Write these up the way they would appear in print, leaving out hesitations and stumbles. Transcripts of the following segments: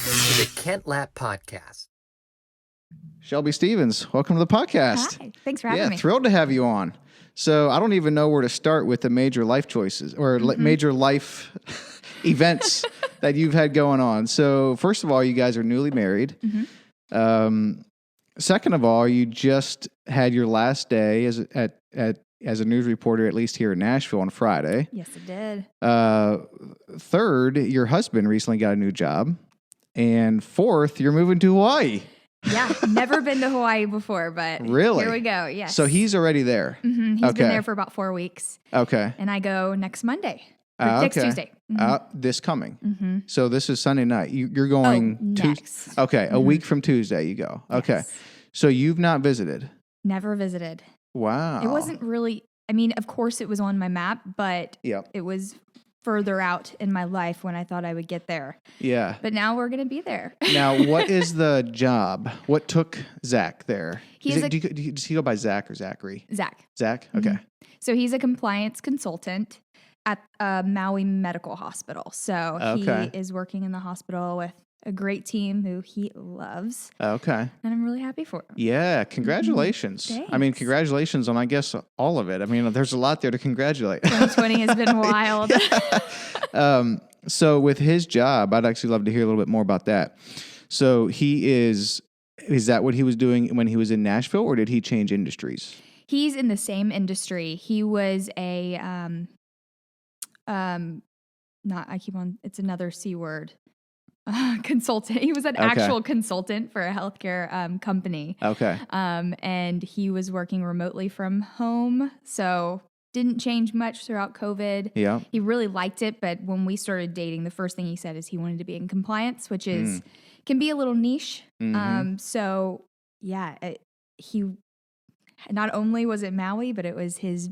Welcome to the Kent Lapp Podcast. Shelby Stephens, welcome to the podcast. Hi, thanks for having me. Yeah, thrilled to have you on. So I don't even know where to start with the major life choices or major life events that you've had going on. So first of all, you guys are newly married. Second of all, you just had your last day as a news reporter, at least here in Nashville, on Friday. Yes, it did. Third, your husband recently got a new job. And fourth, you're moving to Hawaii. Yeah, never been to Hawaii before, but Really? Here we go. Yes. So he's already there. He's been there for about 4 weeks. Okay. And I go next Monday. Next Tuesday. This coming. So this is Sunday night. You're going next. Okay, a week from Tuesday you go. Okay. Yes. So you've not visited? Never visited. Wow. It wasn't really, I mean, of course it was on my map, but it was further out in my life when I thought I would get there. Yeah. But now we're going to be there. Now, what is the job? What took Zach there? Does he go by Zach or Zachary? Zach. Zach? Okay. So he's a compliance consultant at Maui Medical Hospital. So he is working in the hospital with a great team who he loves. Okay. And I'm really happy for him. Yeah. Congratulations. Thanks. I mean, congratulations on, I guess, all of it. I mean, there's a lot there to congratulate. 2020 has been wild. So with his job, I'd actually love to hear a little bit more about that. So is that what he was doing when he was in Nashville, or did he change industries? He's in the same industry. He was a, it's another C word. Consultant. He was an actual consultant for a healthcare company. Okay. And he was working remotely from home, so didn't change much throughout COVID. Yeah. He really liked it, but when we started dating, the first thing he said is he wanted to be in compliance, which is can be a little niche. So yeah, he not only was it Maui, but it was his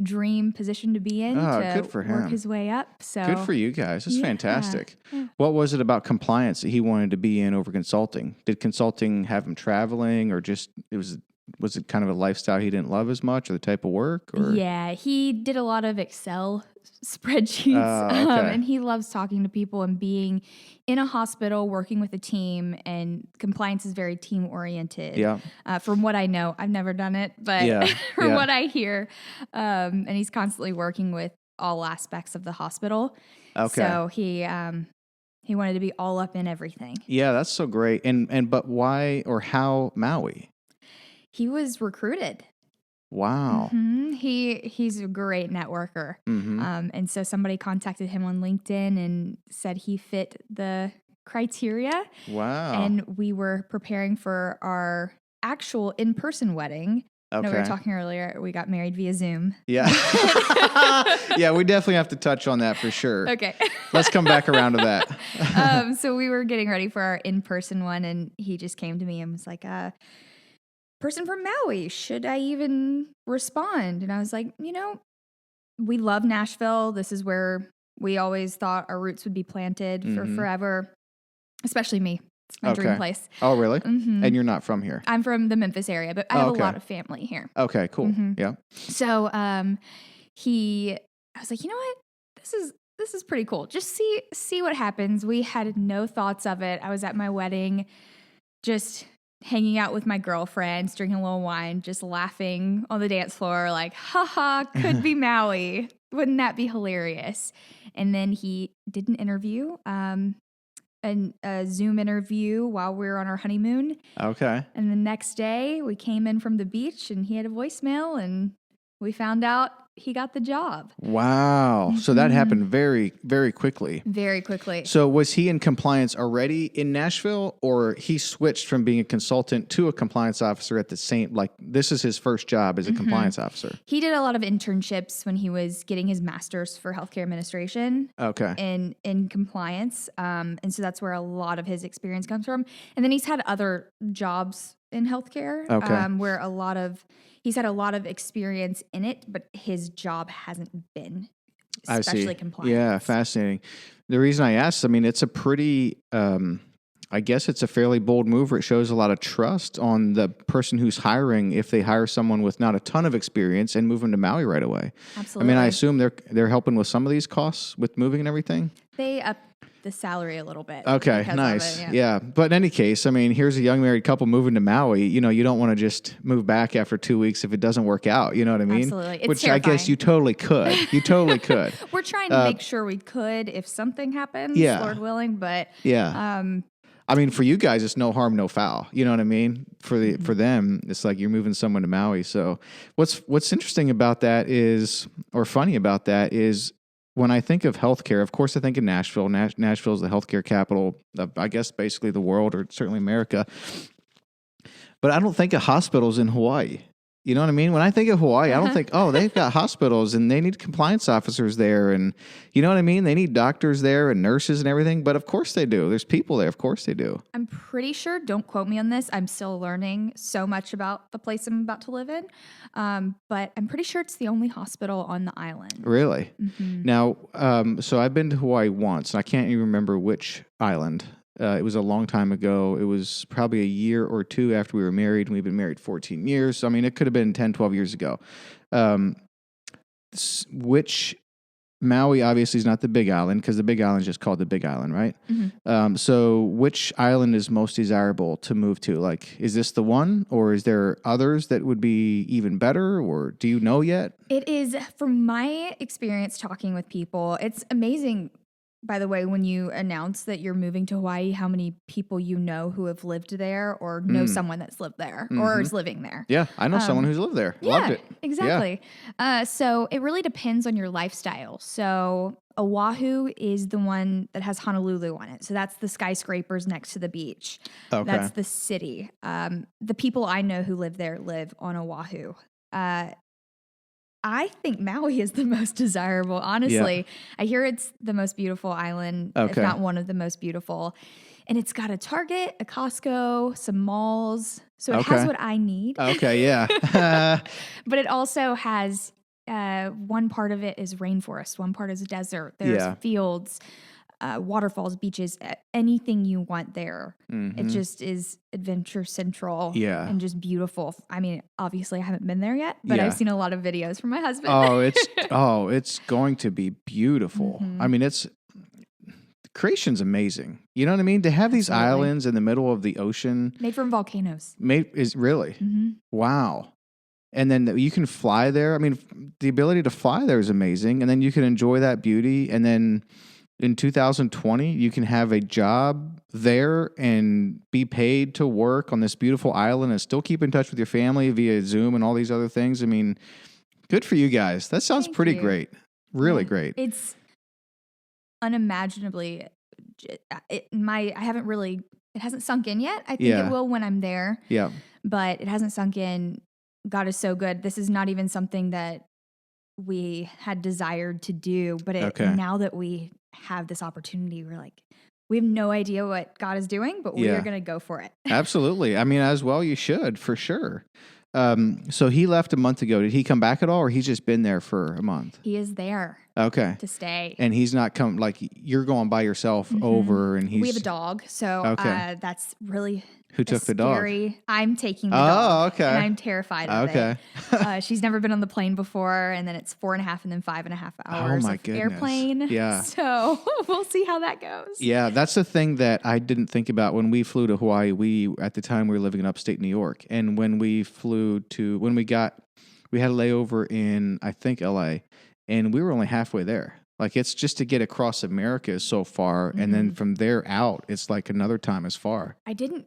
dream position to be in to good for him. Work his way up. So good for you guys. That's fantastic. Yeah. What was it about compliance that he wanted to be in over consulting? Did consulting have him traveling, or just was it kind of a lifestyle he didn't love as much, or the type of work? Or? Yeah, he did a lot of Excel spreadsheets, and he loves talking to people and being in a hospital, working with a team, and compliance is very team oriented. Yeah. From what I know, I've never done it, but from what I hear, and he's constantly working with all aspects of the hospital. Okay. So he wanted to be all up in everything. Yeah, that's so great. But why or how Maui? He was recruited. Wow. He's a great networker. And so somebody contacted him on LinkedIn and said he fit the criteria. Wow. And we were preparing for our actual in-person wedding. Okay. No, we were talking earlier. We got married via Zoom. Yeah. Yeah, we definitely have to touch on that for sure. Okay. Let's come back around to that. So we were getting ready for our in-person one, and he just came to me and was like, person from Maui, should I even respond? And I was like, we love Nashville. This is where we always thought our roots would be planted for forever, especially me. It's my dream place. Oh, really? And you're not from here? I'm from the Memphis area, but I have a lot of family here. Okay, cool. Yeah. So I was like, you know what? This is pretty cool. Just see what happens. We had no thoughts of it. I was at my wedding, just hanging out with my girlfriends, drinking a little wine, just laughing on the dance floor, like, haha, could be Maui. Wouldn't that be hilarious? And then he did an interview, a Zoom interview while we were on our honeymoon. Okay. And the next day we came in from the beach and he had a voicemail and we found out he got the job. Wow. So that happened very, very quickly. Very quickly. So was he in compliance already in Nashville, or he switched from being a consultant to a compliance officer at the same, like this is his first job as a compliance officer? He did a lot of internships when he was getting his master's for healthcare administration. Okay. In compliance. And so that's where a lot of his experience comes from. And then he's had other jobs in healthcare, where he's had a lot of experience in it, but his job hasn't been especially compliance. Yeah, fascinating. The reason I asked, I mean, it's a pretty, I guess it's a fairly bold move. It shows a lot of trust on the person who's hiring if they hire someone with not a ton of experience and move them to Maui right away. Absolutely. I mean, I assume they're helping with some of these costs with moving and everything? They up the salary a little bit. Okay, because of nice. it, Yeah. But in any case, I mean, here's a young married couple moving to Maui. You know, you don't want to just move back after 2 weeks if it doesn't work out. You know what I mean? Absolutely. It's Which terrifying. I guess you totally could. You totally could. We're trying to make sure we could if something happens, Yeah. Lord willing. But Yeah. I mean, for you guys, it's no harm, no foul. You know what I mean? For them, it's like you're moving someone to Maui. So what's interesting about that is, or funny about that is, when I think of healthcare, of course, I think of Nashville. Nashville is the healthcare capital of, I guess, basically the world, or certainly America. But I don't think of hospitals in Hawaii. You know what I mean? When I think of Hawaii, I don't think, oh, they've got hospitals and they need compliance officers there. And you know what I mean? They need doctors there and nurses and everything. But of course they do. There's people there. Of course they do. I'm pretty sure, don't quote me on this, I'm still learning so much about the place I'm about to live in. But I'm pretty sure it's the only hospital on the island. Really? Mm-hmm. Now, so I've been to Hawaii once, and I can't even remember which island. It was a long time ago. It was probably a year or two after we were married, and we've been married 14 years. So, I mean, it could have been 10, 12 years ago. Which Maui obviously is not the Big Island, because the Big Island is just called the Big Island, right? Mm-hmm. So which island is most desirable to move to? Like, is this the one, or is there others that would be even better, or do you know yet? It is, from my experience talking with people, it's amazing. By the way, when you announce that you're moving to Hawaii, how many people you know who have lived there or know someone that's lived there or is living there. Yeah, I know someone who's lived there. Loved it. Exactly. Yeah. So it really depends on your lifestyle. So Oahu is the one that has Honolulu on it. So that's the skyscrapers next to the beach. Okay. That's the city. The people I know who live there live on Oahu. I think Maui is the most desirable, honestly. Yeah. I hear it's the most beautiful island, if not one of the most beautiful. And it's got a Target, a Costco, some malls. So it has what I need. Okay, yeah. But it also has, one part of it is rainforest, one part is desert. There's fields, waterfalls, beaches, anything you want there. Mm-hmm. It just is adventure central and just beautiful. I mean, obviously I haven't been there yet, but I've seen a lot of videos from my husband. It's going to be beautiful. Mm-hmm. I mean, creation's amazing. You know what I mean? To have these islands in the middle of the ocean. Made from volcanoes. Is really? Mm-hmm. Wow. And then you can fly there. I mean, the ability to fly there is amazing. And then you can enjoy that beauty. And then in 2020, you can have a job there and be paid to work on this beautiful island and still keep in touch with your family via Zoom and all these other things. I mean, good for you guys. That sounds pretty great. Really great. It's unimaginably, it hasn't sunk in yet. I think it will when I'm there. Yeah. But it hasn't sunk in. God is so good. This is not even something that we had desired to do, but now that we have this opportunity, we're like, we have no idea what God is doing, but we are going to go for it. Absolutely. I mean, as well, you should, for sure. So he left a month ago. Did he come back at all, or he's just been there for a month? He is there. Okay. To stay. And he's not come, like, you're going by yourself over, and we have a dog, so that's really Who took the dog? I'm taking the dog. Oh, okay. And I'm terrified of it. She's never been on the plane before, and then it's 4.5 and then 5.5 hours of airplane. Yeah. So we'll see how that goes. Yeah, that's the thing that I didn't think about when we flew to Hawaii. At the time we were living in upstate New York, and when we flew to, we had a layover in, I think, LA, and we were only halfway there. Like, it's just to get across America is so far, and then from there out, it's like another time as far.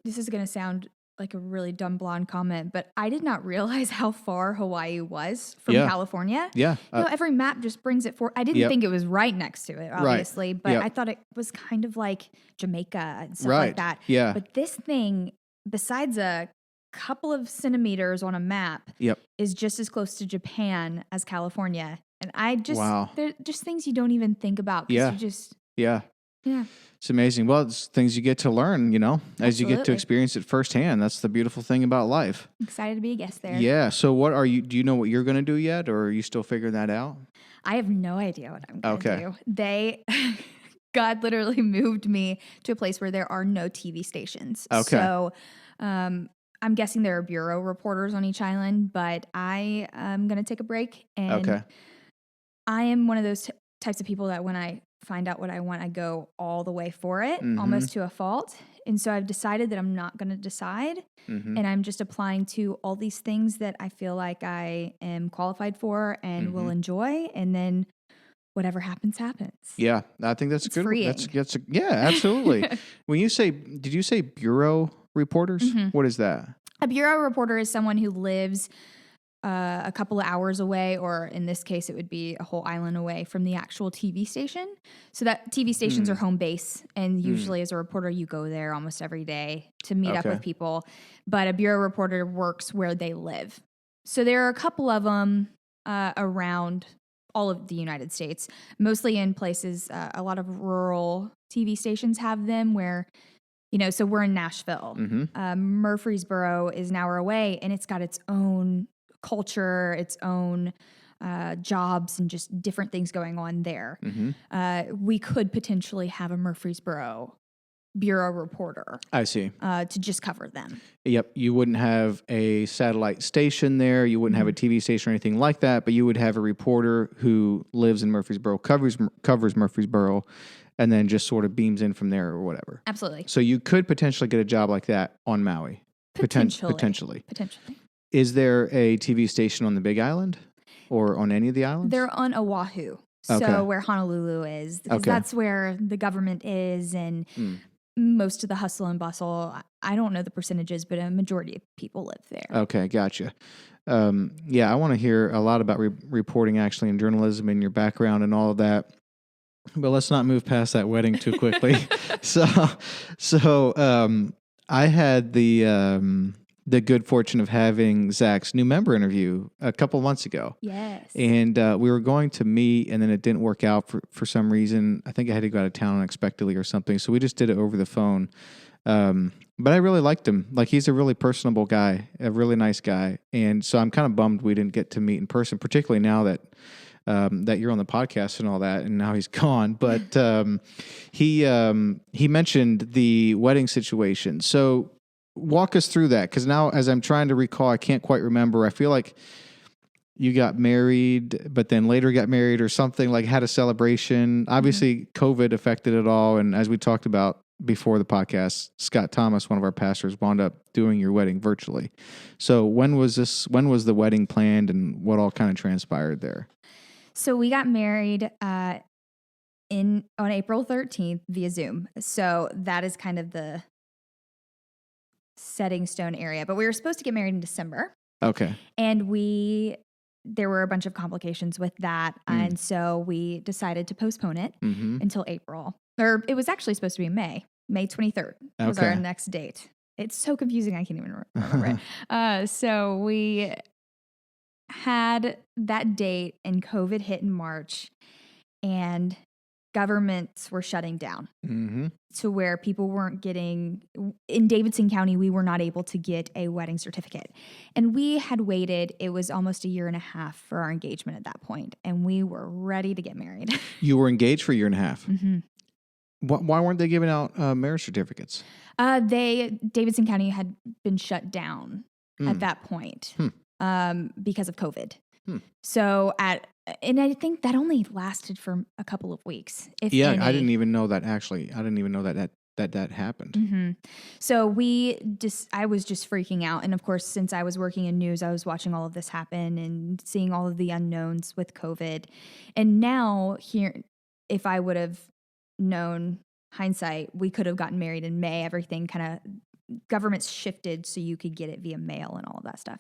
This is going to sound like a really dumb blonde comment, but I did not realize how far Hawaii was from California. Yeah. Every map just brings it forward. I didn't think it was right next to it, obviously, but I thought it was kind of like Jamaica and stuff like that. Yeah. But this thing, besides a couple of centimeters on a map, is just as close to Japan as California. And they're just things you don't even think about. Yeah. Yeah. It's amazing. Well, it's things you get to learn, as you get to experience it firsthand. That's the beautiful thing about life. Excited to be a guest there. Yeah. So do you know what you're going to do yet, or are you still figuring that out? I have no idea what I'm going to do. God literally moved me to a place where there are no TV stations. Okay. So, I'm guessing there are bureau reporters on each island, but I am going to take a break. And I am one of those types of people that when I find out what I want, I go all the way for it, Mhm. almost to a fault. And so I've decided that I'm not going to decide. Mhm. And I'm just applying to all these things that I feel like I am qualified for and will enjoy. And then whatever happens, happens. Yeah, I think that's It's good. freeing. Yeah, absolutely. When you say, did you say bureau reporters? Mhm. What is that? A bureau reporter is someone who lives a couple of hours away, or in this case, it would be a whole island away from the actual TV station. So that TV stations are home base. And usually as a reporter, you go there almost every day to meet up Okay. with people. But a bureau reporter works where they live. So there are a couple of them around all of the United States, mostly in places, a lot of rural TV stations have them where, so we're in Nashville. Murfreesboro is an hour away, and it's got its own culture, its own jobs, and just different things going on there. We could potentially have a Murfreesboro bureau reporter I see. to just cover them. Yep. You wouldn't have a satellite station there. You wouldn't have a TV station or anything like that, but you would have a reporter who lives in Murfreesboro, covers Murfreesboro, and then just sort of beams in from there or whatever. Absolutely. So you could potentially get a job like that on Maui. Potentially. Is there a TV station on the Big Island or on any of the islands? They're on Oahu. So Okay. where Honolulu is, because Okay. that's where the government is, and most of the hustle and bustle. I don't know the percentages, but a majority of people live there. Okay, gotcha. Yeah, I want to hear a lot about reporting actually in journalism and your background and all of that. But let's not move past that wedding too quickly. So I had the good fortune of having Zach's new member interview a couple months ago. Yes. And we were going to meet, and then it didn't work out for some reason. I think I had to go out of town unexpectedly or something. So we just did it over the phone. But I really liked him. Like, he's a really personable guy, a really nice guy. And so I'm kind of bummed we didn't get to meet in person, particularly now that that you're on the podcast and all that, and now he's gone. But he mentioned the wedding situation. So walk us through that, because now as I'm trying to recall, I can't quite remember. I feel like you got married, but then later got married or something, like had a celebration. Obviously, COVID affected it all. And as we talked about before the podcast, Scott Thomas, one of our pastors, wound up doing your wedding virtually. So when was the wedding planned, and what all kind of transpired there? So we got married on April 13th via Zoom. So that is kind of the setting stone area. But we were supposed to get married in December. Okay. And there were a bunch of complications with that. And so we decided to postpone it until April. Or it was actually supposed to be May 23rd was our next date. It's so confusing, I can't even remember it. So we had that date, and COVID hit in March, and governments were shutting down to where people weren't getting, in Davidson County, we were not able to get a wedding certificate. And we had waited, it was almost a year and a half for our engagement at that point, and we were ready to get married. You were engaged for a year and a half? Why weren't they giving out marriage certificates? Davidson County had been shut down at that point because of COVID. So and I think that only lasted for a couple of weeks. If any. I didn't even know that actually. I didn't even know that happened. So I was just freaking out. And of course, since I was working in news, I was watching all of this happen and seeing all of the unknowns with COVID. And now here, if I would have known hindsight, we could have gotten married in May. Everything kind of governments shifted so you could get it via mail and all of that stuff.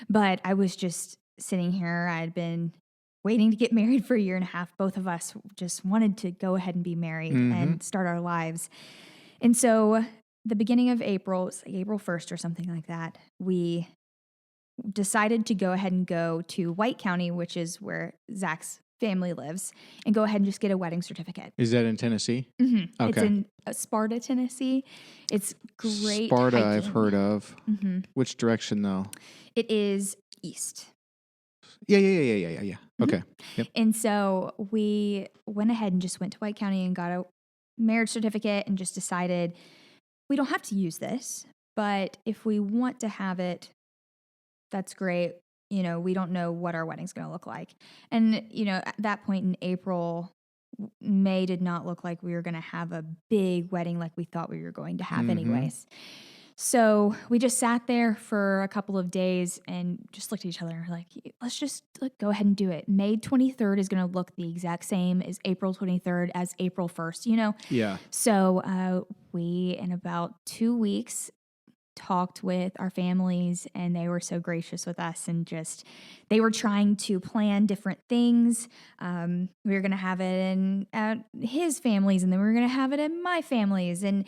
But I was just sitting here. I had been waiting to get married for a year and a half. Both of us just wanted to go ahead and be married and start our lives. And so the beginning of April, it's like April 1st or something like that, we decided to go ahead and go to White County, which is where Zach's family lives, and go ahead and just get a wedding certificate. Is that in Tennessee? Okay. Okay. It's in Sparta, Tennessee. It's great Sparta, hiking. I've heard of. Which direction, though? It is east. Yeah. Okay. Yep. And so we went ahead and just went to White County and got a marriage certificate and just decided we don't have to use this, but if we want to have it, that's great. We don't know what our wedding's going to look like. And, at that point in April, May did not look like we were going to have a big wedding like we thought we were going to have anyways. So we just sat there for a couple of days and just looked at each other and were like, let's just go ahead and do it. May 23rd is going to look the exact same as April 23rd as April 1st, you know? Yeah. So we, in about 2 weeks, talked with our families, and they were so gracious with us, and just they were trying to plan different things. We were going to have it at his families, and then we were going to have it at my families. And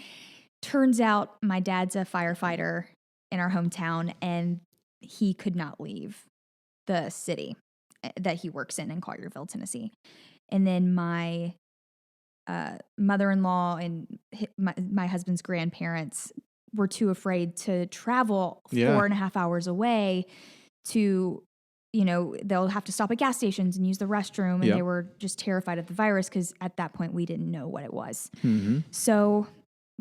turns out my dad's a firefighter in our hometown, and he could not leave the city that he works in Collierville, Tennessee. And then my mother-in-law and my husband's grandparents were too afraid to travel 4.5 hours away to, you know, they'll have to stop at gas stations and use the restroom. And they were just terrified of the virus because at that point we didn't know what it was. So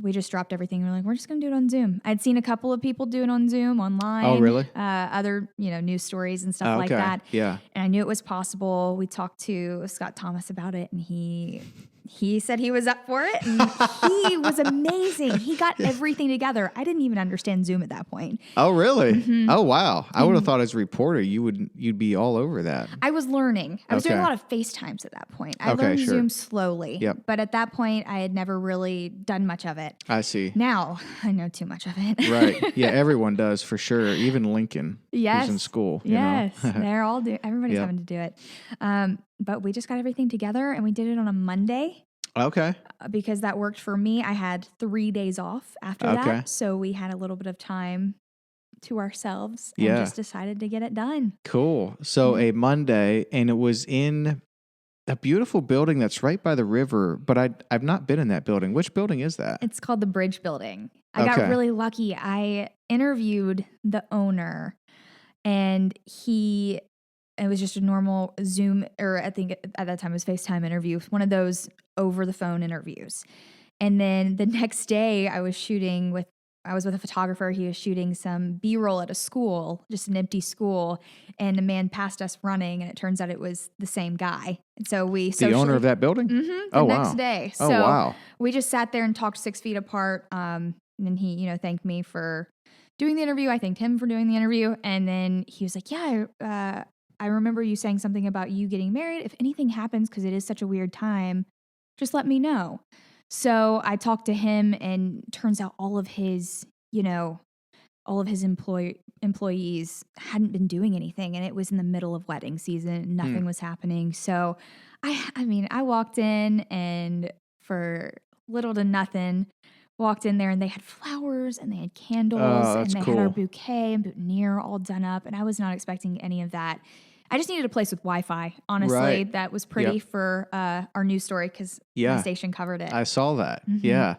we just dropped everything. We're like, we're just going to do it on Zoom. I'd seen a couple of people do it on Zoom online. Oh, really? Other, news stories and stuff like that. Yeah. And I knew it was possible. We talked to Scott Thomas about it, and he said he was up for it, and he was amazing. He got everything together. I didn't even understand Zoom at that point. Oh, really? Oh, wow. I would have thought as a reporter you'd be all over that. I was learning. I was doing a lot of FaceTimes at that point. I learned Zoom slowly, but at that point I had never really done much of it. I see. Now I know too much of it. Right. Yeah, everyone does for sure. Even Lincoln, who's in school. Yes, you know? they're all everybody's having to do it. But we just got everything together, and we did it on a Monday. Okay. Because that worked for me. I had 3 days off after that. So we had a little bit of time to ourselves and just decided to get it done. Cool. So a Monday, and it was in a beautiful building that's right by the river, but I've not been in that building. Which building is that? It's called the Bridge Building. I got really lucky. I interviewed the owner, and it was just a normal Zoom, or I think at that time it was FaceTime interview, one of those over the phone interviews. And then the next day I was with a photographer. He was shooting some B-roll at a school, just an empty school. And a man passed us running, and it turns out it was the same guy. And so the owner of that building? The next day. Oh, so wow. We just sat there and talked 6 feet apart. And then he, thanked me for doing the interview. I thanked him for doing the interview. And then he was like, I remember you saying something about you getting married. If anything happens, because it is such a weird time, just let me know. So I talked to him, and turns out all of his employees hadn't been doing anything, and it was in the middle of wedding season. Nothing was happening. So I walked in, and for little to nothing, walked in there, and they had flowers, and they had candles, and they had our bouquet and boutonniere all done up, and I was not expecting any of that. I just needed a place with Wi-Fi, honestly. Right. That was pretty for our news story, because the station covered it. I saw that. Yeah.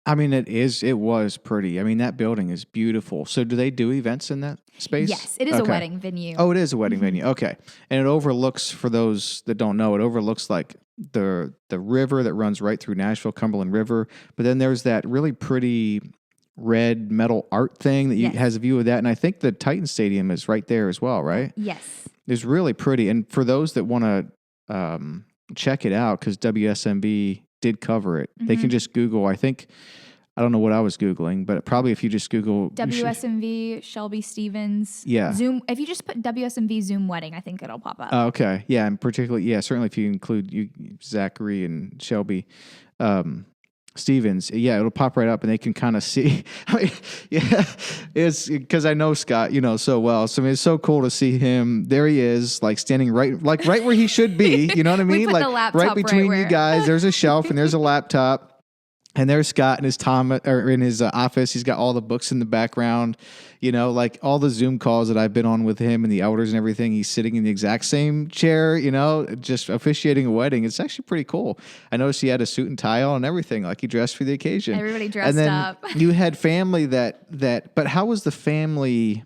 I mean, it was pretty. I mean, that building is beautiful. So do they do events in that space? Yes, it is a wedding venue. Oh, it is a wedding venue. Okay. And it overlooks, for those that don't know, it overlooks like the river that runs right through Nashville, Cumberland River. But then there's that really pretty red metal art thing that has a view of that. And I think the Titan Stadium is right there as well, right? Yes. It's really pretty. And for those that want to check it out, because WSMV did cover it, they can just Google, I don't know what I was Googling, but probably if you just Google WSMV, Shelby Stephens, Yeah. Zoom. If you just put WSMV Zoom wedding, I think it'll pop up. Oh, okay. Yeah. And particularly, certainly if you include Zachary and Shelby Stephens, it'll pop right up, and they can kind of see. It's because I know Scott, so well. So I mean, it's so cool to see him. There he is, like standing right where he should be. You know what I mean? We put like the laptop right between right you guys. There's a shelf, and there's a laptop. And there's Scott in his in his office. He's got all the books in the background, like all the Zoom calls that I've been on with him and the elders and everything. He's sitting in the exact same chair, just officiating a wedding. It's actually pretty cool. I noticed he had a suit and tie on and everything, like he dressed for the occasion. Everybody dressed and then up. You had family but how was the family?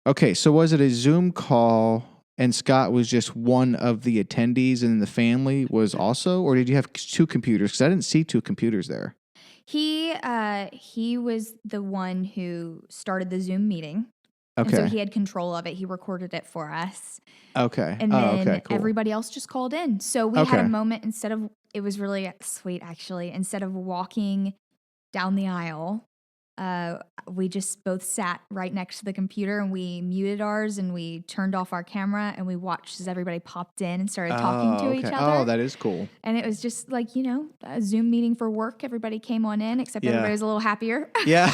Okay, so was it a Zoom call? And Scott was just one of the attendees, and the family was also, or did you have 2 computers? Because I didn't see 2 computers there. He was the one who started the Zoom meeting. And so Okay. he had control of it. He recorded it for us. Okay. And Oh, then okay, cool. everybody else just called in. So we had a Okay. moment it was really sweet actually. Instead of walking down the aisle, we just both sat right next to the computer and we muted ours and we turned off our camera and we watched as everybody popped in and started talking to each okay. other. Oh, that is cool. And it was just like, a Zoom meeting for work. Everybody came on in, except everybody was a little happier. Yeah.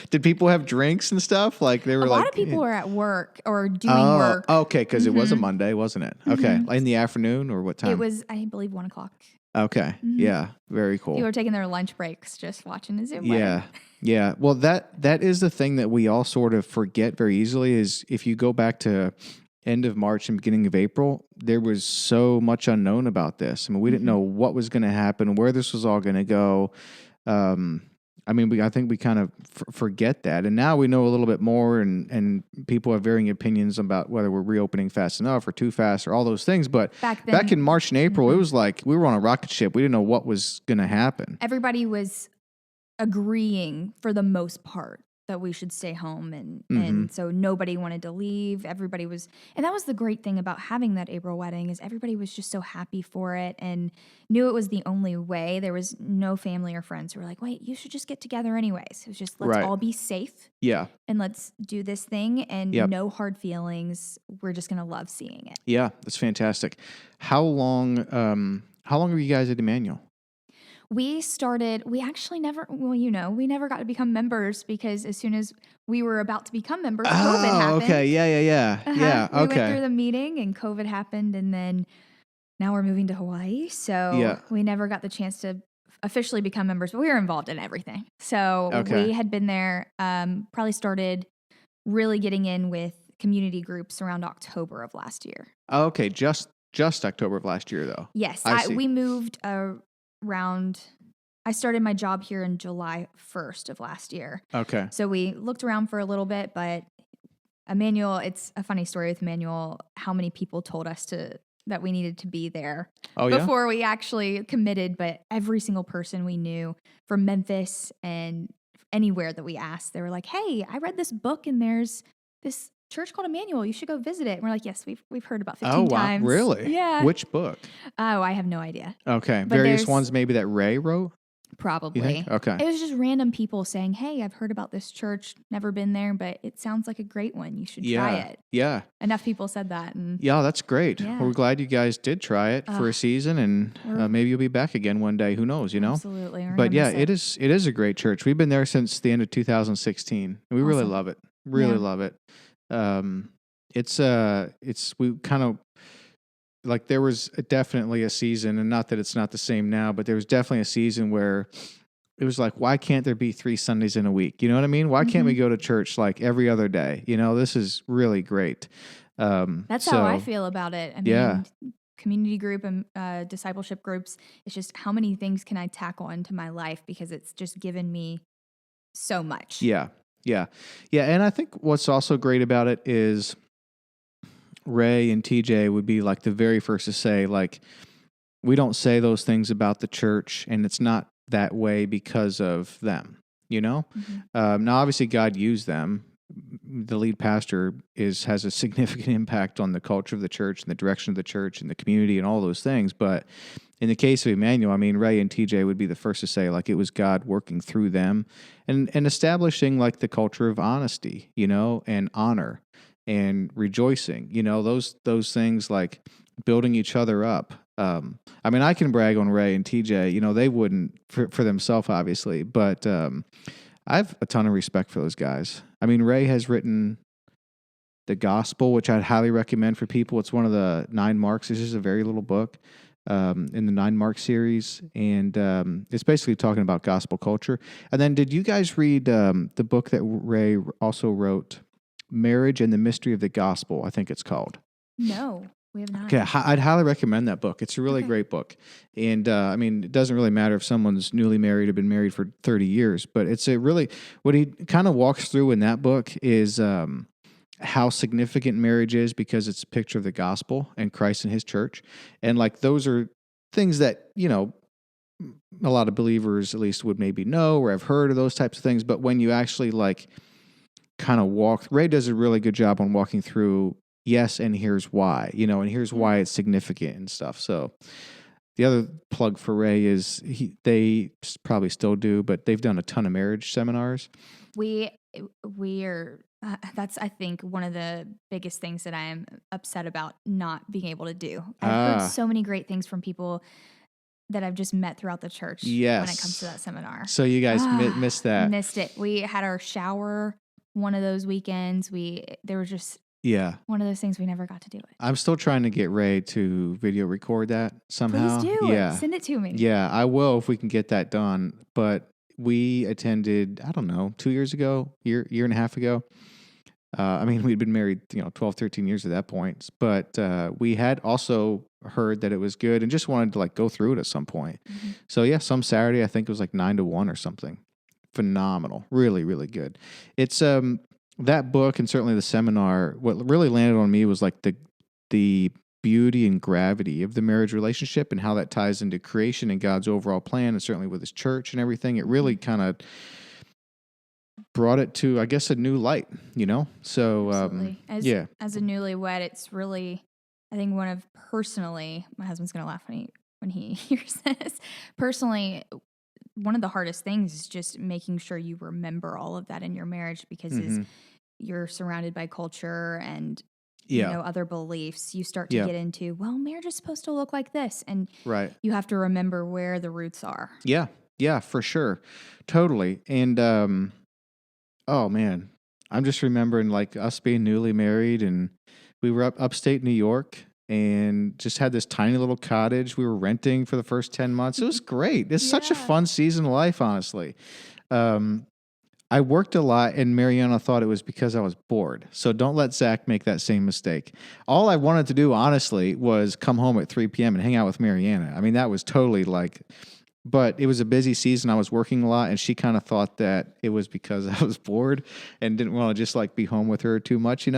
Did people have drinks and stuff? Like they were A like lot of people were at work or doing work. Okay, because it was a Monday, wasn't it? Okay. In the afternoon or what time? It was, I believe, 1:00. Okay. Yeah. Very cool. People were taking their lunch breaks just watching a Zoom Yeah. wedding. Yeah. Well, that is the thing that we all sort of forget very easily is if you go back to end of March and beginning of April, there was so much unknown about this. I mean, we didn't know what was going to happen, where this was all going to go. I think we kind of forget that. And now we know a little bit more and people have varying opinions about whether we're reopening fast enough or too fast or all those things. But back in March and April, it was like we were on a rocket ship. We didn't know what was going to happen. Everybody was agreeing for the most part that we should stay home and so nobody wanted to leave. Everybody was, and that was the great thing about having that April wedding is everybody was just so happy for it and knew it was the only way. There was no family or friends who were like, wait, you should just get together anyways. It was just, let's all be safe. Yeah. And let's do this thing and no hard feelings. We're just going to love seeing it. Yeah. That's fantastic. How long were you guys at Emmanuel? We actually never got to become members because as soon as we were about to become members, COVID happened. Okay. Yeah. Yeah. We went through the meeting and COVID happened and then now we're moving to Hawaii. So we never got the chance to officially become members, but we were involved in everything. So we had been there, probably started really getting in with community groups around October of last year. Okay. Just October of last year though. Yes. We moved I started my job here in July 1st of last year. Okay. So we looked around for a little bit, but Emmanuel, it's a funny story with Emmanuel, how many people told us that we needed to be there before we actually committed, but every single person we knew from Memphis and anywhere that we asked, they were like, hey, I read this book and there's this church called Emmanuel. You should go visit it. And we're like, yes, we've heard about 15 times. Really? Yeah. Which book? Oh, I have no idea. Okay. But various ones maybe that Ray wrote? Probably. Okay. It was just random people saying, hey, I've heard about this church, never been there, but it sounds like a great one. You should try it. Yeah. Enough people said that. And yeah, that's great. Yeah. Well, we're glad you guys did try it for a season and maybe you'll be back again one day. Who knows, Absolutely. But yeah, it is a great church. We've been there since the end of 2016 and we really love it. Really love it. We kind of like there was definitely a season, and not that it's not the same now, but there was definitely a season where it was like, why can't there be 3 Sundays in a week? You know what I mean? Why can't we go to church like every other day? This is really great. That's how I feel about it. I mean, community group and discipleship groups, it's just how many things can I tackle into my life because it's just given me so much. Yeah. And I think what's also great about it is Ray and TJ would be like the very first to say, like, we don't say those things about the church and it's not that way because of them, Now, obviously God used them. The lead pastor has a significant impact on the culture of the church and the direction of the church and the community and all those things. But in the case of Emmanuel, I mean, Ray and TJ would be the first to say, like, it was God working through them and establishing, like, the culture of honesty, and honor and rejoicing, those things, like building each other up. I mean, I can brag on Ray and TJ, they wouldn't for themselves, obviously, but I have a ton of respect for those guys. I mean, Ray has written The Gospel, which I'd highly recommend for people. It's one of the 9 marks. It's just a very little book in the 9 mark series. And it's basically talking about gospel culture. And then did you guys read the book that Ray also wrote, Marriage and the Mystery of the Gospel, I think it's called? No, we have not. Okay, I'd highly recommend that book. It's a really great book. And I mean, it doesn't really matter if someone's newly married or been married for 30 years, but it's what he kind of walks through in that book is how significant marriage is because it's a picture of the gospel and Christ and his church. And like those are things that, a lot of believers at least would maybe know or have heard of those types of things. But when you actually like kind of Ray does a really good job on walking through, yes, and here's why, and here's why it's significant and stuff. So the other plug for Ray is they probably still do, but they've done a ton of marriage seminars. We are, that's, I think, one of the biggest things that I am upset about not being able to do. I've heard so many great things from people that I've just met throughout the church when it comes to that seminar. So you guys missed that. Missed it. We had our shower one of those weekends. There was just one of those things we never got to do it. I'm still trying to get Ray to video record that somehow. Please do it. Send it to me. Yeah, I will if we can get that done. But we attended, I don't know, 2 years ago, year and a half ago. We'd been married, 12, 13 years at that point. But we had also heard that it was good and just wanted to like go through it at some point. Mm-hmm. So yeah, some Saturday, I think it was like 9 to 1 or something. Phenomenal. Really, really good. It's that book and certainly the seminar, what really landed on me was like the beauty and gravity of the marriage relationship and how that ties into creation and God's overall plan, and certainly with his church and everything. It really kind of brought it to, I guess, a new light, So, as a newlywed, it's really, I think personally, my husband's going to laugh when he hears this. Personally, one of the hardest things is just making sure you remember all of that in your marriage, because you're surrounded by culture and other beliefs. You start to get into, well, marriage is supposed to look like this, and you have to remember where the roots are. Yeah, for sure, totally. And oh man, I'm just remembering like us being newly married, and we were upstate New York. And just had this tiny little cottage we were renting for the first 10 months. It was great. It's such a fun season of life, honestly. I worked a lot, and Mariana thought it was because I was bored. So don't let Zach make that same mistake. All I wanted to do, honestly, was come home at 3 p.m. and hang out with Mariana. I mean, that was totally like, but it was a busy season. I was working a lot, and she kind of thought that it was because I was bored and didn't want to just like be home with her too much,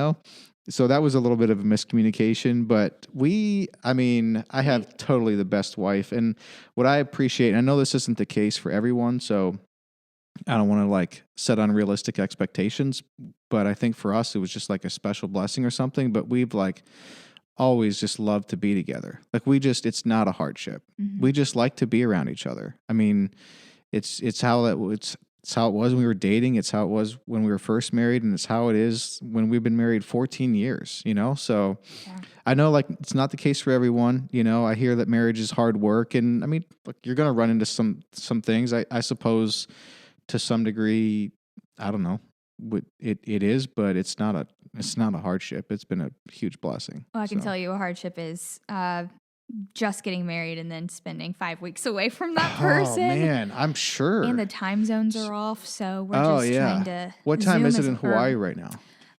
So that was a little bit of a miscommunication, but I have totally the best wife. And what I appreciate, and I know this isn't the case for everyone, so I don't want to like set unrealistic expectations, but I think for us, it was just like a special blessing or something. But we've like always just loved to be together. Like it's not a hardship. Mm-hmm. We just like to be around each other. I mean, it's how it was when we were dating. It's how it was when we were first married, and it's how it is when we've been married 14 years, So I know like it's not the case for everyone. I hear that marriage is hard work, and I mean, look, you're going to run into some things. I suppose to some degree, I don't know, it is, but it's not a hardship. It's been a huge blessing. Well, I can tell you a hardship is just getting married and then spending 5 weeks away from that person. Oh man, I'm sure. And the time zones are off, so we're just trying to. What time is it in Hawaii right now?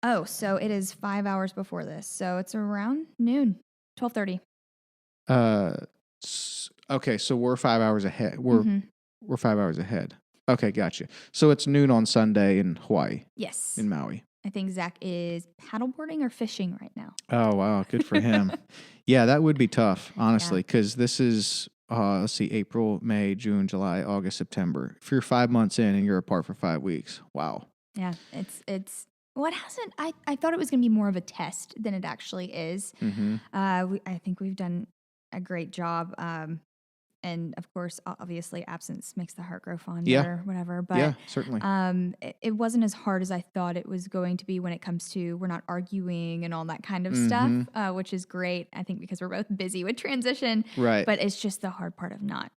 Oh, so it is 5 hours before this, so it's around noon, 12:30. Okay, so we're 5 hours ahead. We're 5 hours ahead. Okay, gotcha. So it's noon on Sunday in Hawaii. Yes. In Maui. I think Zach is paddleboarding or fishing right now. Oh, wow. Good for him. Yeah, that would be tough, honestly, because this is, let's see, April, May, June, July, August, September. If you're 5 months in and you're apart for 5 weeks, wow. Yeah, it's well, it hasn't, I thought it was going to be more of a test than it actually is. Mm-hmm. I think we've done a great job. And of course, obviously, absence makes the heart grow fonder, or whatever. But yeah, certainly. It wasn't as hard as I thought it was going to be when it comes to we're not arguing and all that kind of stuff, which is great. I think because we're both busy with transition, right? But it's just the hard part of not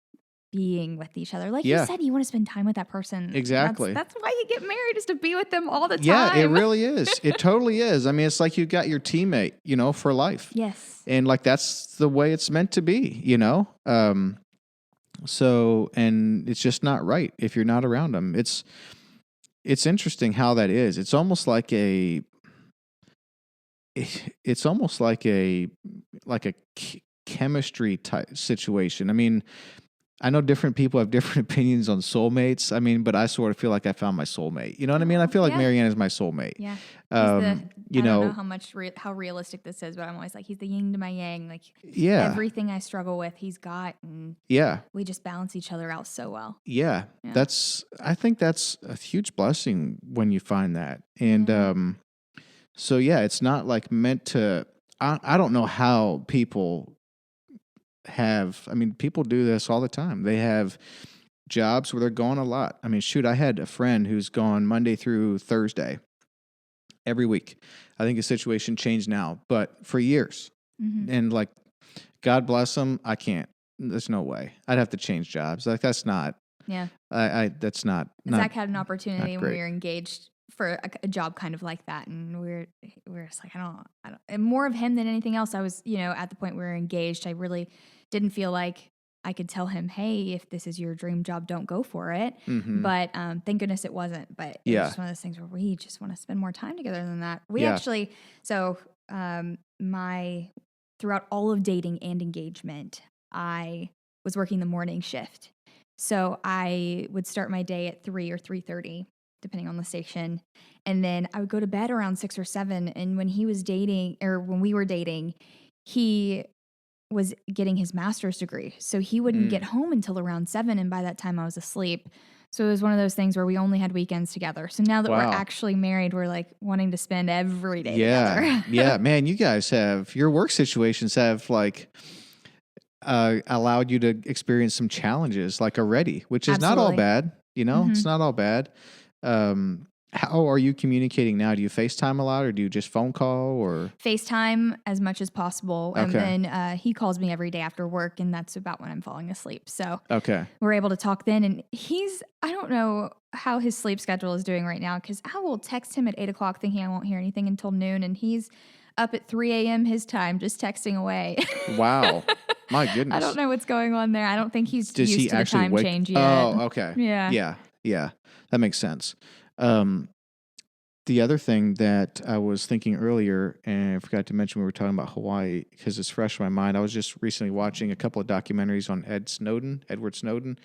being with each other. Like you said, you want to spend time with that person. Exactly. That's why you get married, is to be with them all the time. Yeah, it really is. It totally is. I mean, it's like you got your teammate, for life. Yes. And like that's the way it's meant to be, So, and it's just not right if you're not around them. It's interesting how that is. It's almost like a chemistry type situation. I mean, I know different people have different opinions on soulmates. I mean, but I sort of feel like I found my soulmate. You know what I mean? I feel like Yeah. Marianne is my soulmate. Yeah. You I don't know, know how realistic this is, but I'm always like, he's the yin to my yang. Like yeah, everything I struggle with, he's got, and yeah, we just balance each other out so well. yeah. Yeah. I think that's a huge blessing when you find that. And so yeah, it's not like meant to. I don't know how people have. I mean, people do this all the time. They have jobs where they're gone a lot. I mean, shoot, I had a friend who's gone Monday through Thursday every week. I think his situation changed now, but for years. And like, God bless him. I can't. There's no way. I'd have to change jobs. Like that's not. Yeah. That's not. Zach had an opportunity when great. we were engaged for a job kind of like that, and we were just like, I don't. And more of him than anything else. I was, at the point we were engaged, I really didn't feel like I could tell him, hey, if this is your dream job, don't go for it. But thank goodness it wasn't. But it was just one of those things where we just want to spend more time together than that. We actually, throughout all of dating and engagement, I was working the morning shift. So I would start my day at 3 or 3:30, depending on the station. And then I would go to bed around 6 or 7. And when we were dating, he was getting his master's degree. So he wouldn't get home until around 7. And by that time I was asleep. So it was one of those things where we only had weekends together. So now that we're actually married, we're like wanting to spend every day together. Yeah, man, you guys your work situations have like allowed you to experience some challenges like already, which is not all bad. It's not all bad. How are you communicating now? Do you FaceTime a lot or do you just phone call or? FaceTime as much as possible. Okay. And then he calls me every day after work, and that's about when I'm falling asleep. So okay, we're able to talk then. And I don't know how his sleep schedule is doing right now, because I will text him at 8 o'clock thinking I won't hear anything until noon. And he's up at 3 a.m. his time, just texting away. Wow. My goodness. I don't know what's going on there. I don't think he's Does used he to the actually time wake? change yet. Oh, okay. Yeah. Yeah. That makes sense. The other thing that I was thinking earlier, and I forgot to mention, we were talking about Hawaii because it's fresh in my mind. I was just recently watching a couple of documentaries on Edward Snowden.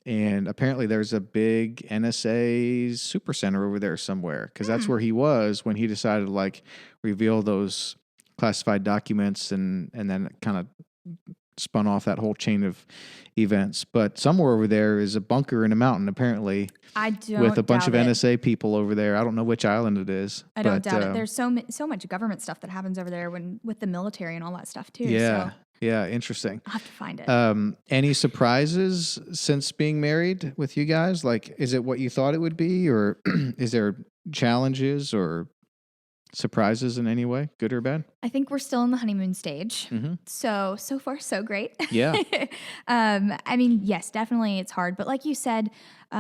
And apparently there's a big NSA supercenter over there somewhere, because that's where he was when he decided to like reveal those classified documents and then kind of spun off that whole chain of events. But somewhere over there is a bunker in a mountain, apparently, with a bunch of NSA people over there. I don't know which island it is. I don't doubt it. There's so much government stuff that happens over there with the military and all that stuff too. Yeah. So Yeah, interesting. I'll have to find it. Any surprises since being married with you guys? Like, is it what you thought it would be, or is there challenges or surprises in any way, good or bad? I think we're still in the honeymoon stage. So far, so great. Yeah. I mean, yes, definitely it's hard. But like you said, we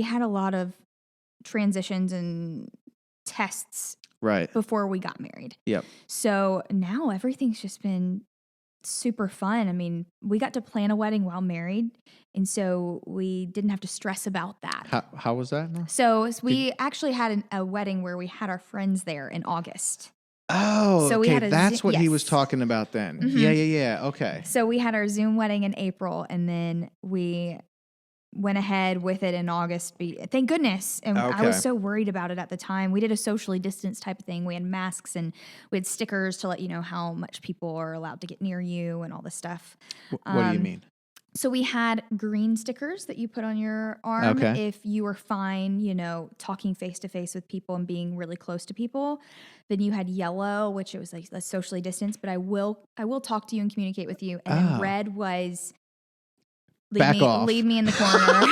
had a lot of transitions and tests before we got married. Yep. So now everything's just been super fun. I mean, we got to plan a wedding while married, and so we didn't have to stress about that. How was that? So we actually had a wedding where we had our friends there in August. Oh, so okay. That's what he was yes. talking about then. Yeah. Okay. So we had our Zoom wedding in April, and then we went ahead with it in August. Thank goodness. And I was so worried about it at the time. We did a socially distanced type of thing. We had masks and we had stickers to let you know how much people are allowed to get near you and all this stuff. What do you mean? So we had green stickers that you put on your arm if you were fine, talking face to face with people and being really close to people. Then you had yellow, which it was like socially distanced, but I will talk to you and communicate with you. And then red was leave me in the corner.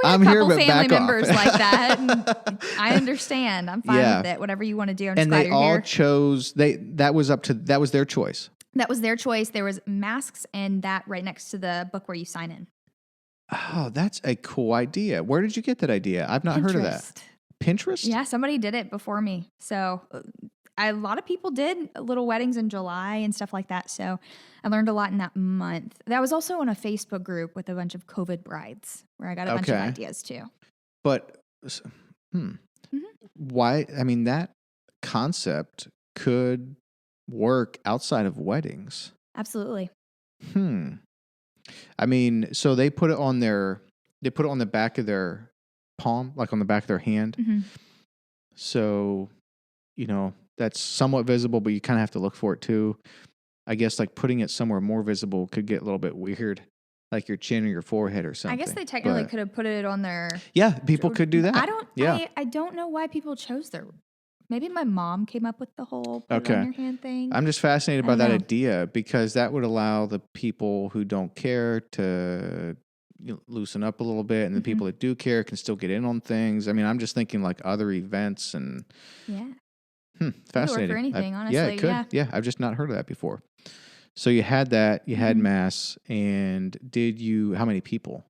And we have a couple family members like that. And I understand. I'm fine with it. Whatever you want to do. I'm just glad you're here. And they all chose. That was their choice. That was their choice. There was masks and that right next to the book where you sign in. Oh, that's a cool idea. Where did you get that idea? I've not heard of that. Pinterest? Yeah, somebody did it before me. So a lot of people did little weddings in July and stuff like that. So I learned a lot in that month. That was also in a Facebook group with a bunch of COVID brides where I got a bunch of ideas too. But why? I mean, that concept could work outside of weddings. Absolutely. I mean, so they put it on the back of their palm, like on the back of their hand. Mm-hmm. So, that's somewhat visible, but you kind of have to look for it too. I guess like putting it somewhere more visible could get a little bit weird, like your chin or your forehead or something. I guess they technically could have put it on their... Yeah, people could do that. I don't know why people chose their... Maybe my mom came up with the whole put it on your hand thing. I'm just fascinated by that idea because that would allow the people who don't care to loosen up a little bit, and the people that do care can still get in on things. I mean, I'm just thinking like other events and... Yeah. Fascinating. It could work for anything, honestly. Yeah, it could. Yeah, I've just not heard of that before. So you had that, you had mass, and how many people?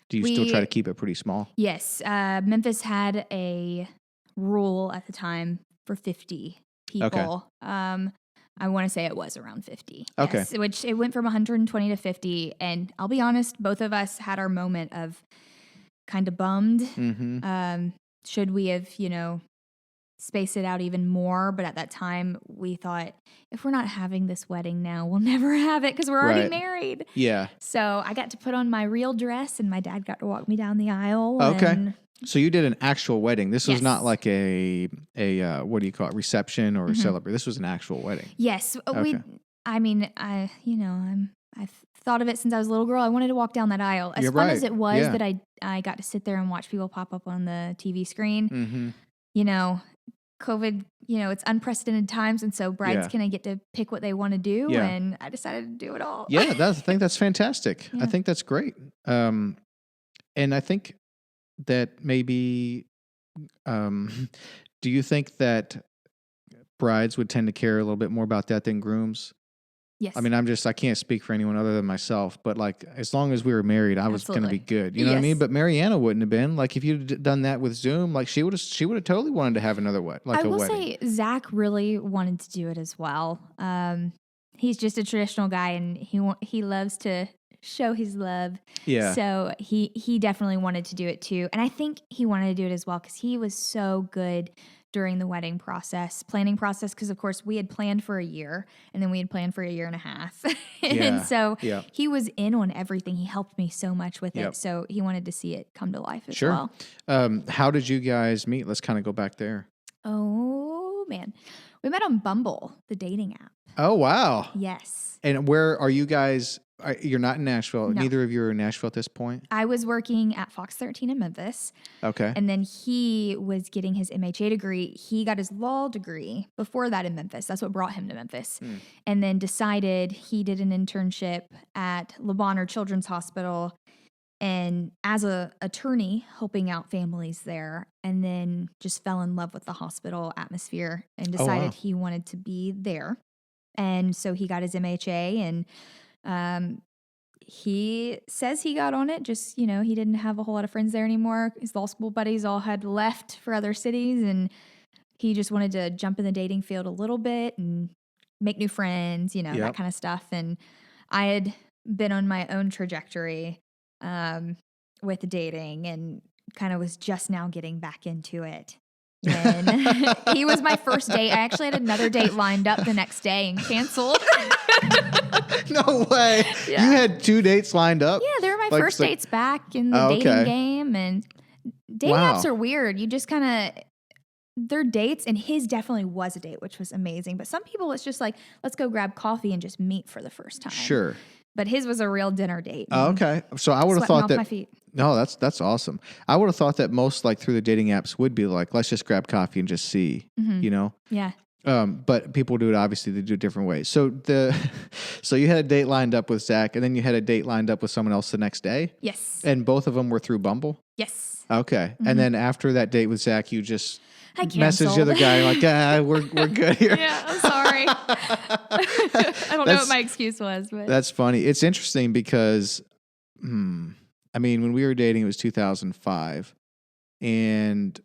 Do you still try to keep it pretty small? Yes. Memphis had a rule at the time for 50 people. Okay. I want to say it was around 50. Okay. Yes, which it went from 120 to 50. And I'll be honest, both of us had our moment of kind of bummed. Mm-hmm. Should we have, space it out even more, but at that time we thought, if we're not having this wedding now, we'll never have it because we're already married. Yeah. So I got to put on my real dress, and my dad got to walk me down the aisle. Okay. So you did an actual wedding. This was not like a what do you call it, reception or a celebration. This was an actual wedding. Yes. Okay. I've thought of it since I was a little girl. I wanted to walk down that aisle. As fun as it was that I got to sit there and watch people pop up on the TV screen. COVID, it's unprecedented times, and so brides kind of get to pick what they want to do, and I decided to do it all. Yeah, I think that's fantastic. I think that's great. And I think that maybe, do you think that brides would tend to care a little bit more about that than grooms? Yes. I mean, I can't speak for anyone other than myself, but like, as long as we were married, I was going to be good. You know what I mean? But Mariana wouldn't have been. Like, if you'd done that with Zoom, like she would have totally wanted to have another wedding. I will say Zach really wanted to do it as well. He's just a traditional guy, and he loves to show his love. Yeah. So he definitely wanted to do it too. And I think he wanted to do it as well because he was so good during the wedding planning process, because of course we had planned for a year, and then we had planned for a year and a half. And so he was in on everything. He helped me so much with it. So he wanted to see it come to life as well. How did you guys meet? Let's kind of go back there. Oh, man. We met on Bumble, the dating app. Oh, wow. Yes. And where are you guys? You're not in Nashville. No. Neither of you are in Nashville at this point? I was working at Fox 13 in Memphis. Okay. And then he was getting his MHA degree. He got his law degree before that in Memphis. That's what brought him to Memphis. And then decided he did an internship at Le Bonheur Children's Hospital, and as an attorney helping out families there, and then just fell in love with the hospital atmosphere and decided he wanted to be there. And so he got his MHA, and he says he got on it. Just, he didn't have a whole lot of friends there anymore. His law school buddies all had left for other cities, and he just wanted to jump in the dating field a little bit and make new friends, that kind of stuff. And I had been on my own trajectory with dating, and kind of was just now getting back into it. And he was my first date. I actually had another date lined up the next day and canceled. No way. Yeah. You had 2 dates lined up? Yeah, they were my first dates back in the dating game. And dating apps are weird. You just kind of, they're dates, and his definitely was a date, which was amazing. But some people, it's just like, let's go grab coffee and just meet for the first time. Sure. But his was a real dinner date. Oh, okay. So I would have thought that. My feet. No, that's awesome. I would have thought that most like through the dating apps would be like, let's just grab coffee and just see, Yeah. But people do it, obviously they do it different ways. So you had a date lined up with Zach, and then you had a date lined up with someone else the next day? Yes. And both of them were through Bumble? Yes. Okay. Mm-hmm. And then after that date with Zach, you just messaged the other guy like, we're good here. Yeah, I'm sorry. I don't know what my excuse was, but that's funny. It's interesting because, I mean, when we were dating, it was 2005, and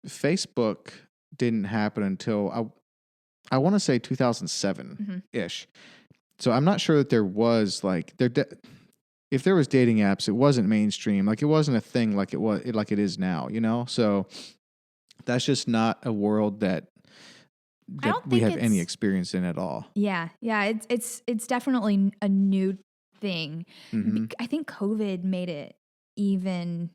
Facebook didn't happen until I want to say 2007-ish. So I'm not sure that there was like if there was dating apps, it wasn't mainstream. Like it wasn't a thing like it is now, So that's just not a world that I don't we think have any it's- experience in at all. Yeah. It's definitely a new thing. Mm-hmm. I think COVID made it even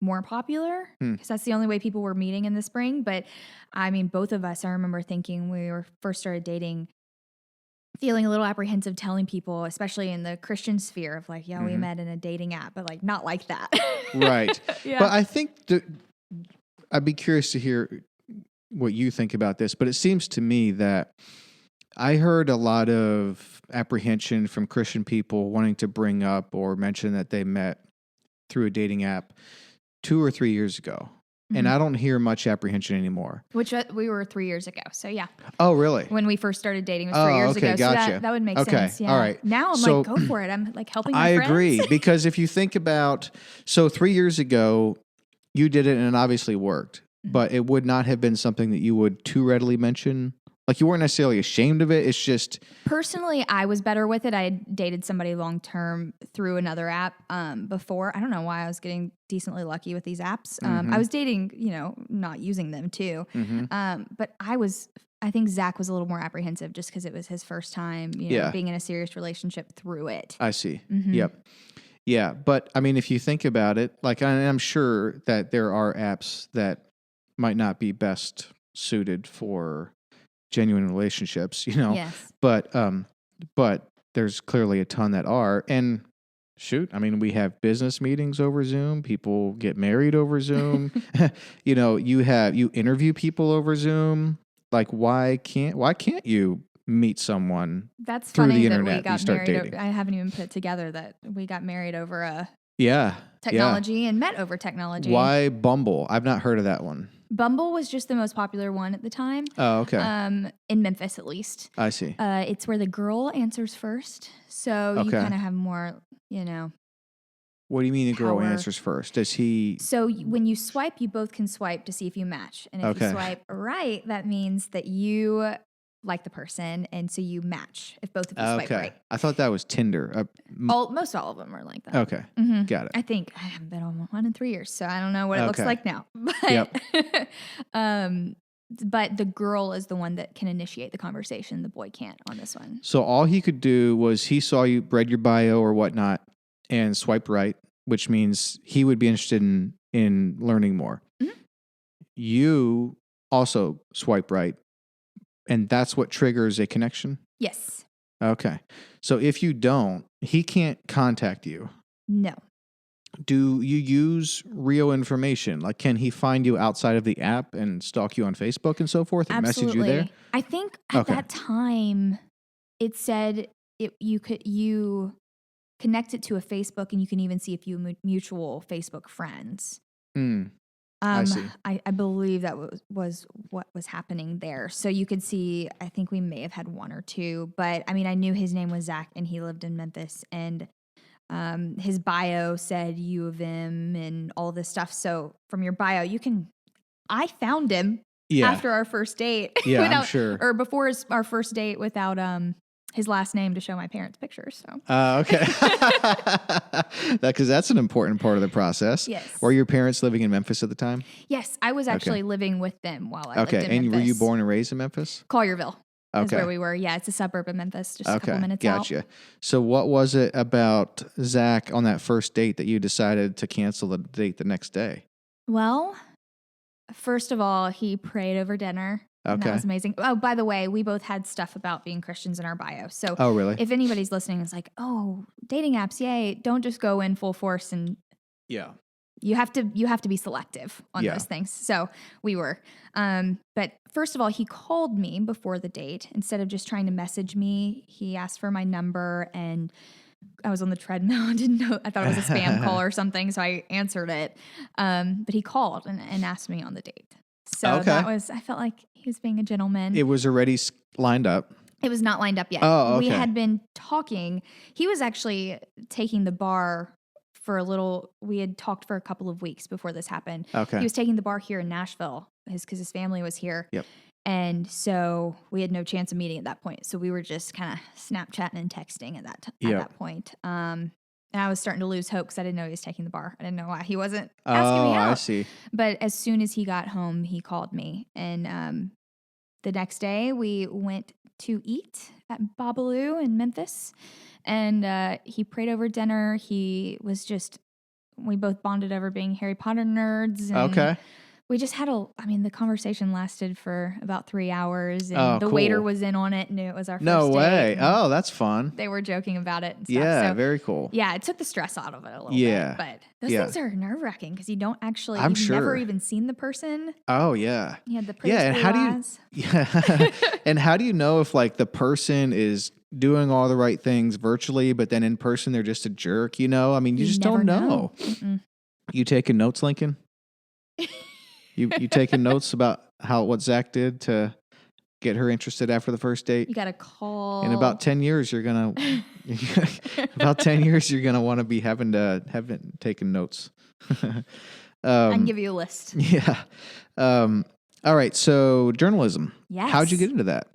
more popular Hmm. because that's the only way people were meeting in the spring. But I mean, both of us, I remember thinking when we were first started dating, feeling a little apprehensive telling people, especially in the Christian sphere of like, yeah, we met in a dating app, but like not like that. Right. Yeah. But I think I'd be curious to hear what you think about this, but it seems to me that I heard a lot of apprehension from Christian people wanting to bring up or mention that they met through a dating app 2 or 3 years ago. And I don't hear much apprehension anymore. Which we were 3 years ago. So yeah. Oh, really? When we first started dating, it was 3 years ago. Gotcha. So that would make Okay, sense. Yeah. all right. Now I'm So, like, go for it. I'm like helping my I friends. agree. Because if you think about, so 3 years ago, you did it and it obviously worked, but it would not have been something that you would too readily mention. Like you weren't necessarily ashamed of it. It's just. Personally, I was better with it. I had dated somebody long term through another app before. I don't know why I was getting decently lucky with these apps. I was dating, not using them too. But I think Zach was a little more apprehensive just because it was his first time, being in a serious relationship through it. I see. Yep. Yeah. But I mean, if you think about it, like I'm sure that there are apps that might not be best suited for genuine relationships, Yes. but there's clearly a ton that are. And shoot, I mean, we have business meetings over Zoom. People get married over Zoom. You interview people over Zoom. Like, why can't you meet someone That's through funny the that internet we and you got start married. dating? I haven't even put it together that we got married over a Yeah. technology and met over technology. Why Bumble? I've not heard of that one. Bumble was just the most popular one at the time. Oh, okay. In Memphis, at least. I see. It's where the girl answers first, so you Okay. kind of have more, What do you mean the girl power. answers first? Does he? So when you swipe, you both can swipe to see if you match, and if you Okay. swipe right, that means that you like the person, and so you match if both of you swipe Okay. right. I thought that was Tinder. Most all of them are like that. Okay. Mhm. Got it. I think I haven't been on one in 3 years, so I don't know what it looks Okay. like now. But, Yep. but the girl is the one that can initiate the conversation. The boy can't on this one. So all he could do was he saw you, read your bio or whatnot, and swiped right, which means he would be interested in learning more. Mhm. You also swipe right, and that's what triggers a connection? Yes. Okay. So if you don't, he can't contact you. No. Do you use real information? Like, can he find you outside of the app and stalk you on Facebook and so forth and Absolutely. message you there? I think at Okay. that time it said you connect it to a Facebook, and you can even see if you mutual Facebook friends. I see. I believe that was what was happening there. So you could see, I think we may have had one or two, but I mean, I knew his name was Zach and he lived in Memphis, and his bio said UofM and all this stuff. So from your bio, I found him after our first date. Yeah, I'm sure. Or before our first date without his last name to show my parents' pictures. So. Okay. Because that's an important part of the process. Yes. Were your parents living in Memphis at the time? Yes, I was actually living with them while I lived in Okay. And Memphis. were you born and raised in Memphis? Collierville. Is Okay. where we were. Yeah, it's a suburb of Memphis, just a couple minutes out. Gotcha. So what was it about Zach on that first date that you decided to cancel the date the next day? Well, first of all, he prayed over dinner. And Okay. that was amazing. Oh, by the way, we both had stuff about being Christians in our bio. So Oh, really? if anybody's listening and is like, oh, dating apps, yay, don't just go in full force, and Yeah. you have to be selective on Yeah. those things. So we were. But first of all, he called me before the date. Instead of just trying to message me, he asked for my number, and I was on the treadmill. I didn't know. I thought it was a spam call or something, so I answered it. But he called and asked me on the date. So I felt like he was being a gentleman. It was already lined up. It was not lined up yet. Oh, okay. We had been talking. He was actually taking the bar for a little. We had talked for a couple of weeks before this happened. Okay. He was taking the bar here in Nashville because his family was here. Yep. And so we had no chance of meeting at that point. So we were just kind of Snapchatting and texting at that point. And I was starting to lose hope because I didn't know he was taking the bar. I didn't know why he wasn't asking me out. I see. But as soon as he got home, he called me, and the next day we went to eat at Babalu in Memphis, and he prayed over dinner. We both bonded over being Harry Potter nerds. And Okay. we just had the conversation lasted for about 3 hours, and Oh, the cool. waiter was in on it, knew it was our first No date. way. and Oh, that's fun. They were joking about it and stuff. Yeah, So, very cool. yeah, it took the stress out of it a little Yeah. bit. But those Yeah. things are nerve-wracking because you don't actually, I'm you've never sure. even seen the person. Oh, yeah. You had the prettiest Yeah, and blue how do you eyes. Yeah. And how do you know if like the person is doing all the right things virtually, but then in person they're just a jerk, you know? I mean, you just never don't know. Mm-mm. You taking notes, Lincoln? You taking notes about what Zach did to get her interested after the first date? You got to call. In about 10 years, you're gonna want to be having taken notes. I can give you a list. Yeah. All right. So journalism. Yes. How'd you get into that?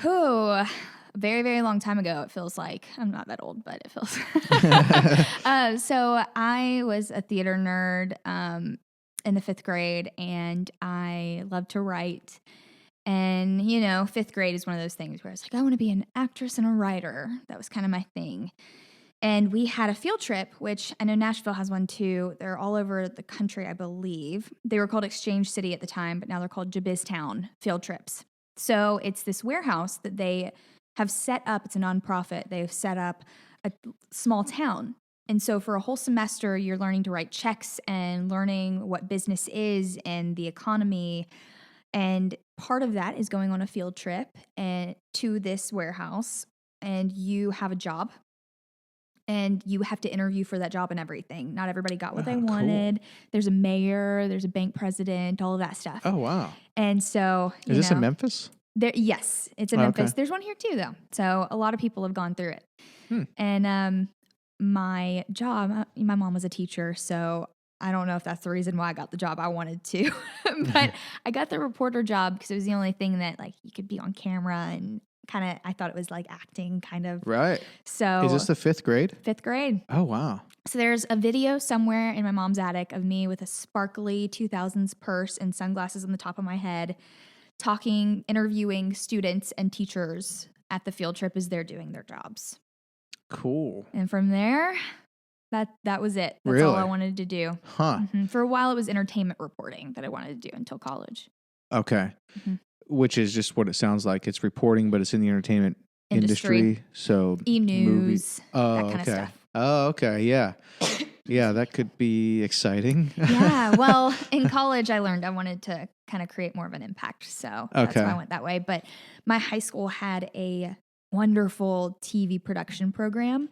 Oh, very, very long time ago, it feels like. I'm not that old, but it feels. So I was a theater nerd in the 5th grade, and I loved to write. And, 5th grade is one of those things where it's like, I want to be an actress and a writer. That was kind of my thing. And we had a field trip, which I know Nashville has one too. They're all over the country, I believe. They were called Exchange City at the time, but now they're called Jabbiztown field trips. So it's this warehouse that they have set up. It's a nonprofit. They've set up a small town. And so for a whole semester, you're learning to write checks and learning what business is and the economy. And part of that is going on a field trip and to this warehouse, and you have a job. And you have to interview for that job and everything. Not everybody got what they wanted. Cool. There's a mayor, there's a bank president, all of that stuff. Oh, wow. And so, Is this in Memphis? Yes, it's in Memphis. There's one here too, though. So a lot of people have gone through it. And my job, my mom was a teacher, so I don't know if that's the reason why I got the job I wanted to. But I got the reporter job because it was the only thing that like you could be on camera and kind of, I thought it was like acting kind of. Right. So is this the 5th grade? 5th grade. Oh, wow. So there's a video somewhere in my mom's attic of me with a sparkly 2000s purse and sunglasses on the top of my head, interviewing students and teachers at the field trip as they're doing their jobs. Cool. And from there, that was it. That's really? all I wanted to do. Huh. Mm-hmm. For a while, it was entertainment reporting that I wanted to do until college. Okay. Mm-hmm. Which is just what it sounds like. It's reporting, but it's in the entertainment industry. So E-news, that kind of okay. stuff. Oh, okay. Yeah. Yeah, that could be exciting. Yeah. Well, in college, I learned I wanted to kind of create more of an impact. So that's why I went that way. But my high school had a wonderful TV production program.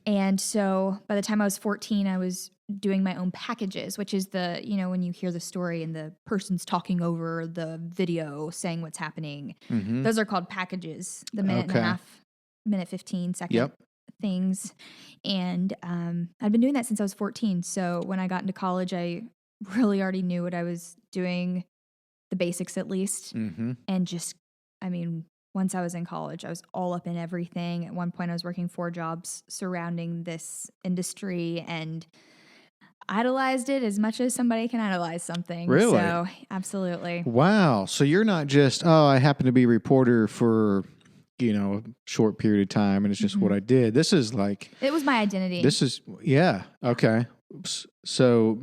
And so by the time I was 14, I was doing my own packages, which is when you hear the story and the person's talking over the video saying what's happening. Mm-hmm. Those are called packages, the minute and a half, minute 15 second things. And I'd been doing that since I was 14. So when I got into college, I really already knew what I was doing, the basics at least. Mm-hmm. And just, once I was in college, I was all up in everything. At one point, I was working 4 jobs surrounding this industry and idolized it as much as somebody can idolize something. Really? So, absolutely. Wow. So you're not just, I happen to be a reporter for, a short period of time and it's just what I did. This is like... It was my identity. This is, okay. So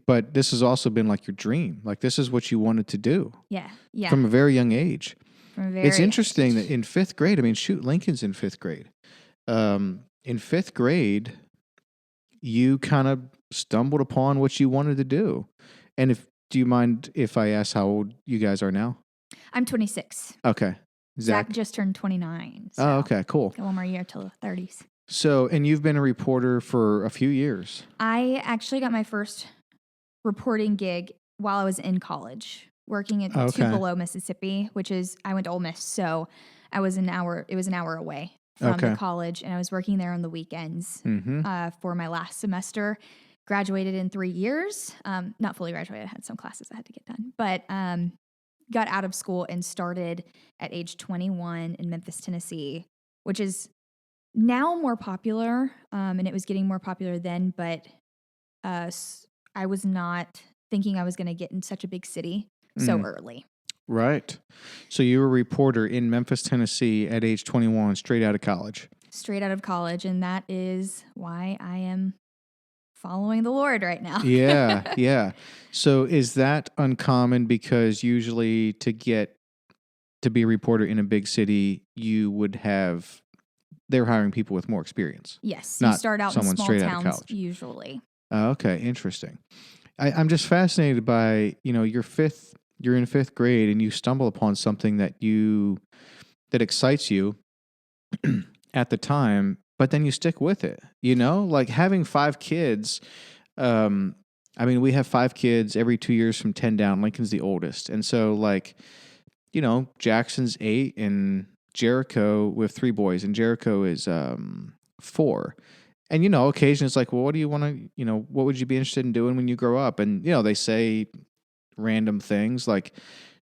but this has also been like your dream. Like this is what you wanted to do. Yeah. From a very young age. It's interesting that in 5th grade, Lincoln's in 5th grade. In 5th grade, you kind of stumbled upon what you wanted to do. And do you mind if I ask how old you guys are now? I'm 26. Okay. Zach just turned 29. So oh, okay, cool. Got one more year till the 30s. So, and you've been a reporter for a few years. I actually got my first reporting gig while I was in college, working at Tupelo, Mississippi, I went to Ole Miss, so it was an hour away from the college, and I was working there on the weekends for my last semester. Graduated in 3 years. Not fully graduated. I had some classes I had to get done, but got out of school and started at age 21 in Memphis, Tennessee, which is now more popular, and it was getting more popular then, but I was not thinking I was going to get in such a big city so early. Right. So you were a reporter in Memphis, Tennessee at age 21, straight out of college. Straight out of college. And that is why I am following the Lord right now. Yeah, yeah. So is that uncommon because usually to be a reporter in a big city, they're hiring people with more experience? Yes. Not you start out in someone small straight out of towns college. usually. Okay, interesting. I'm just fascinated by, you're in fifth grade and you stumble upon something that excites you at the time, but then you stick with it, like having 5 kids. We have 5 kids every 2 years from 10 down. Lincoln's the oldest. And so Jackson's 8 and Jericho, we have 3 boys and Jericho is 4. And, occasionally it's like, well, what do you want to, what would you be interested in doing when you grow up? And, they say random things like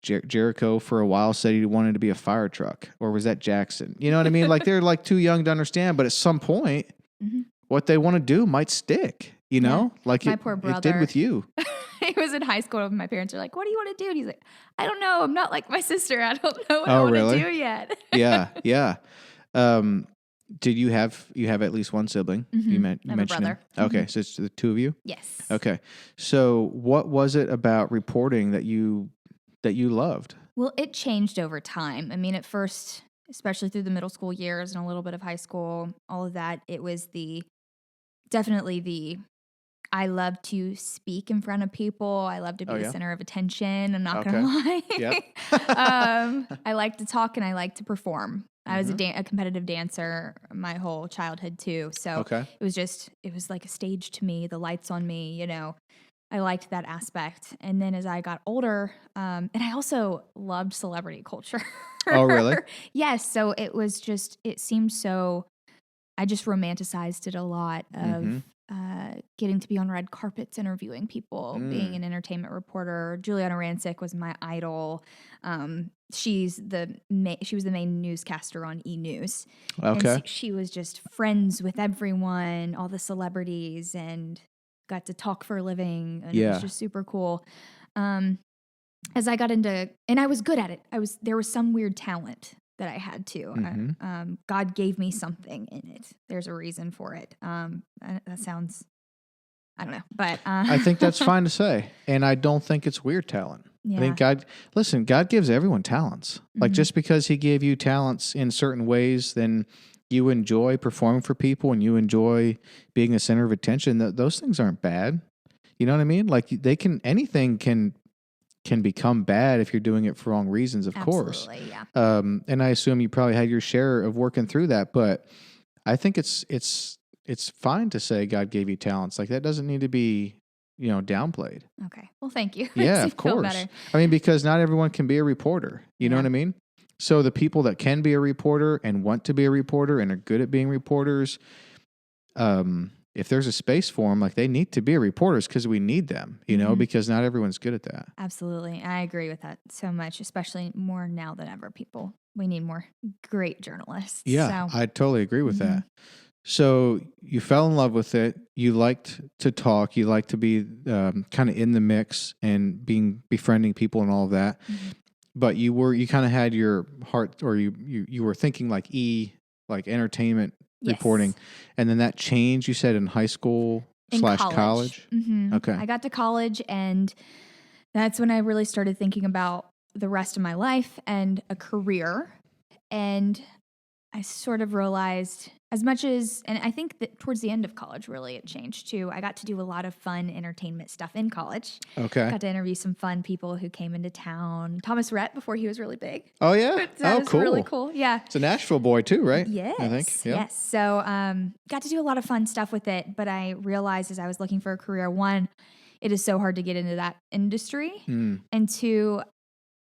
Jericho for a while said he wanted to be a fire truck, or was that Jackson? You know what I mean? Like they're like too young to understand, but at some point, what they want to do might stick, like my poor brother. It did with you. He was in high school and my parents are like, what do you want to do? And he's like, I don't know. I'm not like my sister. I don't know what I want to do yet. Yeah. Did you have at least one sibling? Mm-hmm. You I have mentioned a brother. him. Okay, so it's the 2 of you? Yes. Okay. So what was it about reporting that you loved? Well, it changed over time. I mean, at first, especially through the middle school years and a little bit of high school, all of that, it was definitely I love to speak in front of people. I love to be the center of attention. I'm not going to lie. Yep. I like to talk and I like to perform. I was a competitive dancer my whole childhood too. So it was like a stage to me, the lights on me, I liked that aspect. And then as I got older, and I also loved celebrity culture. Oh, really? Yes. So it seemed so, I just romanticized it a lot of getting to be on red carpets, interviewing people, being an entertainment reporter. Juliana Rancic was my idol. She was the main newscaster on E! News. Okay. And she was just friends with everyone, all the celebrities, and got to talk for a living. And it was just super cool. As I got into, and I was good at it. There was some weird talent that I had to. God gave me something in it. There's a reason for it. That sounds, I don't know, but I think that's fine to say, and I don't think it's weird talent. Yeah. I think God gives everyone talents. Like just because He gave you talents in certain ways, then you enjoy performing for people and you enjoy being the center of attention. Those things aren't bad. You know what I mean? Like anything can become bad if you're doing it for wrong reasons, of course. Absolutely, yeah. And I assume you probably had your share of working through that, but I think it's fine to say God gave you talents. Like that doesn't need to be, downplayed. Okay. Well, thank you. Yeah, of Feel course. better. I mean, because not everyone can be a reporter. You know what I mean? So the people that can be a reporter and want to be a reporter and are good at being reporters, if there's a space for them, like they need to be reporters because we need them, because not everyone's good at that. Absolutely. I agree with that so much, especially more now than ever. We need more great journalists. Yeah, I totally agree with that. So you fell in love with it. You liked to talk. You liked to be kind of in the mix and befriending people and all of that. But you kind of had your heart, or you were thinking like entertainment reporting, and then that changed. You said in high school / college. Okay. I got to college, and that's when I really started thinking about the rest of my life and a career. And I sort of realized and I think that towards the end of college, really, it changed too. I got to do a lot of fun entertainment stuff in college. Okay. Got to interview some fun people who came into town. Thomas Rhett, before he was really big. Oh, yeah? That was really cool. Yeah. It's a Nashville boy too, right? Yes. I think. Yep. Yes. So got to do a lot of fun stuff with it. But I realized as I was looking for a career, one, it is so hard to get into that industry. And two,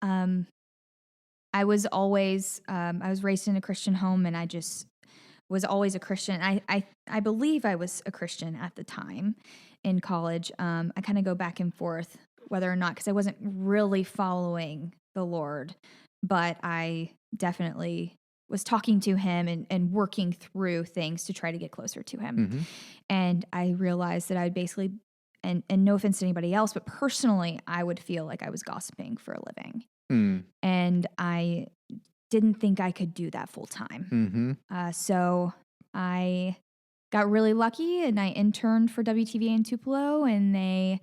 I was always, I was raised in a Christian home, and I just was always a Christian. I believe I was a Christian at the time in college. I kind of go back and forth whether or not, because I wasn't really following the Lord, but I definitely was talking to Him and working through things to try to get closer to Him. And I realized that I'd basically, and no offense to anybody else, but personally, I would feel like I was gossiping for a living. And I didn't think I could do that full time. So I got really lucky and I interned for WTVA in Tupelo, and they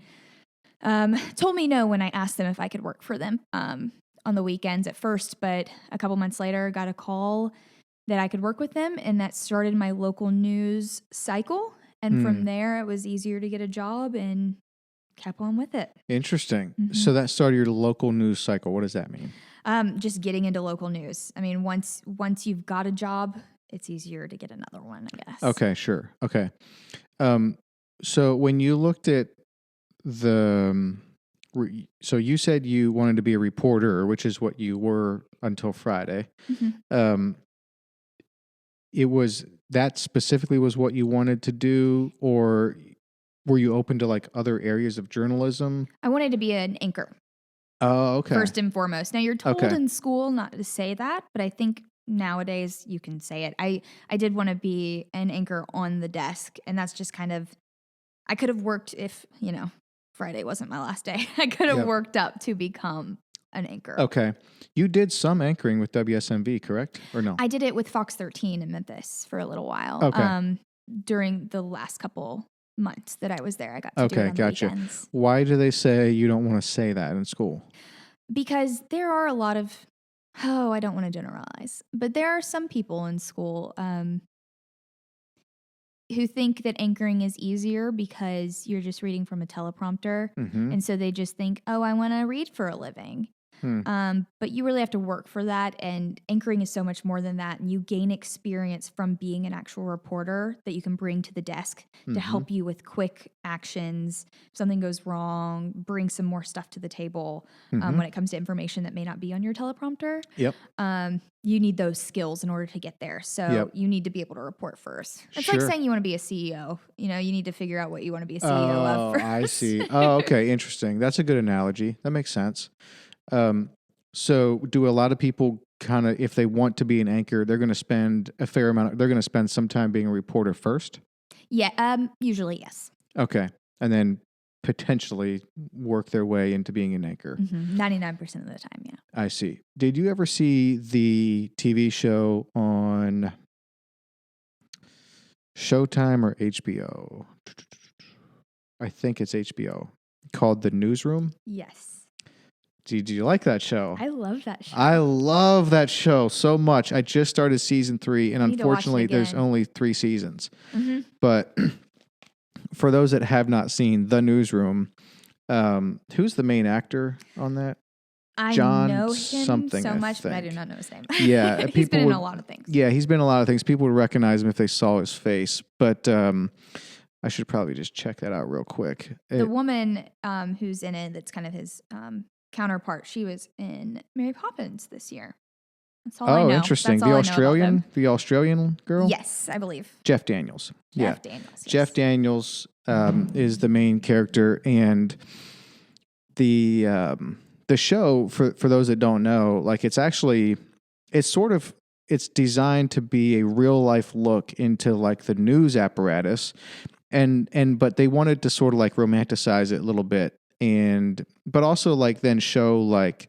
told me no when I asked them if I could work for them on the weekends at first, but a couple months later got a call that I could work with them, and that started my local news cycle. And from there, it was easier to get a job and kept on with it. Interesting. So that started your local news cycle. What does that mean? Just getting into local news. I mean, once you've got a job, it's easier to get another one, I guess. Okay, sure. Okay. So when you looked at so you said you wanted to be a reporter, which is what you were until Friday. It was that specifically was what you wanted to do, or were you open to like other areas of journalism? I wanted to be an anchor. Oh, okay. First and foremost. Now you're told in school not to say that, but I think nowadays you can say it. I did want to be an anchor on the desk, and that's just kind of, I could have worked if, Friday wasn't my last day. I could have worked up to become an anchor. Okay. You did some anchoring with Wsmv, correct? Or no? I did it with Fox 13 in Memphis for a little while. Okay. During the last couple months that I was there, I got to do it on the weekends. Why do they say you don't want to say that in school? Because there are a lot of, I don't want to generalize, but there are some people in school who think that anchoring is easier because you're just reading from a teleprompter. And so they just think, I want to read for a living. But you really have to work for that. And anchoring is so much more than that. And you gain experience from being an actual reporter that you can bring to the desk to help you with quick actions. If something goes wrong, bring some more stuff to the table when it comes to information that may not be on your teleprompter. You need those skills in order to get there. So you need to be able to report first. It's like saying you want to be a CEO. You need to figure out what you want to be a CEO of first. I see. Oh, okay. Interesting. That's a good analogy. That makes sense. So do a lot of people kind of, if they want to be an anchor, they're going to spend they're going to spend some time being a reporter first? Yeah. Usually, yes. Okay. And then potentially work their way into being an anchor. 99% of the time, yeah. I see. Did you ever see the TV show on Showtime or HBO? I think it's HBO, called The Newsroom? Yes. Did you like that show? I love that show. I love that show so much. I just started season 3, and unfortunately, there's only 3 seasons. But for those that have not seen The Newsroom, who's the main actor on that? I know him so much, but I do not know his name. Yeah, he's been in a lot of things. Yeah, he's been in a lot of things. People would recognize him if they saw his face. But I should probably just check that out real quick. The woman who's in it, that's kind of his counterpart, she was in Mary Poppins this year. That's all I know. Oh, interesting. The Australian girl? Yes, I believe. Jeff Daniels. Jeff Daniels. Yes. Jeff Daniels is the main character, and the show, for those that don't know, like it's designed to be a real life look into like the news apparatus, but they wanted to sort of like romanticize it a little bit, but also like then show like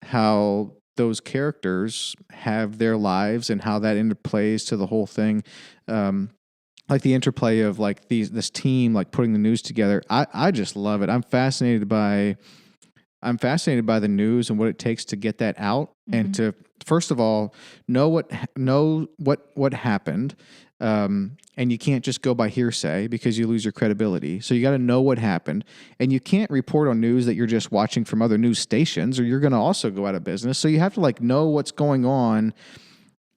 how those characters have their lives and how that interplays to the whole thing. Like the interplay of like this team, like putting the news together. I just love it. I'm fascinated by the news and what it takes to get that out and to, first of all, know what happened. And you can't just go by hearsay because you lose your credibility. So you got to know what happened, and you can't report on news that you're just watching from other news stations, or you're going to also go out of business. So you have to like know what's going on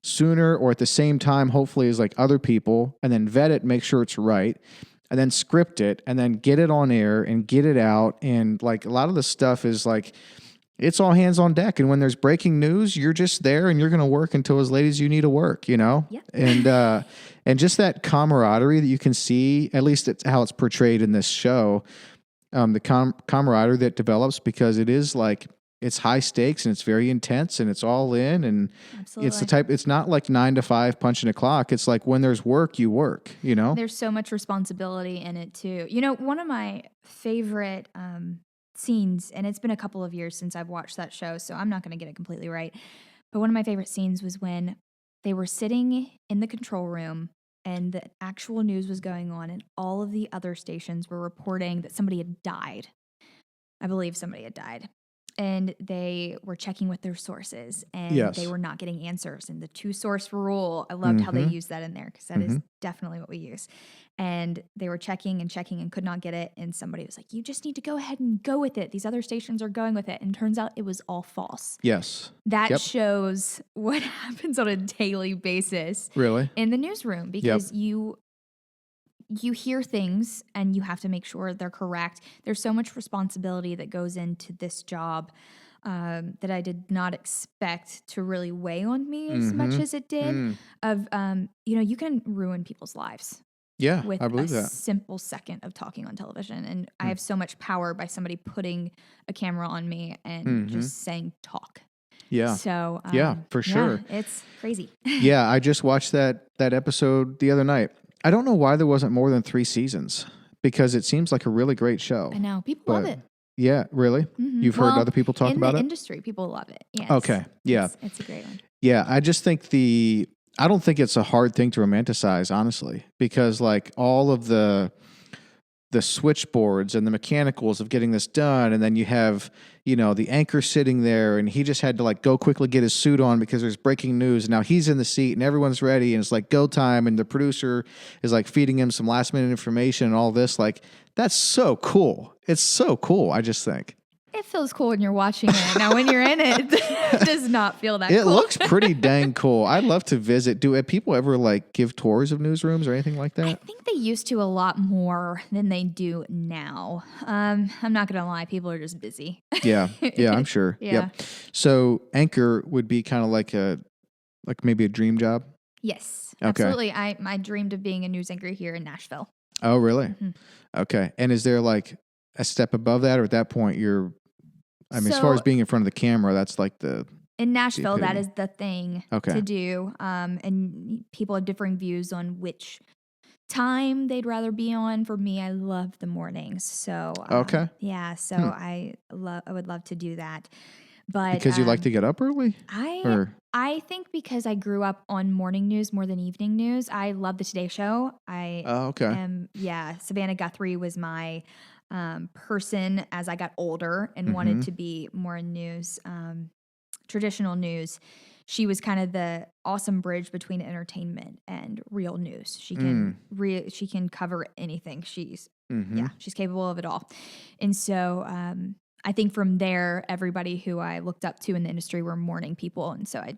sooner or at the same time, hopefully, as like other people, and then vet it, make sure it's right, and then script it, and then get it on air and get it out. And like a lot of the stuff is like, it's all hands on deck. And when there's breaking news, you're just there and you're going to work until as late as you need to work, Yep. And just that camaraderie that you can see, at least it's how it's portrayed in this show, the camaraderie that develops, because it is like, it's high stakes and it's very intense and it's all in. And Absolutely. It's not like 9 to 5 punching a clock. It's like when there's work, you work, There's so much responsibility in it too. One of my favorite scenes, and it's been a couple of years since I've watched that show, so I'm not going to get it completely right. But one of my favorite scenes was when they were sitting in the control room and the actual news was going on, and all of the other stations were reporting that somebody had died. I believe somebody had died. And they were checking with their sources, and they were not getting answers. And the two-source rule, I loved how they used that in there, because that is definitely what we use. And they were checking and could not get it. And somebody was like, you just need to go ahead and go with it. These other stations are going with it. And turns out it was all false. Yes. That shows what happens on a daily basis. Really? In the newsroom, because you hear things and you have to make sure they're correct. There's so much responsibility that goes into this job that I did not expect to really weigh on me as much as it did. You can ruin people's lives. Yeah, with I believe a that. simple second of talking on television. And I have so much power by somebody putting a camera on me and just saying talk. Yeah. So, for sure. Yeah, it's crazy. Yeah, I just watched that episode the other night. I don't know why there wasn't more than 3 seasons, because it seems like a really great show. I know. People love it. Yeah, really? You've heard other people talk about it? In the industry, people love it. Yes. Okay, yeah. It's a great one. Yeah, I just think I don't think it's a hard thing to romanticize, honestly, because like all of the switchboards and the mechanicals of getting this done, and then you have, the anchor sitting there, and he just had to like go quickly get his suit on because there's breaking news, and now he's in the seat and everyone's ready, and it's like go time, and the producer is like feeding him some last minute information and all this. Like, that's so cool. It's so cool, I just think. It feels cool when you're watching it. Now, when you're in it, it does not feel that cool. It looks pretty dang cool. I'd love to visit. Do people ever like give tours of newsrooms or anything like that? I think they used to a lot more than they do now. I'm not going to lie. People are just busy. Yeah, I'm sure. Yeah. Yep. So anchor would be kind of like maybe a dream job? Yes, okay. Absolutely. I dreamed of being a news anchor here in Nashville. Oh, really? Okay. And is there like a step above that, or at that point as far as being in front of the camera, that's like in Nashville, that is the thing Okay. to do. And people have differing views on which time they'd rather be on. For me, I love the mornings. So okay. Yeah, so I would love to do that. But because you like to get up early? I think because I grew up on morning news more than evening news. I love the Today Show. Savannah Guthrie was my person as I got older and wanted to be more in news, traditional news. She was kind of the awesome bridge between entertainment and real news. She can she can cover anything. She's capable of it all. And so I think from there, everybody who I looked up to in the industry were morning people. And so I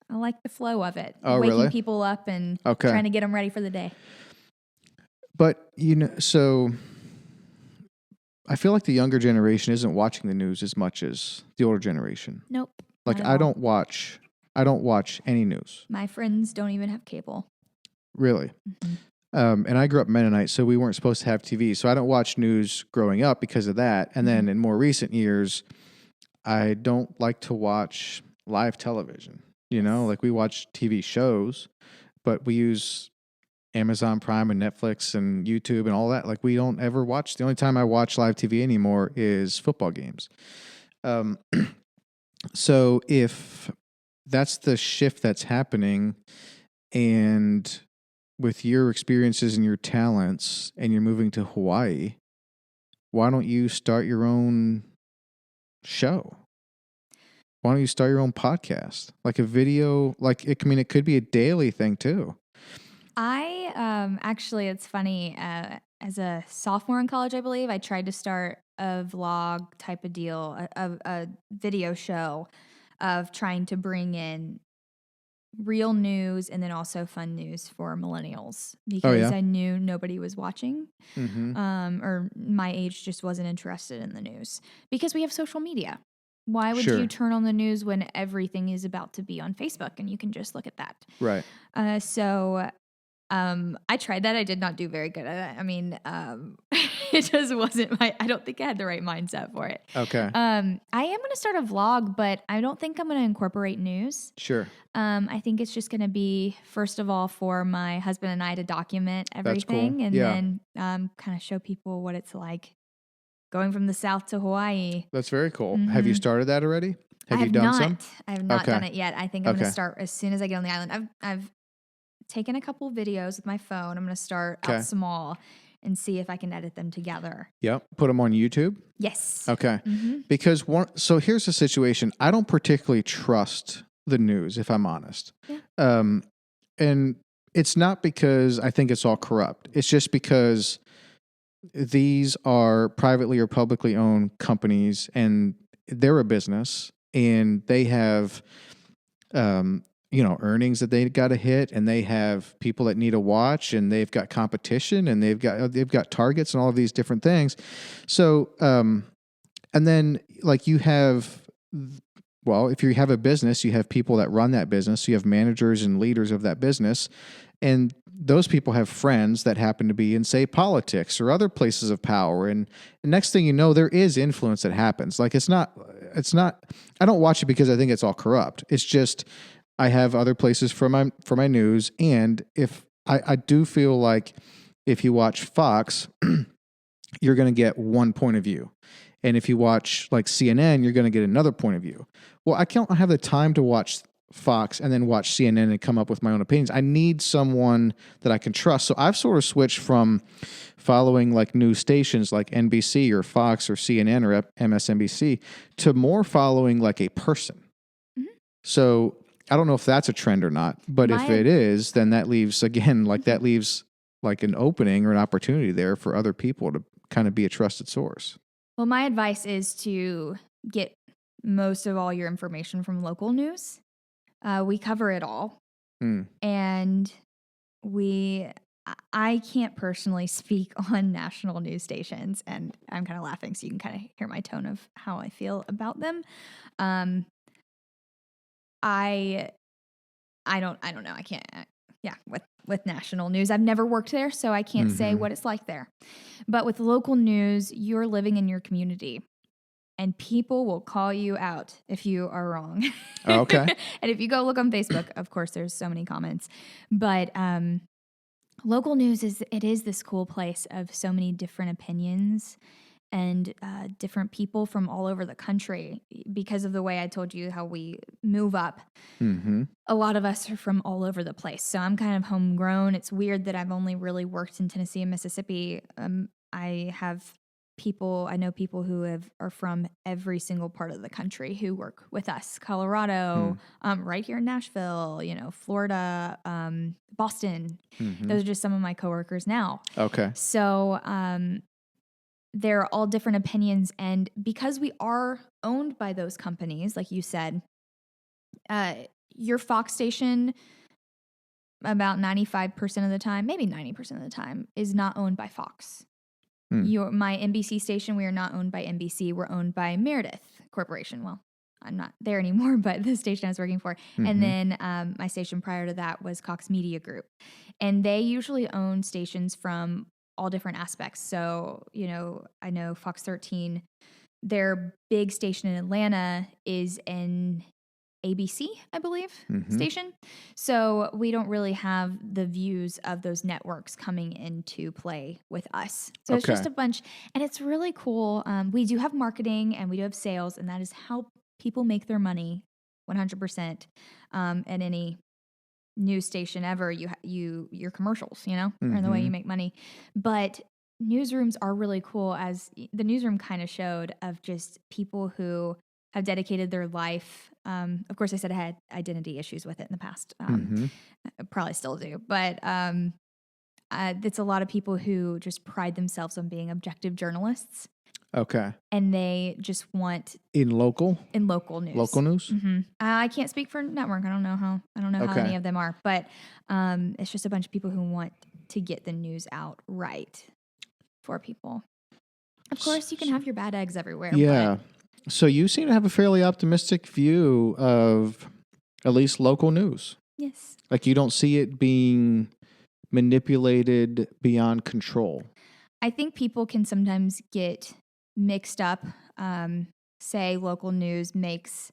like the flow of it. Oh, waking really? people up and trying to get them ready for the day. But, so I feel like the younger generation isn't watching the news as much as the older generation. Nope. Like I don't watch any news. My friends don't even have cable. Really? And I grew up Mennonite, so we weren't supposed to have TV. So I don't watch news growing up because of that. And then in more recent years, I don't like to watch live television. Like we watch TV shows, but we use Amazon Prime and Netflix and YouTube and all that. Like we don't ever watch. The only time I watch live TV anymore is football games. So if that's the shift that's happening, and with your experiences and your talents, and you're moving to Hawaii, why don't you start your own show? Why don't you start your own podcast? Like a video, it could be a daily thing too. Actually, it's funny. As a sophomore in college, I believe, I tried to start a vlog type of deal, a video show of trying to bring in real news and then also fun news for millennials, because I knew nobody was watching, or my age just wasn't interested in the news because we have social media. Why would you turn on the news when everything is about to be on Facebook and you can just look at that? Right. I tried that. I did not do very good at it. I mean, it just wasn't I don't think I had the right mindset for it. Okay. I am going to start a vlog, but I don't think I'm going to incorporate news. Sure. I think it's just going to be, first of all, for my husband and I to document everything, and then kind of show people what it's like going from the South to Hawaii. That's very cool. Have you started that already? Have you done not. some? I have not Okay. done it yet. I think I'm going Okay. to start as soon as I get on the island. I've taken a couple videos with my phone. I'm going to start Okay. out small and see if I can edit them together. Yep. Put them on YouTube? Yes. Okay. Because so here's the situation. I don't particularly trust the news, if I'm honest. Yeah. And it's not because I think it's all corrupt. It's just because these are privately or publicly owned companies and they're a business and they have, earnings that they've got to hit, and they have people that need to watch, and they've got competition, and they've got targets and all of these different things. So, and then like you have, well, if you have a business, you have people that run that business. So you have managers and leaders of that business, and those people have friends that happen to be in, say, politics or other places of power. And the next thing you know, there is influence that happens. Like it's not, I don't watch it because I think it's all corrupt. It's just, I have other places for my news. And if I do feel like if you watch Fox, you're going to get one point of view. And if you watch like CNN, you're going to get another point of view. Well, I don't have the time to watch Fox and then watch CNN and come up with my own opinions. I need someone that I can trust. So I've sort of switched from following like news stations like NBC or Fox or CNN or MSNBC to more following like a person. So I don't know if that's a trend or not, but if it is, then that leaves like an opening or an opportunity there for other people to kind of be a trusted source. Well, my advice is to get most of all your information from local news. We cover it all. And I can't personally speak on national news stations, and I'm kind of laughing so you can kind of hear my tone of how I feel about them. I don't know. I can't, with national news, I've never worked there, so I can't say what it's like there. But with local news, you're living in your community, and people will call you out if you are wrong. Okay. And if you go look on Facebook, of course, there's so many comments. But local news is this cool place of so many different opinions and different people from all over the country. Because of the way I told you how we move up, a lot of us are from all over the place. So I'm kind of homegrown. It's weird that I've only really worked in Tennessee and Mississippi. I know people who are from every single part of the country who work with us. Colorado, right here in Nashville, Florida, Boston. Those are just some of my coworkers now. Okay. So they're all different opinions. And because we are owned by those companies, like you said, your Fox station, about 95% of the time, maybe 90% of the time, is not owned by Fox. My NBC station, we are not owned by NBC. We're owned by Meredith Corporation. Well, I'm not there anymore, but the station I was working for. And then my station prior to that was Cox Media Group. And they usually own stations from all different aspects. So, I know Fox 13, their big station in Atlanta is an ABC, I believe, station. So we don't really have the views of those networks coming into play with us. So it's just a bunch, and it's really cool. We do have marketing and we do have sales, and that is how people make their money 100% at any news station ever. Your commercials, are the way you make money. But newsrooms are really cool, as the newsroom kind of showed, of just people who have dedicated their life. Of course, I said I had identity issues with it in the past. I probably still do. But it's a lot of people who just pride themselves on being objective journalists. Okay. And they just want... In local news? Local news? I can't speak for network. I don't know how any of them are. But it's just a bunch of people who want to get the news out right for people. Of course, you can have your bad eggs everywhere. Yeah. So you seem to have a fairly optimistic view of at least local news. Yes. Like you don't see it being manipulated beyond control. I think people can sometimes get mixed up. Say local news makes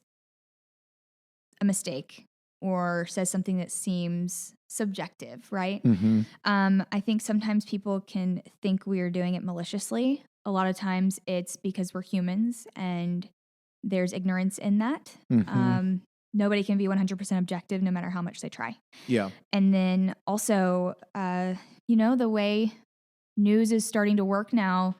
a mistake or says something that seems subjective, right? I think sometimes people can think we are doing it maliciously. a lot of times it's because we're humans and there's ignorance in that. Mhm. Nobody can be 100% objective no matter how much they try. Yeah. And then also, the way news is starting to work now,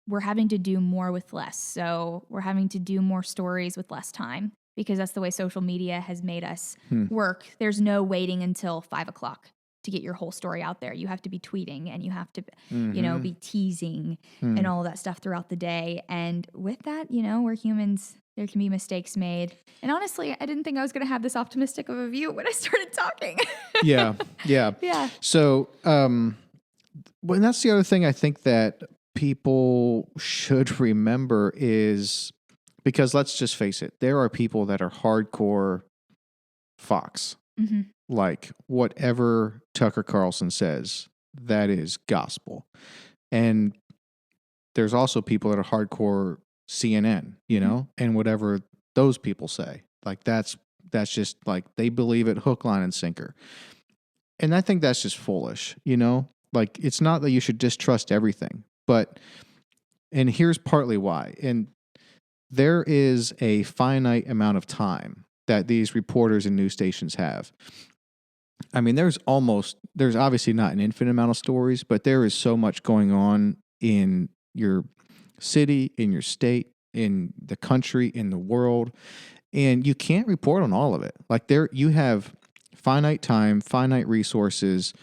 we're having to do more with less. So we're having to do more stories with less time because that's the way social media has made us work. There's no waiting until 5 o'clock to get your whole story out there. You have to be tweeting and you have to, be teasing and all of that stuff throughout the day. And with that, we're humans. There can be mistakes made. And honestly, I didn't think I was going to have this optimistic of a view when I started talking. Yeah. Yeah. So, and that's the other thing I think that people should remember is because let's just face it, there are people that are hardcore Fox. Mm-hmm. Like whatever Tucker Carlson says, that is gospel. And there's also people that are hardcore CNN, and whatever those people say, like that's just like they believe it hook, line, and sinker. And I think that's just foolish, like it's not that you should distrust everything, and here's partly why. And there is a finite amount of time that these reporters and news stations have. I mean, there's obviously not an infinite amount of stories, but there is so much going on in your city, in your state, in the country, in the world, and you can't report on all of it. Like you have finite time, finite resources.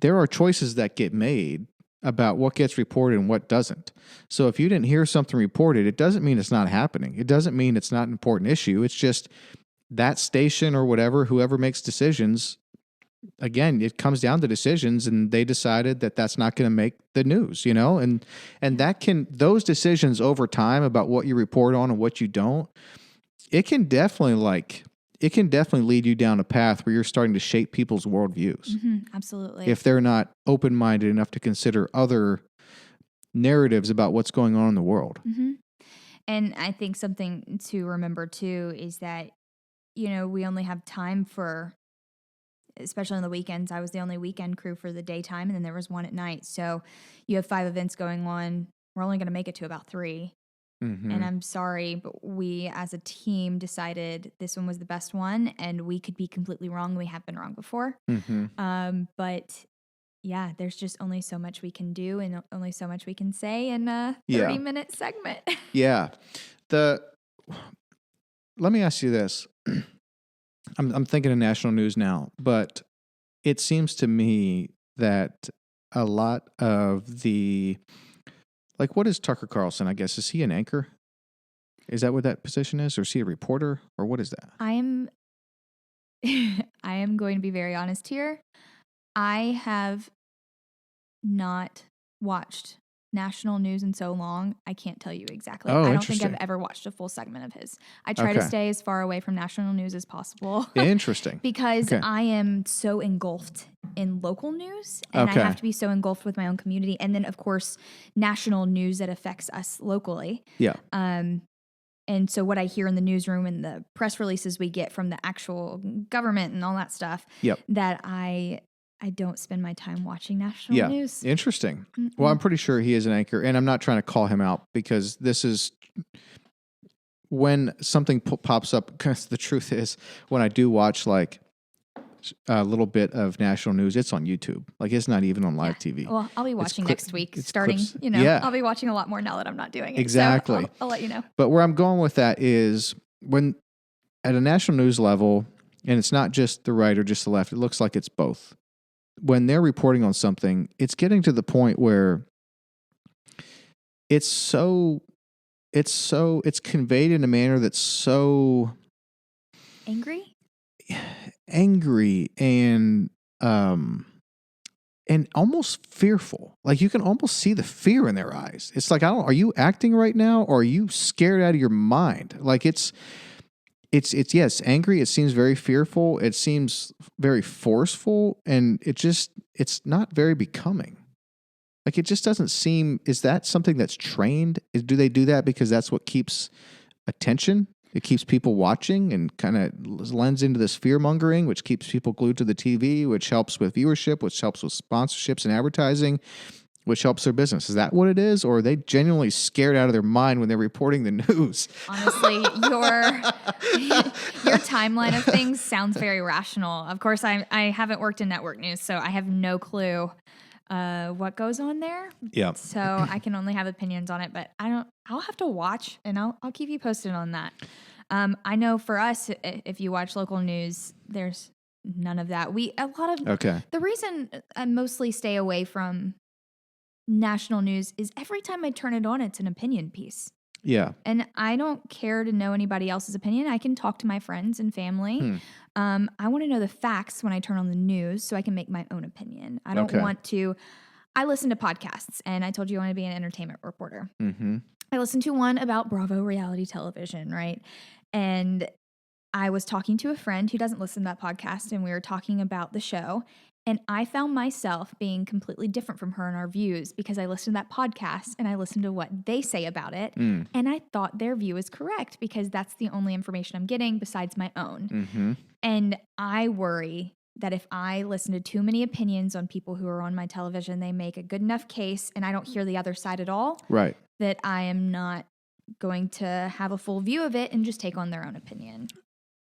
There are choices that get made about what gets reported and what doesn't. So if you didn't hear something reported, it doesn't mean it's not happening. It doesn't mean it's not an important issue. It's just that station or whatever, whoever makes decisions, again, it comes down to decisions, and they decided that that's not going to make the news, and those decisions over time about what you report on and what you don't, it can definitely lead you down a path where you're starting to shape people's worldviews. Mm-hmm, absolutely. If they're not open-minded enough to consider other narratives about what's going on in the world. Mm-hmm. And I think something to remember too is that we only have time for, especially on the weekends. I was the only weekend crew for the daytime, and then there was one at night. So you have 5 events going on. We're only going to make it to about 3. Mm-hmm. And I'm sorry, but we as a team decided this one was the best one, and we could be completely wrong. We have been wrong before. Mm-hmm. But yeah, there's just only so much we can do and only so much we can say in a 30-minute segment. Yeah. Let me ask you this. I'm thinking of national news now, but it seems to me that a lot of the, like, what is Tucker Carlson? I guess, is he an anchor? Is that what that position is? Or is he a reporter? Or what is that? I am going to be very honest here. I have not watched national news in so long, I can't tell you exactly. Oh, I don't think I've interesting. ever watched a full segment of his. I try to stay as far away from national news as possible. Interesting. Because I am so engulfed in local news, and I have to be so engulfed with my own community. And then, of course, national news that affects us locally. Yeah. And so what I hear in the newsroom and the press releases we get from the actual government and all that stuff, that I don't spend my time watching national news. Interesting. Mm-mm. Well, I'm pretty sure he is an anchor, and I'm not trying to call him out because this is when something pops up. Because the truth is, when I do watch like a little bit of national news, it's on YouTube. Like it's not even on live TV. Well, I'll be watching next week, starting. Clips. I'll be watching a lot more now that I'm not doing it. Exactly. So I'll let you know. But where I'm going with that is when at a national news level, and it's not just the right or just the left. It looks like it's both. When they're reporting on something, it's getting to the point where it's conveyed in a manner that's so angry and almost fearful. Like you can almost see the fear in their eyes. It's like, are you acting right now, or are you scared out of your mind? Like it's yes, angry. It seems very fearful. It seems very forceful, and it's not very becoming. Like it just doesn't seem. Is that something that's trained? Do they do that because that's what keeps attention? It keeps people watching and kind of lends into this fear mongering, which keeps people glued to the TV, which helps with viewership, which helps with sponsorships and advertising, which helps their business. Is that what it is? Or are they genuinely scared out of their mind when they're reporting the news? Honestly, your timeline of things sounds very rational. Of course, I haven't worked in network news, so I have no clue what goes on there. Yeah. So I can only have opinions on it, but I'll have to watch, and I'll keep you posted on that. I know for us, if you watch local news, there's none of that. The reason I mostly stay away from national news is every time I turn it on, it's an opinion piece. Yeah. And I don't care to know anybody else's opinion. I can talk to my friends and family. I want to know the facts when I turn on the news so I can make my own opinion. I don't want to. I listen to podcasts, and I told you I want to be an entertainment reporter. Mm-hmm. I listened to one about Bravo reality television, right? And I was talking to a friend who doesn't listen to that podcast, and we were talking about the show. And I found myself being completely different from her in our views because I listened to that podcast and I listened to what they say about it. And I thought their view is correct because that's the only information I'm getting besides my own. Mm-hmm. And I worry that if I listen to too many opinions on people who are on my television, they make a good enough case and I don't hear the other side at all. Right. That I am not going to have a full view of it and just take on their own opinion.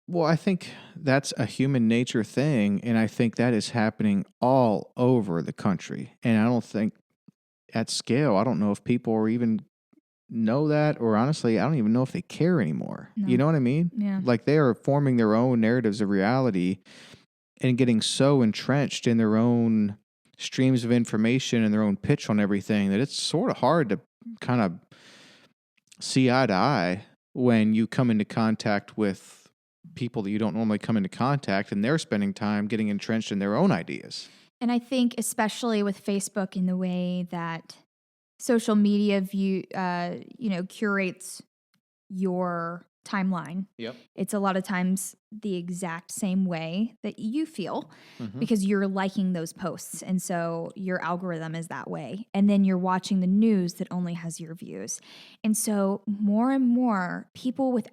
Well, I think that's a human nature thing, and I think that is happening all over the country. And I don't think at scale, I don't know if people are even know that, or honestly, I don't even know if they care anymore. No. You know what I mean? Yeah. Like they are forming their own narratives of reality and getting so entrenched in their own streams of information and their own pitch on everything that it's sort of hard to kind of see eye to eye when you come into contact with people that you don't normally come into contact, and they're spending time getting entrenched in their own ideas. And I think especially with Facebook in the way that social media curates your timeline. Yep. It's a lot of times the exact same way that you feel because you're liking those posts. And so your algorithm is that way. And then you're watching the news that only has your views. And so more and more people with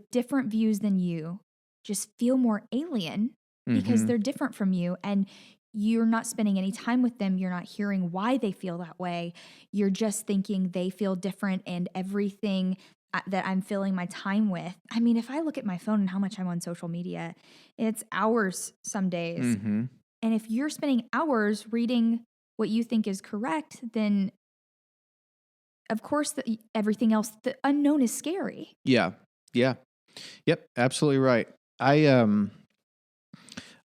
different views than you just feel more alien because they're different from you. And you're not spending any time with them. You're not hearing why they feel that way. You're just thinking they feel different, and everything that I'm filling my time with. I mean, if I look at my phone and how much I'm on social media, it's hours some days. And if you're spending hours reading what you think is correct, then of course everything else, the unknown is scary. Yeah. Yeah. Yep. Absolutely right. I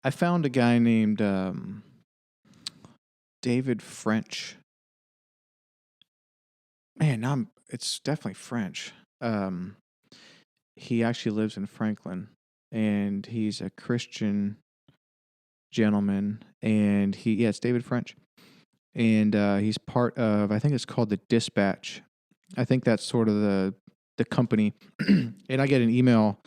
found a guy named David French. Man, it's definitely French. He actually lives in Franklin, and he's a Christian gentleman, and it's David French, and he's part of, I think it's called the Dispatch. I think that's sort of the company, and I get an email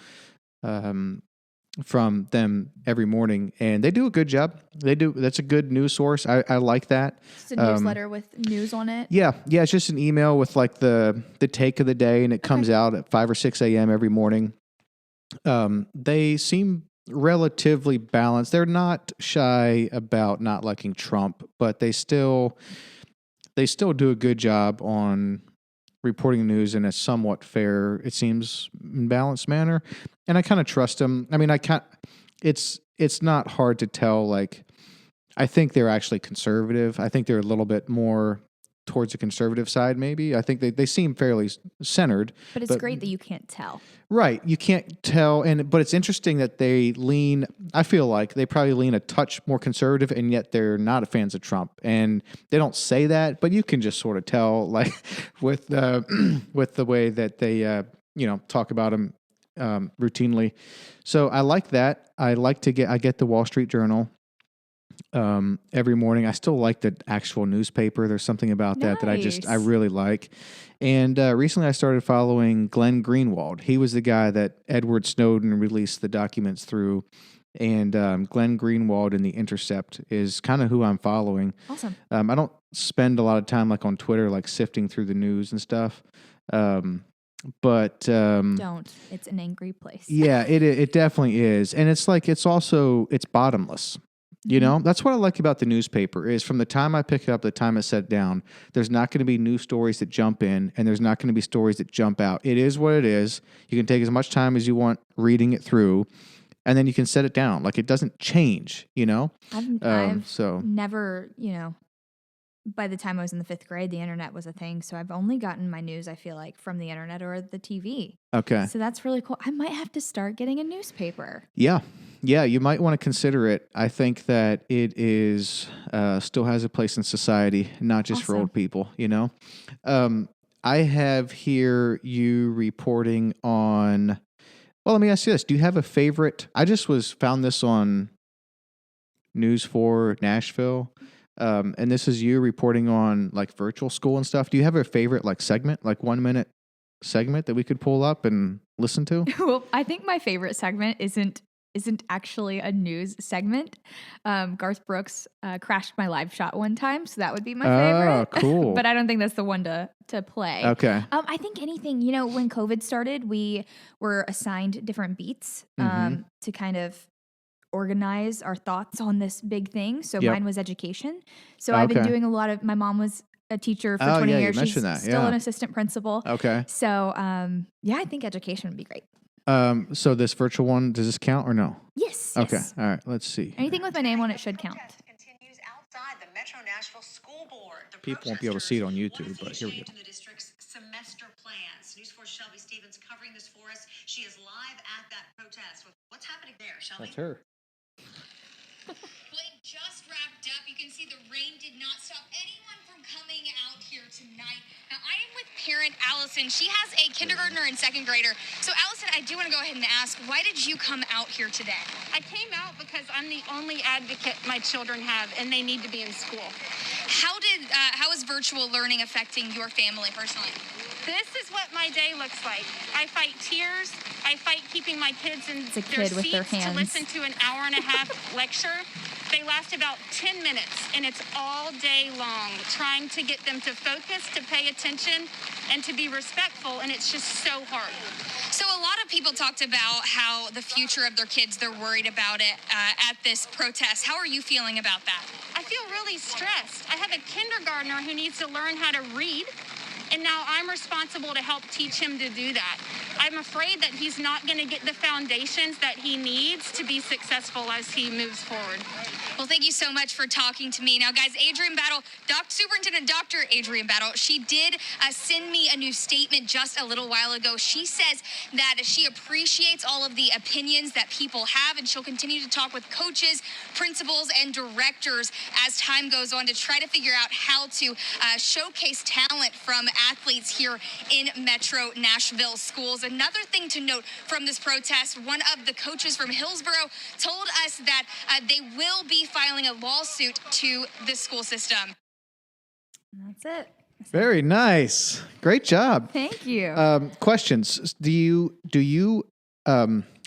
from them every morning, and they do a good job. That's a good news source. I like that. It's a newsletter with news on it. Yeah. It's just an email with like the take of the day, and it comes out at 5 or 6 a.m. every morning. They seem relatively balanced. They're not shy about not liking Trump, but they still do a good job on reporting news in a somewhat fair, it seems, balanced manner. And I kind of trust them. I mean, it's not hard to tell. Like, I think they're actually conservative. I think they're a little bit more towards the conservative side, maybe. I think they seem fairly centered. But it's great that you can't tell. Right. You can't tell. But it's interesting that I feel like they probably lean a touch more conservative, and yet they're not fans of Trump. And they don't say that, but you can just sort of tell, like, with the way that they, talk about him routinely. So I like that. I get the Wall Street Journal every morning. I still like the actual newspaper. There's something about that I really like. And recently I started following Glenn Greenwald. He was the guy that Edward Snowden released the documents through. And Glenn Greenwald in The Intercept is kind of who I'm following. Awesome. I don't spend a lot of time like on Twitter, like sifting through the news and stuff. but Don't. It's an angry place. yeah, it definitely is, and it's like it's bottomless. You know, that's what I like about the newspaper is from the time I pick it up, the time I set down, there's not going to be new stories that jump in and there's not going to be stories that jump out. It is what it is. You can take as much time as you want reading it through and then you can set it down. Like it doesn't change, you know? I've So never, by the time I was in the 5th grade, the internet was a thing. So I've only gotten my news, I feel like, from the internet or the TV. okay. So that's really cool. I might have to start getting a newspaper. Yeah. Yeah, you might want to consider it. I think that it is still has a place in society, not just for Awesome. old people, you know? I have here you reporting on, well, let me ask you this. Do you have a favorite? I just found this on News 4 Nashville. And this is you reporting on like virtual school and stuff. Do you have a favorite like segment, like 1 minute segment that we could pull up and listen to? Well, I think my favorite segment isn't actually a news segment. Garth Brooks crashed my live shot one time, so that would be my favorite. Oh, cool. But I don't think that's the one to play. Okay. I think anything, when COVID started, we were assigned different beats to kind of organize our thoughts on this big thing. So Yep. mine was education. So I've been doing a lot of, my mom was a teacher for 20 years. You She's mentioned that. still Yeah. an assistant principal. Okay. So I think education would be great. So this virtual one, does this count or no? Yes. Okay. Yes. All right. Let's see. Anything with my name on it should count. Continues outside the Metro Nashville School Board. The People won't be able to see it on protesters YouTube, want to but see here we change go. in the district's semester plans. News 4 Shelby Sansone covering this for us. She is live at that protest. What's happening there, Shelby? That's her. Well, it just wrapped up. You can see the rain did not stop anyone from coming out here tonight. Now, I am with parent Allison. She has a kindergartner and 2nd grader. So, Allison, I do want to go ahead and ask, why did you come out here today? I came out because I'm the only advocate my children have, and they need to be in school. How is virtual learning affecting your family personally? This is what my day looks like. I fight tears. I fight keeping my kids in It's a their kid with seats their to hands. listen to an hour and a half lecture. They last about 10 minutes, and it's all day long, trying to get them to focus, to pay attention, and to be respectful, and it's just so hard. So a lot of people talked about how the future of their kids, they're worried about it at this protest. How are you feeling about that? I feel really stressed. I have a kindergartner who needs to learn how to read, and now I'm responsible to help teach him to do that. I'm afraid that he's not going to get the foundations that he needs to be successful as he moves forward. Well, thank you so much for talking to me. Now, guys, Adrienne Battle, Superintendent Dr. Adrienne Battle, she did send me a new statement just a little while ago. She says that she appreciates all of the opinions that people have, and she'll continue to talk with coaches, principals, and directors as time goes on to try to figure out how to showcase talent from athletes here in Metro Nashville schools. Another thing to note from this protest, one of the coaches from Hillsborough told us that they will be filing a lawsuit to the school system. That's it. Very nice. Great job. Thank you. Questions. Do you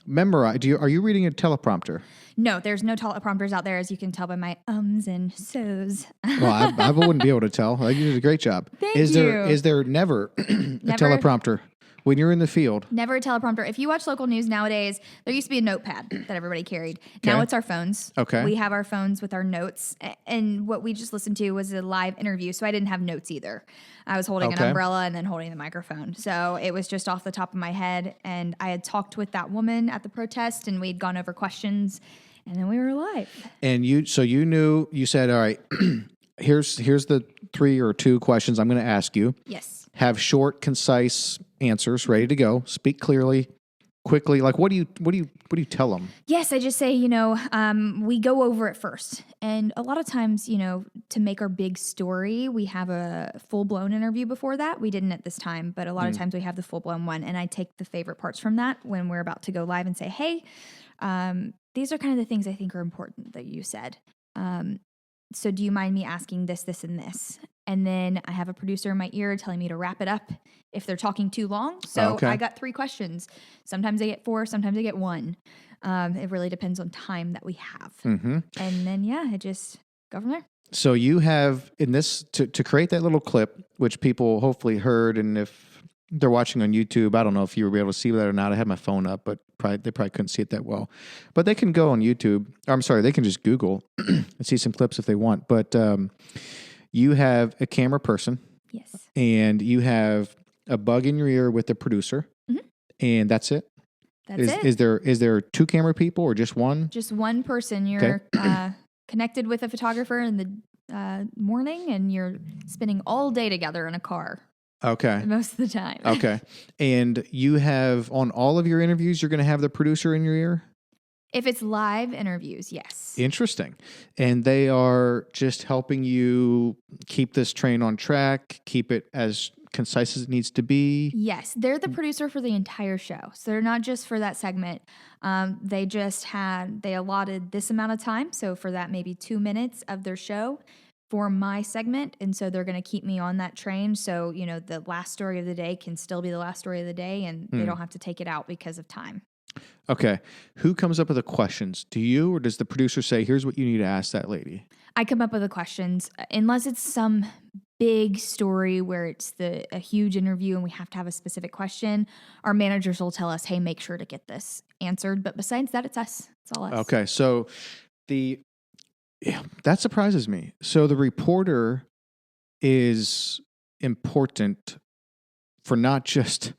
memorize? Are you reading a teleprompter? No, there's no teleprompters out there, as you can tell by my ums and so's. Well, I wouldn't be able to tell. You did a great job. Thank Is you. there never a teleprompter when you're in the field? Never a teleprompter. If you watch local news nowadays, there used to be a notepad that everybody carried. Now Okay. it's our phones. Okay. We have our phones with our notes. And what we just listened to was a live interview, so I didn't have notes either. I was holding an Okay. umbrella and then holding the microphone. So it was just off the top of my head. And I had talked with that woman at the protest, and we'd gone over questions, and then we were live. And you knew, you said, all right, here's the 3 or 2 questions I'm going to ask you. Yes. Have short, concise answers ready to go. Speak clearly, quickly. Like, what do you tell them? Yes, I just say, we go over it first. And a lot of times, to make our big story, we have a full-blown interview before that. We didn't at this time, but a lot of times we have the full-blown one. And I take the favorite parts from that when we're about to go live and say, hey, these are kind of the things I think are important that you said. So do you mind me asking this, this, and this? And then I have a producer in my ear telling me to wrap it up if they're talking too long. So Okay. I got 3 questions. Sometimes I get 4, sometimes I get 1. It really depends on time that we have. Mm-hmm. And then, I just go from there. So you have in this to create that little clip, which people hopefully heard, and if they're watching on YouTube. I don't know if you were able to see that or not. I had my phone up, but they probably couldn't see it that well. But they can go on YouTube. I'm sorry, they can just Google and see some clips if they want. But you have a camera person. Yes. And you have a bug in your ear with the producer. Mm-hmm. And that's it? That's it. Is there 2 camera people or just one? Just one person. You're connected with a photographer in the morning, and you're spending all day together in a car. Okay. Most of the time. Okay. And you have, on all of your interviews, you're going to have the producer in your ear? If it's live interviews, yes. Interesting. And they are just helping you keep this train on track, keep it as concise as it needs to be? Yes. They're the producer for the entire show. So they're not just for that segment. They allotted this amount of time. So for that, maybe 2 minutes of their show for my segment. And so they're going to keep me on that train. So, the last story of the day can still be the last story of the day, and they don't have to take it out because of time. Okay. Who comes up with the questions? Do you, or does the producer say, here's what you need to ask that lady? I come up with the questions, unless it's some big story where it's a huge interview and we have to have a specific question. Our managers will tell us, hey, make sure to get this answered. But besides that, it's us. It's all us. Okay. So that surprises me. So the reporter is important for not just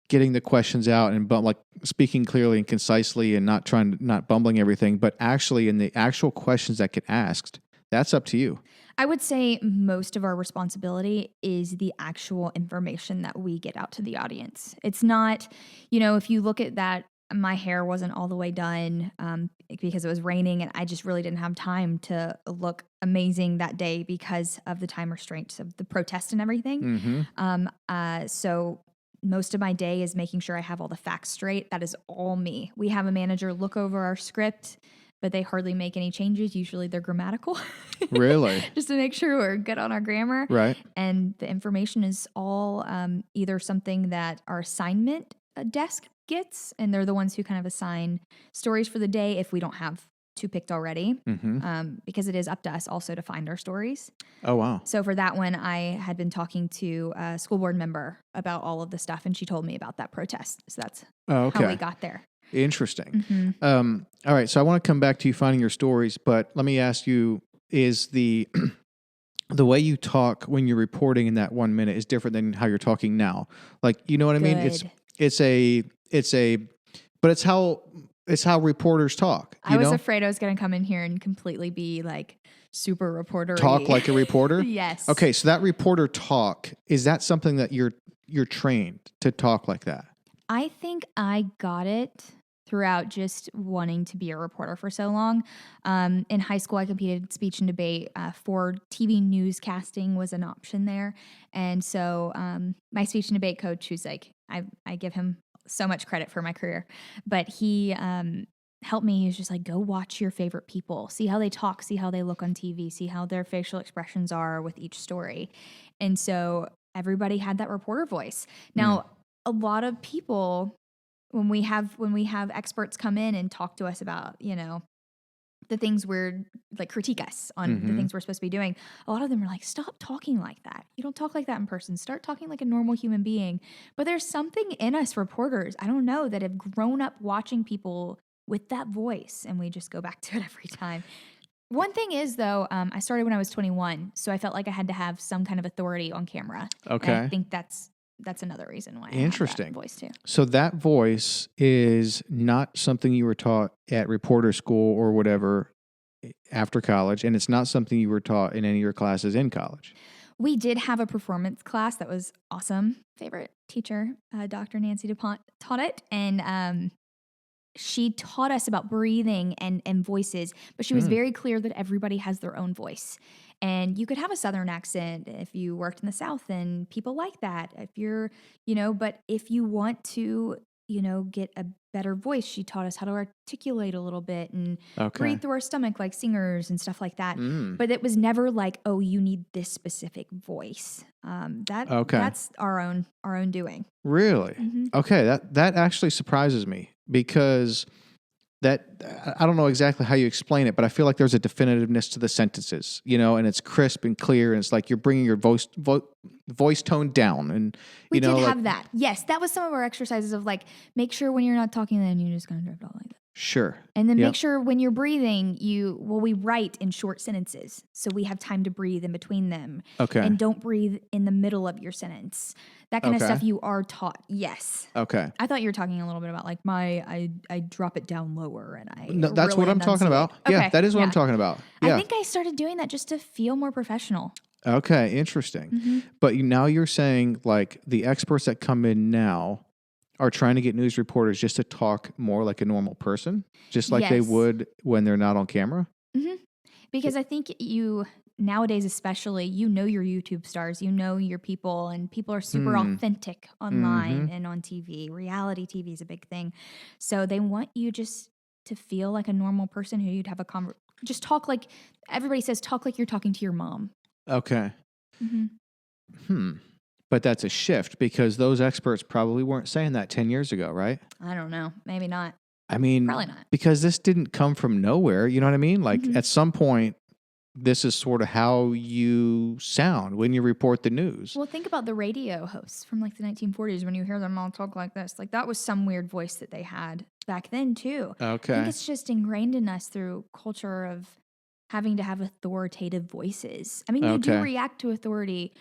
getting the questions out and speaking clearly and concisely and not bumbling everything, but actually in the actual questions that get asked. That's up to you. I would say most of our responsibility is the actual information that we get out to the audience. It's not, if you look at that, my hair wasn't all the way done because it was raining, and I just really didn't have time to look amazing that day because of the time restraints of the protest and everything. Mm-hmm. So most of my day is making sure I have all the facts straight. That is all me. We have a manager look over our script, but they hardly make any changes. Usually they're grammatical. Really? Just to make sure we're good on our grammar. Right. And the information is all either something that our assignment desk gets, and they're the ones who kind of assign stories for the day if we don't have 2 picked already, because it is up to us also to find our stories. Oh, wow. So for that one, I had been talking to a school board member about all of the stuff, and she told me about that protest. So that's how we got there. Interesting. All right. So I want to come back to you finding your stories, but let me ask you, is the way you talk when you're reporting in that 1 minute is different than how you're talking now? Like, you know what I mean? But it's how reporters talk. I was afraid I was going to come in here and completely be like super reporter-y. Talk like a reporter? Yes. Okay. So that reporter talk, is that something that you're trained to talk like that? I think I got it throughout just wanting to be a reporter for so long. In high school, I competed in speech and debate for TV newscasting was an option there. And so my speech and debate coach, who's like, I give him so much credit for my career, but he helped me. He was just like, go watch your favorite people, see how they talk, see how they look on TV, see how their facial expressions are with each story. And so everybody had that reporter voice. Now, a lot of people, when we have experts come in and talk to us about, the things we're like critique us on the things we're supposed to be doing, a lot of them are like, stop talking like that. You don't talk like that in person. Start talking like a normal human being. But there's something in us reporters, I don't know, that have grown up watching people with that voice, and we just go back to it every time. One thing is, though, I started when I was 21, so I felt like I had to have some kind of authority on camera. Okay. And I think that's another reason why I have that voice too. So that voice is not something you were taught at reporter school or whatever after college, and it's not something you were taught in any of your classes in college. We did have a performance class that was awesome. Favorite teacher, Dr. Nancy DuPont, taught it, and she taught us about breathing and voices, but she was very clear that everybody has their own voice. And you could have a Southern accent if you worked in the South, and people like that. If you're, but if you want to, get a better voice, she taught us how to articulate a little bit and breathe through our stomach like singers and stuff like that. But it was never like, oh, you need this specific voice. That's our own doing. Really? Okay. That actually surprises me, because I don't know exactly how you explain it, but I feel like there's a definitiveness to the sentences, and it's crisp and clear, and it's like you're bringing your voice tone down, and We did like, have that. Yes, that was some of our exercises of like, make sure when you're not talking, then you just kind of drift off like that. Sure. And then Yep. make sure when you're breathing, we write in short sentences. So we have time to breathe in between them. Okay. And don't breathe in the middle of your sentence. That kind of Okay. stuff you are taught. Yes. Okay. I thought you were talking a little bit about like I drop it down lower and I No, that's really what I'm talking enunciate. about. Yeah, Okay, that is what yeah. I'm talking about. Yeah. I think I started doing that just to feel more professional. Okay, interesting. Mm-hmm. But now you're saying like the experts that come in now are trying to get news reporters just to talk more like a normal person, just like they Yes. would when they're not on camera? Mm-hmm. Because I think nowadays especially, your YouTube stars, your people, and people are super authentic online and on TV. Reality TV is a big thing. So they want you just to feel like a normal person who you'd have just talk like, everybody says, talk like you're talking to your mom. Okay. Mm-hmm. But that's a shift because those experts probably weren't saying that 10 years ago, right? I don't know. Maybe not. I mean, Probably not. because this didn't come from nowhere. You know what I mean? Like Mhm. at some point, this is sort of how you sound when you report the news. Well, think about the radio hosts from like the 1940s when you hear them all talk like this. Like that was some weird voice that they had back then too. I Okay. think it's just ingrained in us through culture of having to have authoritative voices. I mean, you do Okay. react to authority.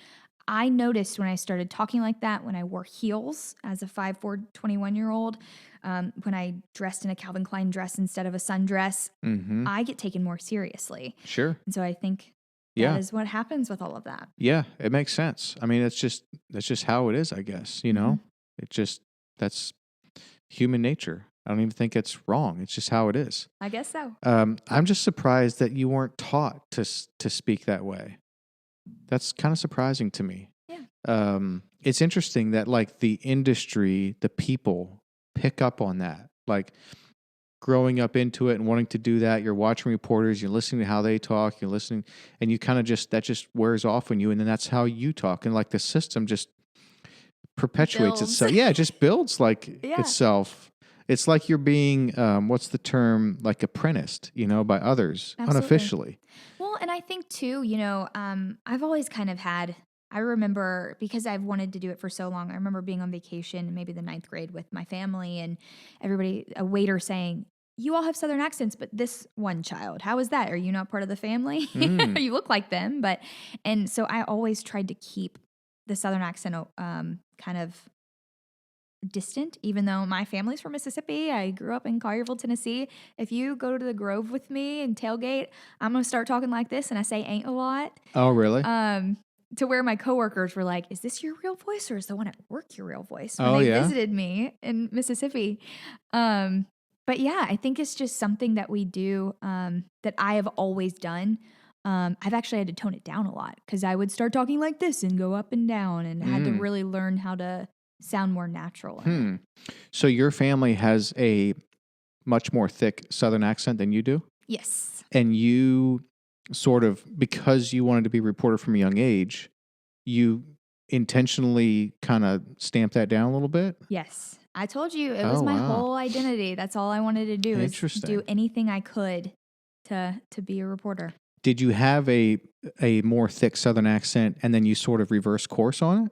I noticed when I started talking like that, when I wore heels as a 5'4", 21-year-old, when I dressed in a Calvin Klein dress instead of a sundress, Mm-hmm. I get taken more seriously. Sure. And so I think Yeah. that is what happens with all of that. Yeah, it makes sense. I mean, that's just how it is, I guess, that's human nature. I don't even think it's wrong. It's just how it is. I guess so. I'm just surprised that you weren't taught to speak that way. That's kind of surprising to me. Yeah. It's interesting that like the industry, the people pick up on that. Like growing up into it and wanting to do that, you're watching reporters, you're listening to how they talk, you're listening, and you kind of that just wears off on you, and then that's how you talk, and like the system just perpetuates Builds. itself. Yeah, it just builds like Yeah. itself. It's like you're being, what's the term, like apprenticed, by others Absolutely. unofficially. Well, and I think too, I've always kind of I remember, because I've wanted to do it for so long, I remember being on vacation, maybe the 9th grade with my family, and a waiter saying, "You all have Southern accents, but this one child, how is that? Are you not part of the family? You look like them." And so I always tried to keep the Southern accent kind of distant, even though my family's from Mississippi. I grew up in Collierville, Tennessee. If you go to the Grove with me and tailgate, I'm going to start talking like this, and I say ain't a lot. Oh, really? To where my coworkers were like, "Is this your real voice or is the one at work your real voice?" When Oh, they yeah? visited me in Mississippi. But yeah, I think it's just something that we do, that I have always done. I've actually had to tone it down a lot because I would start talking like this and go up and down, and had to really learn how to sound more natural. So your family has a much more thick Southern accent than you do? Yes. And you sort of, because you wanted to be a reporter from a young age, you intentionally kind of stamped that down a little bit? Yes. I told you it was my wow. whole identity. That's all I wanted to do, is Interesting. do anything I could to be a reporter. Did you have a more thick Southern accent and then you sort of reverse course on it?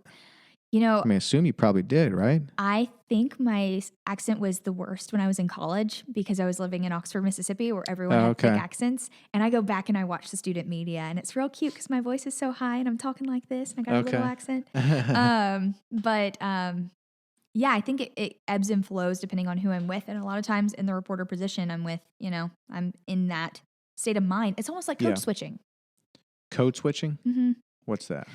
I mean, I assume you probably did, right? I think my accent was the worst when I was in college because I was living in Oxford, Mississippi, where everyone had thick accents. And I go back and I watch the student media, and it's real cute because my voice is so high and I'm talking like this and I got a little accent. Yeah, I think it ebbs and flows depending on who I'm with. And a lot of times in the reporter position, I'm with, I'm in that state of mind. It's almost like code switching. Code switching? Mm-hmm. What's that?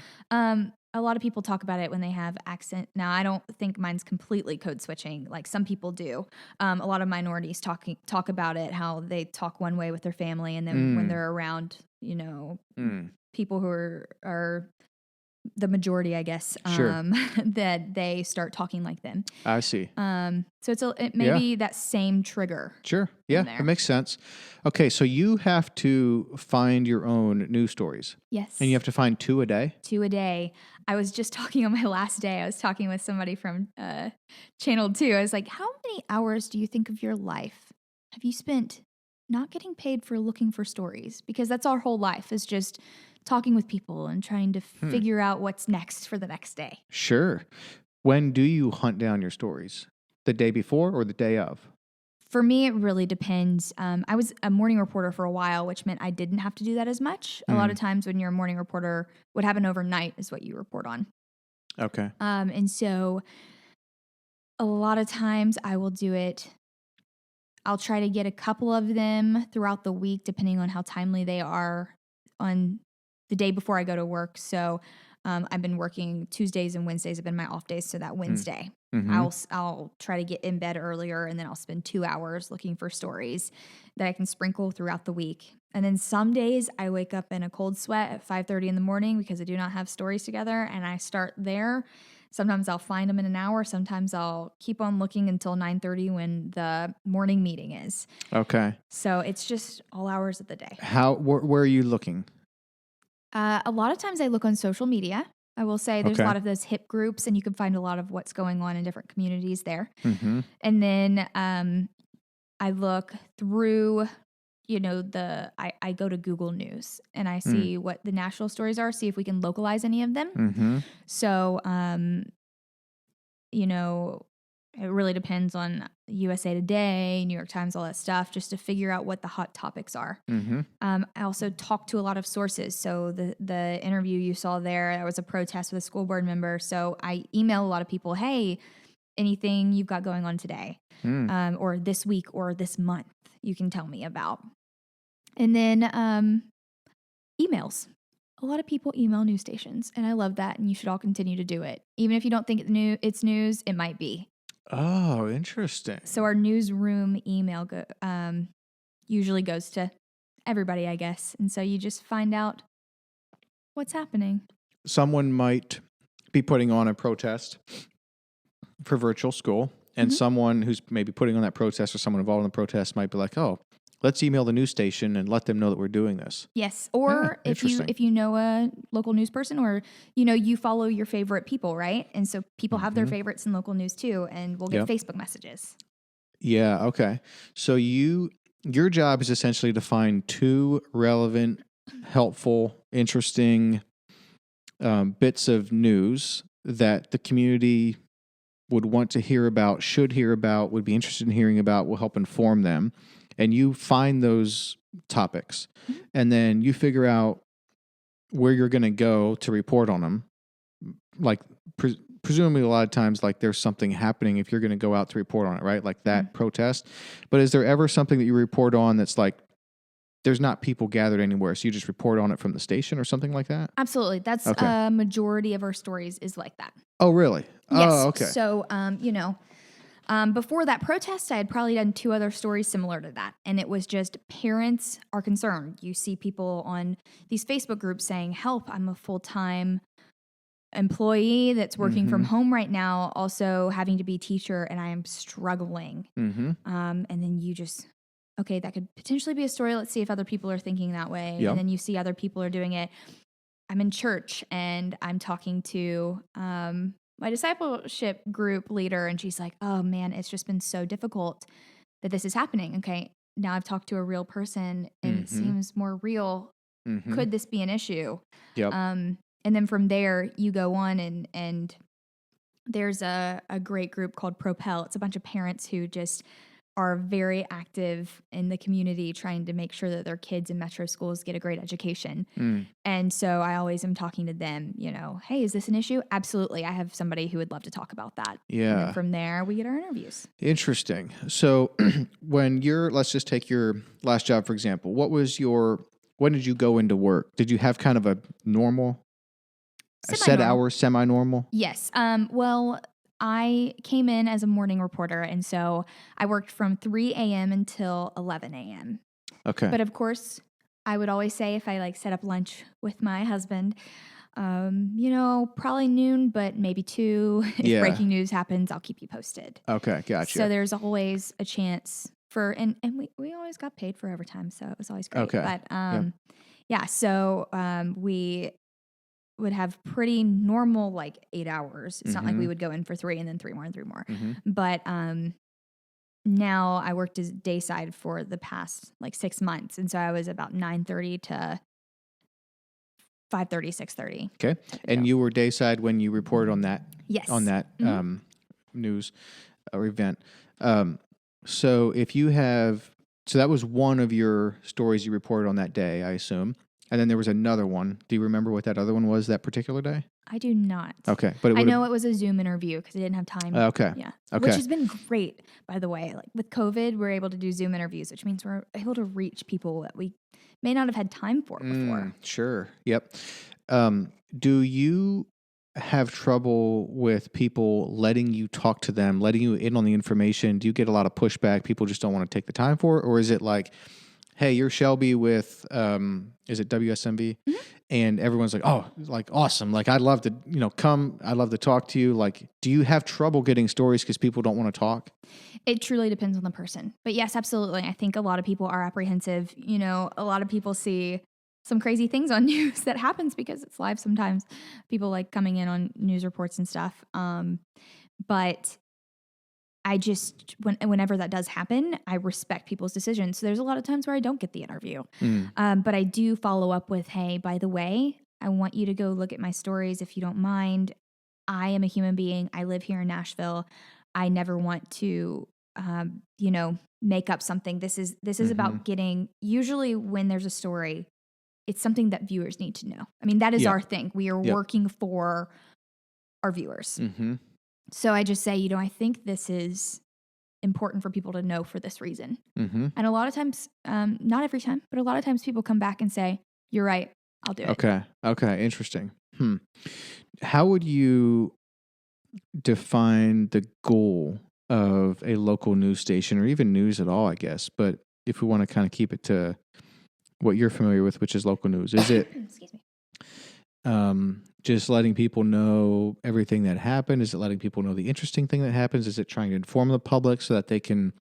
A lot of people talk about it when they have accent. Now, I don't think mine's completely code switching. Like some people do. A lot of minorities talk about it, how they talk one way with their family, and then when they're around, people who are the majority, I guess, that they start talking like them. I see. So it may be that same trigger. Sure. Yeah, that makes sense. Okay, so you have to find your own news stories. Yes. And you have to find 2 a day? 2 a day. I was just talking on my last day. I was talking with somebody from Channel 2. I was like, "How many hours do you think of your life have you spent not getting paid for looking for stories? Because that's our whole life, is just talking with people and trying to figure out what's next for the next day. Sure. When do you hunt down your stories? The day before or the day of? For me, it really depends. I was a morning reporter for a while, which meant I didn't have to do that as much. A lot of times when you're a morning reporter, what happened overnight is what you report on. Okay. And so a lot of times I will do it. I'll try to get a couple of them throughout the week, depending on how timely they are on the day before I go to work. So I've been working Tuesdays and Wednesdays have been my off days. So that Wednesday, I'll try to get in bed earlier, and then I'll spend 2 hours looking for stories that I can sprinkle throughout the week. And then some days I wake up in a cold sweat at 5:30 in the morning because I do not have stories together, and I start there. Sometimes I'll find them in an hour. Sometimes I'll keep on looking until 9:30 when the morning meeting is. Okay. So it's just all hours of the day. Where are you looking? A lot of times I look on social media. I will say there's a Okay. lot of those hip groups, and you can find a lot of what's going on in different communities there. Mm-hmm. And then I look through, I go to Google News and I see what the national stories are, see if we can localize any of them. Mm-hmm. So, it really depends on USA Today, New York Times, all that stuff, just to figure out what the hot topics are. Mm-hmm. I also talk to a lot of sources. So the interview you saw there was a protest with a school board member. So I email a lot of people, hey, anything you've got going on today, or this week or this month, you can tell me about. And then emails. A lot of people email news stations, and I love that, and you should all continue to do it. Even if you don't think it's news, it might be. Oh, interesting. So our newsroom email usually goes to everybody, I guess. And so you just find out what's happening. Someone might be putting on a protest for virtual school, and someone who's maybe putting on that protest or someone involved in the protest might be like, oh, let's email the news station and let them know that we're doing this. Yes. Or if you know a local news person, or, you follow your favorite people, right? And so people have their favorites in local news too, and we'll get Facebook messages. Yeah. Okay. So your job is essentially to find two relevant, helpful, interesting bits of news that the community would want to hear about, should hear about, would be interested in hearing about, will help inform them. And you find those topics, and then you figure out where you're going to go to report on them. Like presumably a lot of times, like there's something happening if you're going to go out to report on it, right? Like that protest. But is there ever something that you report on that's like, there's not people gathered anywhere, so you just report on it from the station or something like that? Absolutely. That's a majority of our stories is like that. Oh, really? Yes. Oh, okay. So, before that protest, I had probably done 2 other stories similar to that. And it was just parents are concerned. You see people on these Facebook groups saying, help, I'm a full-time employee that's working from home right now, also having to be a teacher, and I am struggling. And then you just, okay, that could potentially be a story. Let's see if other people are thinking that way. Yep. And then you see other people are doing it. I'm in church and I'm talking to my discipleship group leader, and she's like, oh man, it's just been so difficult that this is happening. Okay, now I've talked to a real person and it seems more real. Could this be an issue? Yep. And then from there you go on and there's a great group called Propel. It's a bunch of parents who just are very active in the community trying to make sure that their kids in metro schools get a great education. And so I always am talking to them, hey, is this an issue? Absolutely. I have somebody who would love to talk about that. Yeah. And then from there, we get our interviews. Interesting. So let's just take your last job, for example. When did you go into work? Did you have kind of a normal, a set hour, semi-normal? Yes. Well, I came in as a morning reporter, and so I worked from 3 a.m. until 11 a.m. Okay. But of course, I would always say if I set up lunch with my husband, probably noon, but maybe 2. If breaking news happens, I'll keep you posted. Okay, gotcha. So there's always a chance for, and we always got paid for overtime, so it was always great. Okay. But so we would have pretty normal 8 hours. It's not like we would go in for 3 and then 3 more and 3 more. But now I worked as dayside for the past like 6 months. And so I was about 9:30 to 5:30, 6:30. Okay. And you were dayside when you reported on that? Yes. On that news or event. So if you have, so that was one of your stories you reported on that day, I assume. And then there was another one. Do you remember what that other one was that particular day? I do not. Okay. But I know it was a Zoom interview because I didn't have time. Okay. Yeah. Okay. Which has been great, by the way. Like with COVID, we're able to do Zoom interviews, which means we're able to reach people that we may not have had time for before. Sure. Yep. Do you have trouble with people letting you talk to them, letting you in on the information? Do you get a lot of pushback? People just don't want to take the time for it? Or is it like, hey, you're Shelby with, is it Wsmv? Mm-hmm. And everyone's like, oh, like, awesome. Like, I'd love to, come. I'd love to talk to you. Like, do you have trouble getting stories because people don't want to talk? It truly depends on the person. But yes, absolutely. I think a lot of people are apprehensive. A lot of people see some crazy things on news that happens because it's live sometimes. People like coming in on news reports and stuff. But I just, whenever that does happen, I respect people's decisions. So there's a lot of times where I don't get the interview. But I do follow up with, hey, by the way, I want you to go look at my stories if you don't mind. I am a human being. I live here in Nashville. I never want to, make up something. This is about getting, usually when there's a story, it's something that viewers need to know. I mean, that is our thing. We are working for our viewers. So I just say, I think this is important for people to know for this reason. And a lot of times, not every time, but a lot of times people come back and say, you're right, I'll do it. Okay. Interesting. How would you define the goal of a local news station, or even news at all, I guess? But if we want to kind of keep it to what you're familiar with, which is local news, is it Excuse me. Just letting people know everything that happened? Is it letting people know the interesting thing that happens? Is it trying to inform the public so that they can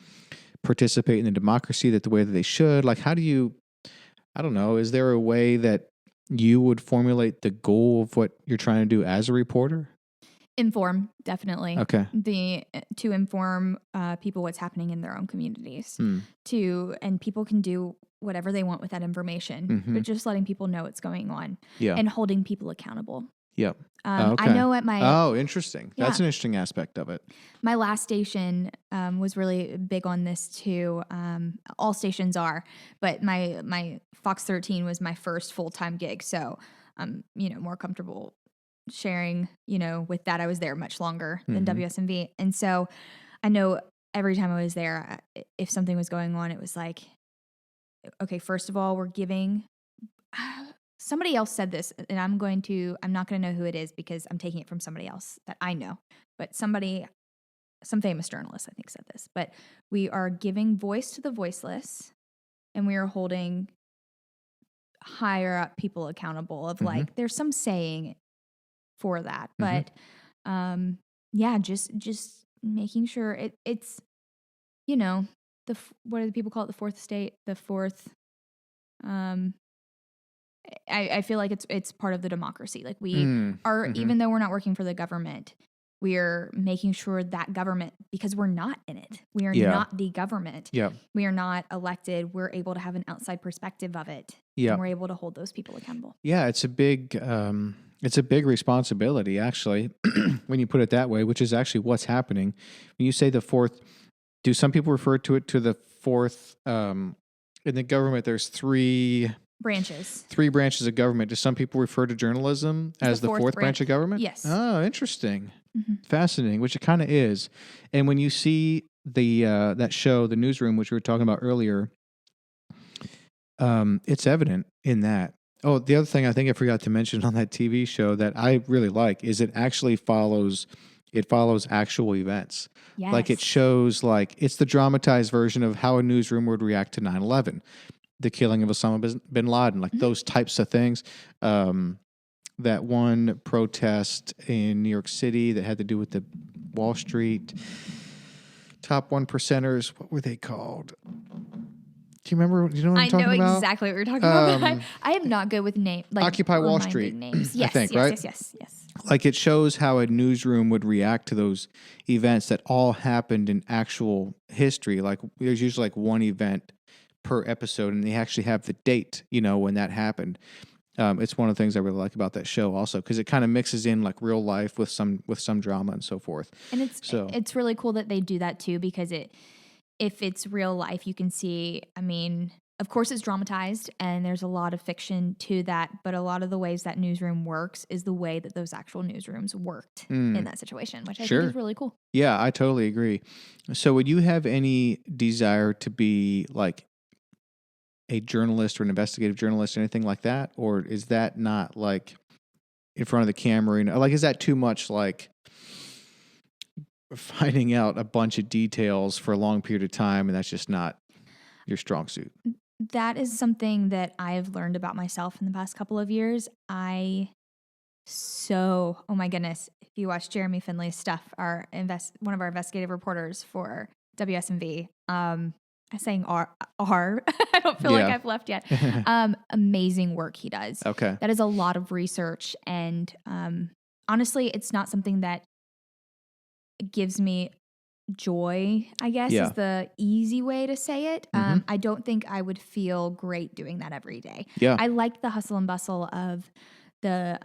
participate in the democracy the way that they should? Like, how do you, I don't know, is there a way that you would formulate the goal of what you're trying to do as a reporter? Inform, definitely. Okay. To inform people what's happening in their own communities. And people can do whatever they want with that information, but just letting people know what's going on and holding people accountable. Yep. I know at my... Oh, interesting. That's an interesting aspect of it. My last station was really big on this too. All stations are, but my Fox 13 was my first full-time gig. So I'm, more comfortable sharing, with that. I was there much longer than WSMV. And so I know every time I was there, if something was going on, it was like, okay, first of all, we're giving, somebody else said this, and I'm not going to know who it is because I'm taking it from somebody else that I know, but some famous journalist, I think, said this, but we are giving voice to the voiceless, and we are holding higher up people accountable of like, there's some saying for that, but just making sure it's what do people call it? The fourth estate, the fourth. I feel like it's part of the democracy. Like we are, even though we're not working for the government, we are making sure that government, because we're not in it. We are not the government. Yeah. We are not elected. We're able to have an outside perspective of it. Yeah. And we're able to hold those people accountable. Yeah, it's a big responsibility, actually, when you put it that way, which is actually what's happening. When you say the fourth, do some people refer to it to the fourth, in the government, there's three branches of government. Do some people refer to journalism as the fourth branch of government? Yes. Oh, interesting. Fascinating, which it kind of is. And when you see that show, The Newsroom, which we were talking about earlier, it's evident in that. Oh, the other thing I think I forgot to mention on that TV show that I really like is it actually follows actual events. Yes. Like it shows, like it's the dramatized version of how a newsroom would react to 9/11, the killing of Osama bin Laden, like those types of things. That one protest in New York City that had to do with the Wall Street top 1%ers. What were they called? Do you remember? Do you know what I'm I talking know about? exactly what you're talking about. But I am not good with names. Like Occupy Wall reminding Street, names. I Yes, think, yes, right? yes. Like it shows how a newsroom would react to those events that all happened in actual history. Like there's usually like one event per episode, and they actually have the date, when that happened. It's one of the things I really like about that show also, because it kind of mixes in like real life with some drama and so forth. And it's really cool that they do that too, because if it's real life, you can see, I mean, of course it's dramatized and there's a lot of fiction to that, but a lot of the ways that newsroom works is the way that those actual newsrooms worked in that situation, which I think is really cool. Yeah, I totally agree. So would you have any desire to be like a journalist or an investigative journalist or anything like that? Or is that not like in front of the camera? Like, is that too much like finding out a bunch of details for a long period of time and that's just not your strong suit? That is something that I've learned about myself in the past couple of years. Oh my goodness, if you watch Jeremy Finley's stuff, one of our investigative reporters for WSMV, I'm saying R. I don't feel like I've left yet. Amazing work he does. Okay. That is a lot of research. And honestly, it's not something that gives me joy, I guess, is the easy way to say it. I don't think I would feel great doing that every day. Yeah. I like the hustle and bustle of the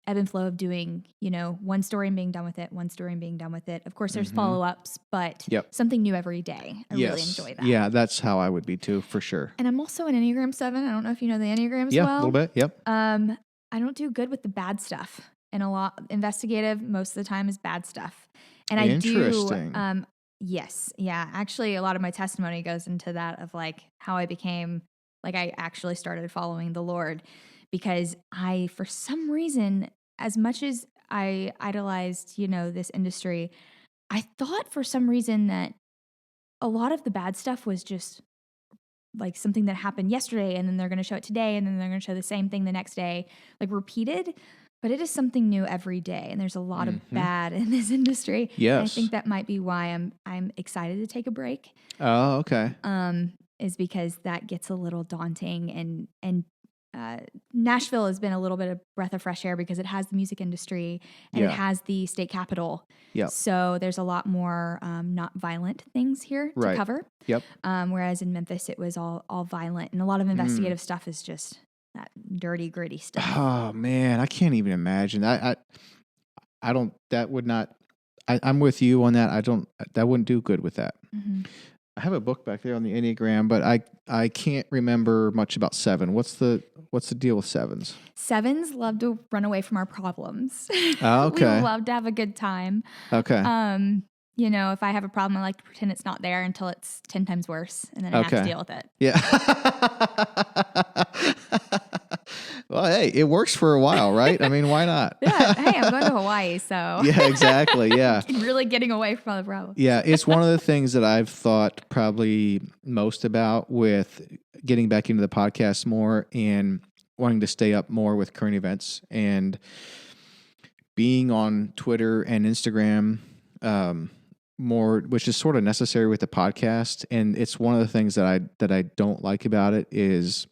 ebb and flow of doing, one story and being done with it, one story and being done with it. Of course, there's follow-ups, but something new every day. I really enjoy that. Yeah, that's how I would be too, for sure. And I'm also an Enneagram 7. I don't know if you know the Enneagrams well. Yeah, a little bit, yep. I don't do good with the bad stuff. And a lot investigative most of the time is bad stuff. And I do, yes. Yeah. Actually, a lot of my testimony goes into that of like how I became, like I actually started following the Lord, because for some reason, as much as I idolized, this industry, I thought for some reason that a lot of the bad stuff was just like something that happened yesterday, and then they're going to show it today, and then they're going to show the same thing the next day, like repeated. But it is something new every day, and there's a lot of bad in this industry. Yes. And I think that might be why I'm excited to take a break. Oh, okay. Is because that gets a little daunting, and Nashville has been a little bit of breath of fresh air because it has the music industry and it has the state capitol. Yep. So there's a lot more not violent things here to cover. Yep. Whereas in Memphis, it was all violent, and a lot of investigative stuff is just that dirty, gritty stuff. Oh man, I can't even imagine. I don't. That would not. I'm with you on that. That wouldn't do good with that. Mm-hmm. I have a book back there on the Enneagram, but I can't remember much about 7. What's the deal with 7s? 7s love to run away from our problems. Oh, okay. We love to have a good time. Okay. If I have a problem, I like to pretend it's not there until it's 10 times worse, and then I have to deal with it. Yeah. Well, hey, it works for a while, right? I mean, why not? Yeah. Hey, I'm going to Hawaii, so. Yeah, exactly. Yeah. Really getting away from the problem. Yeah, it's one of the things that I've thought probably most about with getting back into the podcast more and wanting to stay up more with current events and being on Twitter and Instagram more, which is sort of necessary with the podcast. And it's one of the things that I don't like about it is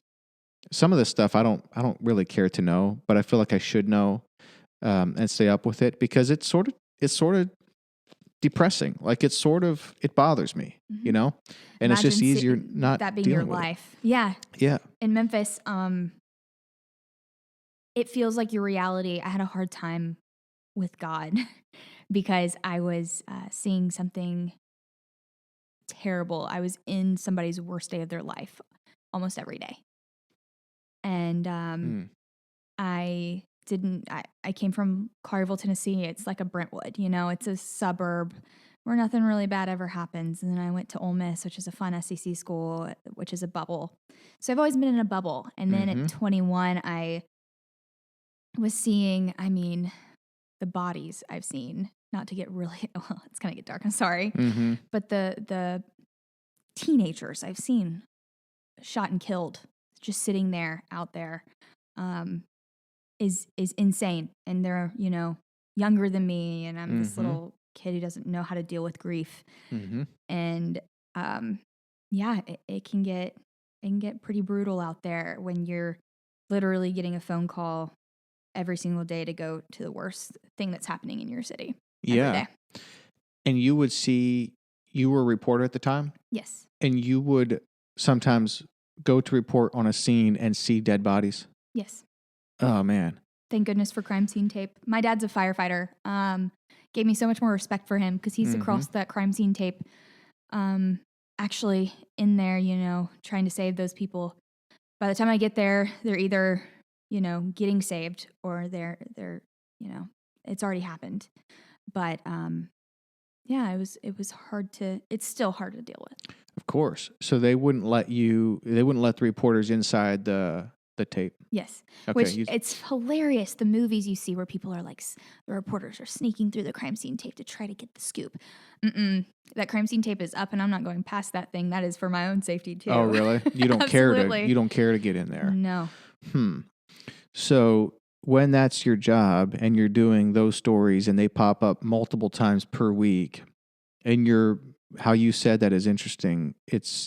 some of the stuff I don't really care to know, but I feel like I should know and stay up with it, because it's sort of depressing. Like it bothers me, and Imagine it's just easier not that being your dealing with life. It. Yeah. Yeah. In Memphis, it feels like your reality. I had a hard time with God because I was seeing something terrible. I was in somebody's worst day of their life almost every day. And I came from Clareville, Tennessee. It's like a Brentwood, it's a suburb where nothing really bad ever happens. And then I went to Ole Miss, which is a fun SEC school, which is a bubble. So I've always been in a bubble. And then at 21, I was seeing, the bodies I've seen, not to get really, well, it's going to get dark, I'm sorry. Mm-hmm. But the teenagers I've seen shot and killed, just sitting there, out there, is insane. And they're, younger than me, and I'm this little kid who doesn't know how to deal with grief. Mm-hmm. And it can get pretty brutal out there when you're literally getting a phone call every single day to go to the worst thing that's happening in your city. Every day. And you would see, you were a reporter at the time, Yes. and you would sometimes go to report on a scene and see dead bodies. Yes. Oh man. Thank goodness for crime scene tape. My dad's a firefighter. Gave me so much more respect for him because he's across that crime scene tape. Actually in there, trying to save those people. By the time I get there, they're either, getting saved or they're, it's already happened. But it was hard it's still hard to deal with. Of course. So they wouldn't let the reporters inside the tape. Yes. Okay, Which it's hilarious. The movies you see where people are like, the reporters are sneaking through the crime scene tape to try to get the scoop. That crime scene tape is up and I'm not going past that thing. That is for my own safety too. Oh, really? You don't care to get in there. No. So when that's your job and you're doing those stories and they pop up multiple times per week and how you said that is interesting.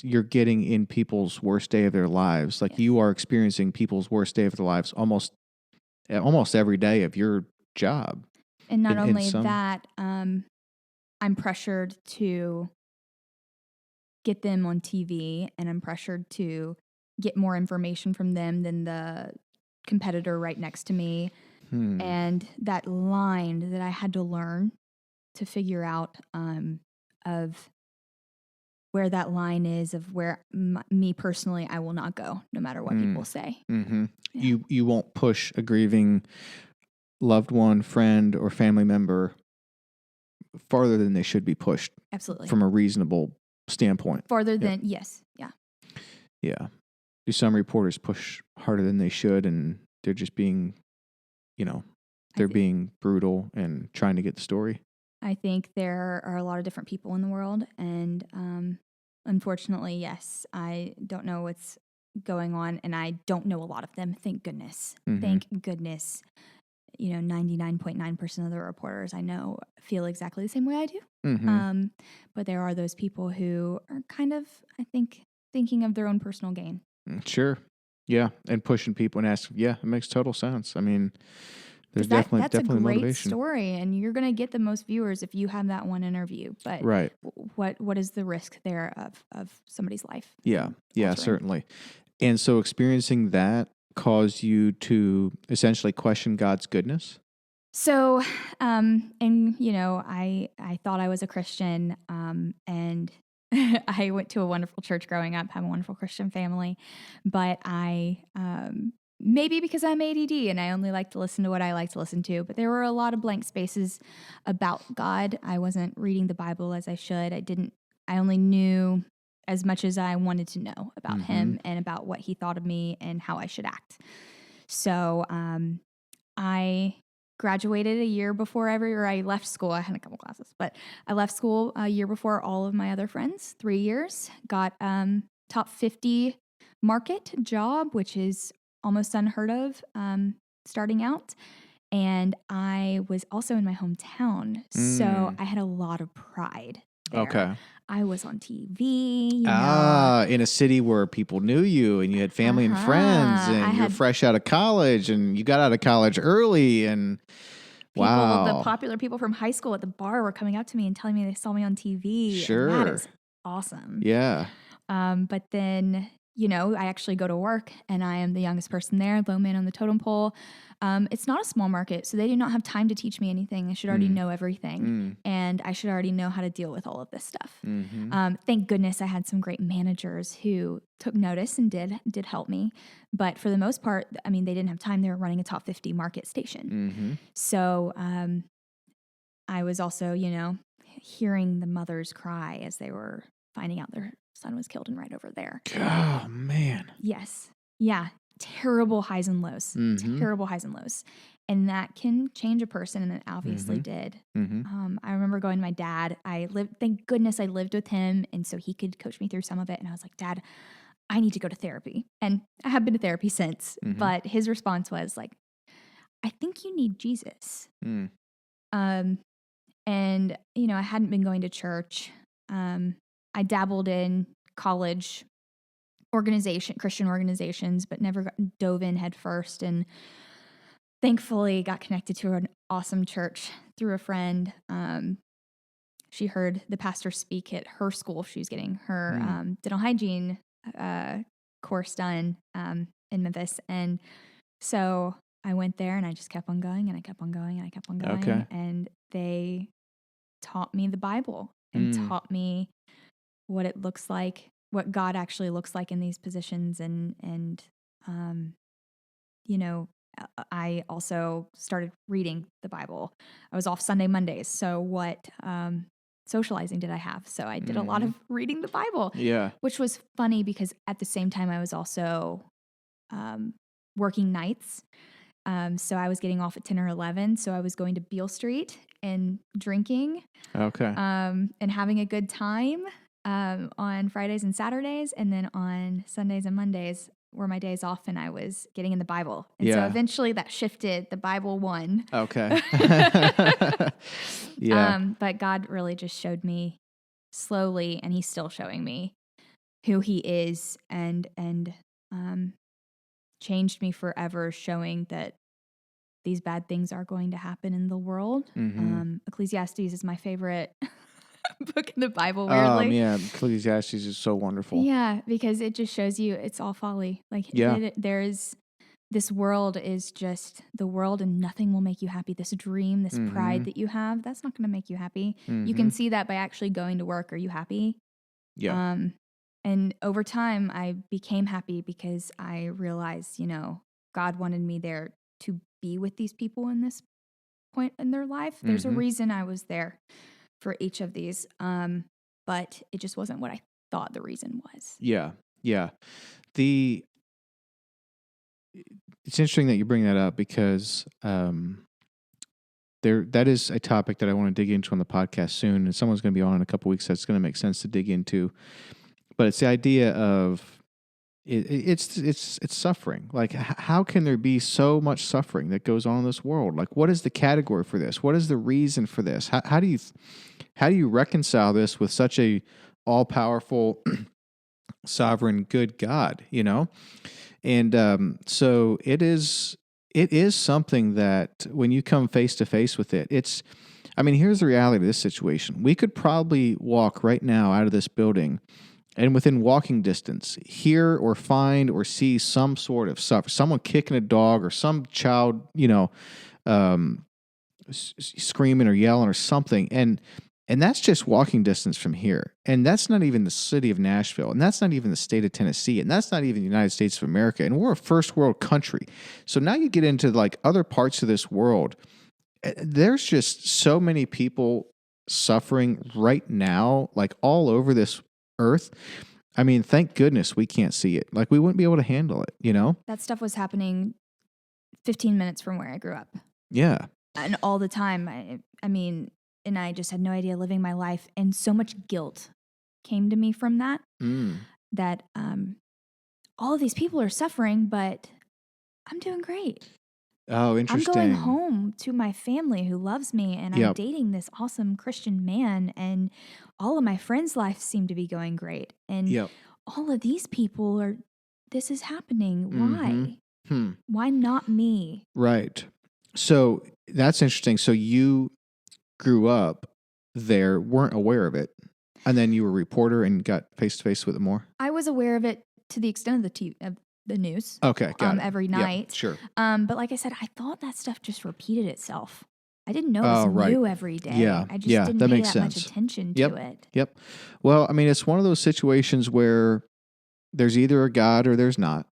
You're getting in people's worst day of their lives. Like you are experiencing people's worst day of their lives almost every day of your job. And not only that, I'm pressured to get them on TV and I'm pressured to get more information from them than the competitor right next to me. And that line that I had to learn to figure out of where that line is of where me personally, I will not go no matter what people say. Yeah. You won't push a grieving loved one, friend, or family member farther than they should be pushed. Absolutely. From a reasonable standpoint. Farther than, yes. Yeah. Yeah. Do some reporters push harder than they should and they're just being, being brutal and trying to get the story? I think there are a lot of different people in the world, and unfortunately, yes, I don't know what's going on, and I don't know a lot of them. Thank goodness. Thank goodness. 99.9% of the reporters I know feel exactly the same way I do. But there are those people who are kind of, I think, thinking of their own personal gain. Sure. Yeah, and pushing people and asking, it makes total sense. I mean, there's definitely that's a great motivation. Story, and you're going to get the most viewers if you have that one interview. But right. What is the risk there of somebody's life? Yeah, certainly. And so experiencing that caused you to essentially question God's goodness? So, I thought I was a Christian, and I went to a wonderful church growing up, have a wonderful Christian family, but I, maybe because I'm ADD and I only like to listen to what I like to listen to, but there were a lot of blank spaces about God. I wasn't reading the Bible as I should. I only knew as much as I wanted to know about him and about what he thought of me and how I should act. So, I graduated a year before I left school. I had a couple classes, but I left school a year before all of my other friends, 3 years, got top 50 market job, which is almost unheard of starting out. And I was also in my hometown. So I had a lot of pride there. Okay. I was on TV. In a city where people knew you and you had family and friends and you're fresh out of college and you got out of college early and the popular people from high school at the bar were coming up to me and telling me they saw me on TV. Sure. And that is awesome. Yeah. But then, I actually go to work and I am the youngest person there, low man on the totem pole. It's not a small market, so they do not have time to teach me anything. I should already know everything, and I should already know how to deal with all of this stuff. Thank goodness I had some great managers who took notice and did help me. But for the most part, I mean, they didn't have time. They were running a top 50 market station. So I was also, hearing the mothers cry as they were finding out their son was killed and right over there. Oh, man. Yes. Yeah. Terrible highs and lows. Terrible highs and lows. And that can change a person, and it obviously did. I remember going to my dad. Thank goodness I lived with him, and so he could coach me through some of it. And I was like, Dad, I need to go to therapy. And I have been to therapy since. But his response was like, I think you need Jesus. And, I hadn't been going to church. I dabbled in college Christian organizations, but never dove in head first. And thankfully got connected to an awesome church through a friend. She heard the pastor speak at her school. She was getting her dental hygiene course done in Memphis. And so I went there and I just kept on going and I kept on going and I kept on going. Okay. And they taught me the Bible and taught me what it looks like, what God actually looks like in these positions. And you know, I also started reading the Bible. I was off Sunday, Mondays. So what socializing did I have? So I did a lot of reading the Bible. Yeah. Which was funny because at the same time I was also working nights. So I was getting off at 10 or 11. So I was going to Beale Street and drinking. Okay. And having a good time on Fridays and Saturdays. And then on Sundays and Mondays were my days off and I was getting in the Bible. And so eventually that shifted. The Bible won. Okay. Yeah. But God really just showed me slowly, and he's still showing me who he is and changed me forever, showing that these bad things are going to happen in the world. Ecclesiastes is my favorite book in the Bible, weirdly. Yeah, Ecclesiastes is so wonderful. Yeah, because it just shows you it's all folly. Like, this world is just the world and nothing will make you happy. This dream, this pride that you have, that's not going to make you happy. You can see that by actually going to work. Are you happy? Yeah. And over time, I became happy because I realized, you know, God wanted me there to be with these people in this point in their life. There's a reason I was there for each of these, but it just wasn't what I thought the reason was. Yeah. Yeah. It's interesting that you bring that up because that is a topic that I want to dig into on the podcast soon, and someone's going to be on in a couple weeks that's going to make sense to dig into. But it's the idea of it's suffering. Like, how can there be so much suffering that goes on in this world? Like, what is the category for this? What is the reason for this? How do you reconcile this with such a all-powerful, sovereign, good God? You know, and so it is something that when you come face to face with it, it's. I mean, here's the reality of this situation. We could probably walk right now out of this building and within walking distance, hear or find or see some sort of suffer, someone kicking a dog or some child, you know, screaming or yelling or something. And that's just walking distance from here. And that's not even the city of Nashville. And that's not even the state of Tennessee. And that's not even the United States of America. And we're a first world country. So now you get into like other parts of this world. There's just so many people suffering right now, like all over this earth. I mean, thank goodness we can't see it. Like, we wouldn't be able to handle it, you know? That stuff was happening 15 minutes from where I grew up. Yeah. And all the time. I mean, and I just had no idea living my life. And so much guilt came to me from that, that all of these people are suffering, but I'm doing great. Oh, interesting. I'm going home to my family who loves me, and I'm dating this awesome Christian man, and all of my friends' lives seem to be going great. And all of these people this is happening. Why? Why not me? Right. So that's interesting. So you grew up there, weren't aware of it, and then you were a reporter and got face-to-face with it more? I was aware of it to the extent of the news. Okay, got it. Every night. Yep, sure. But like I said, I thought that stuff just repeated itself. I didn't know it was new every day. Yeah, I just didn't that pay makes that much sense. attention to it. Yep. Well, I mean, it's one of those situations where there's either a God or there's not.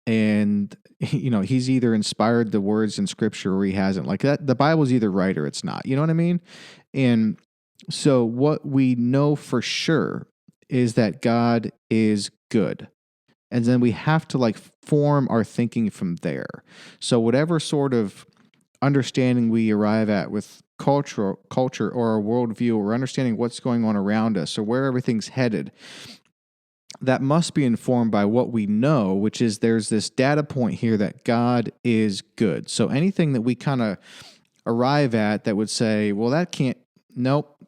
And, you know, he's either inspired the words in Scripture or he hasn't. Like that, the Bible's either right or it's not. You know what I mean? And so what we know for sure is that God is good. And then we have to like form our thinking from there. So whatever sort of understanding we arrive at with culture or our worldview, or understanding what's going on around us or where everything's headed, that must be informed by what we know, which is there's this data point here that God is good. So anything that we kind of arrive at that would say, well,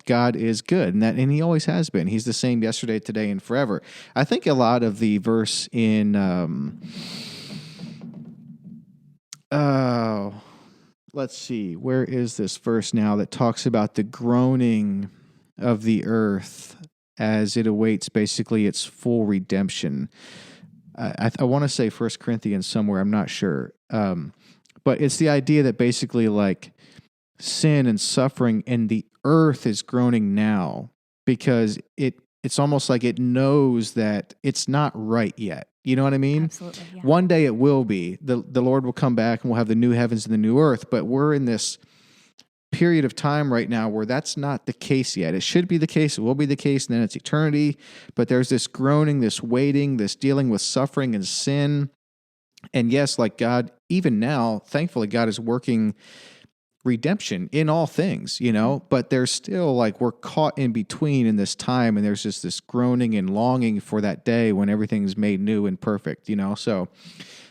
God is good, and he always has been. He's the same yesterday, today, and forever. I think a lot of the verse in let's see, where is this verse now that talks about the groaning of the earth as it awaits basically its full redemption? I want to say 1 Corinthians somewhere. I'm not sure. But it's the idea that basically like sin and suffering and the earth is groaning now because it's almost like it knows that it's not right yet. You know what I mean? Absolutely. Yeah. One day it will be. The Lord will come back and we'll have the new heavens and the new earth. But we're in this period of time right now where that's not the case yet. It should be the case. It will be the case. And then it's eternity. But there's this groaning, this waiting, this dealing with suffering and sin. And yes, like God, even now, thankfully, God is working redemption in all things, you know, but there's still like we're caught in between in this time. And there's just this groaning and longing for that day when everything's made new and perfect, you know. So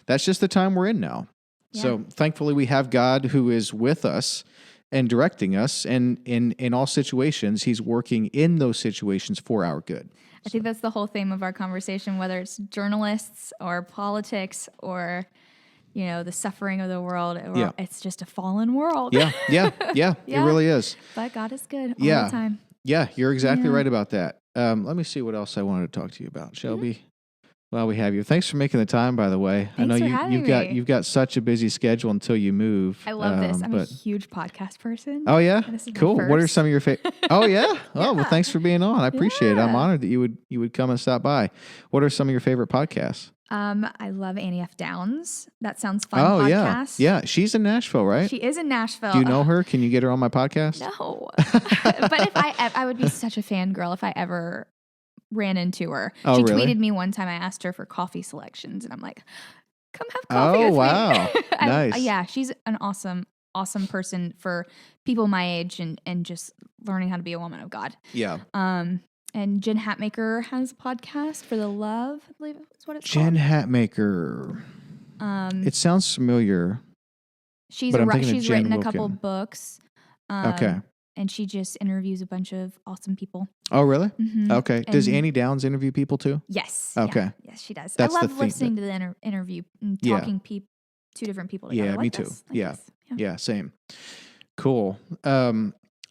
that's just the time we're in now. Yeah. So thankfully, we have God who is with us and directing us, and in all situations, he's working in those situations for our good. I think that's the whole theme of our conversation, whether it's journalists or politics or, you know, the suffering of the world. Or it's just a fallen world. Yeah, it really is. But God is good all the time. Yeah, you're exactly right about that. Let me see what else I wanted to talk to you about, Shelby. Well, we have you. Thanks for making the time, by the way. Thanks I know for having me. you've got such a busy schedule until you move. I love this. I'm a huge podcast person. Oh yeah, this is cool. What are some of your favorite? Oh yeah. Oh well, thanks for being on. I appreciate it. I'm honored that you would come and stop by. What are some of your favorite podcasts? I love Annie F. Downs. That sounds fun. Oh podcast. Yeah. She's in Nashville, right? She is in Nashville. Do you know her? Can you get her on my podcast? No, but if I would be such a fangirl if I ever ran into her. Oh, she really? tweeted me one time. I asked her for coffee selections, and I'm like, "Come have coffee with me." Oh wow, nice. Yeah, she's an awesome person for people my age and just learning how to be a woman of God. Yeah. And Jen Hatmaker has a podcast for the love, I believe is what it's Jen called. Hatmaker. It sounds familiar. She's written a couple books. Okay. And she just interviews a bunch of awesome people. Oh, really? Mm-hmm. Okay. Does Annie Downs interview people too? Yes. Okay. Yeah. Yes, she does. That's I love listening to the interview and talking two different people together. Yeah, like me too. This. Yeah, same. Cool.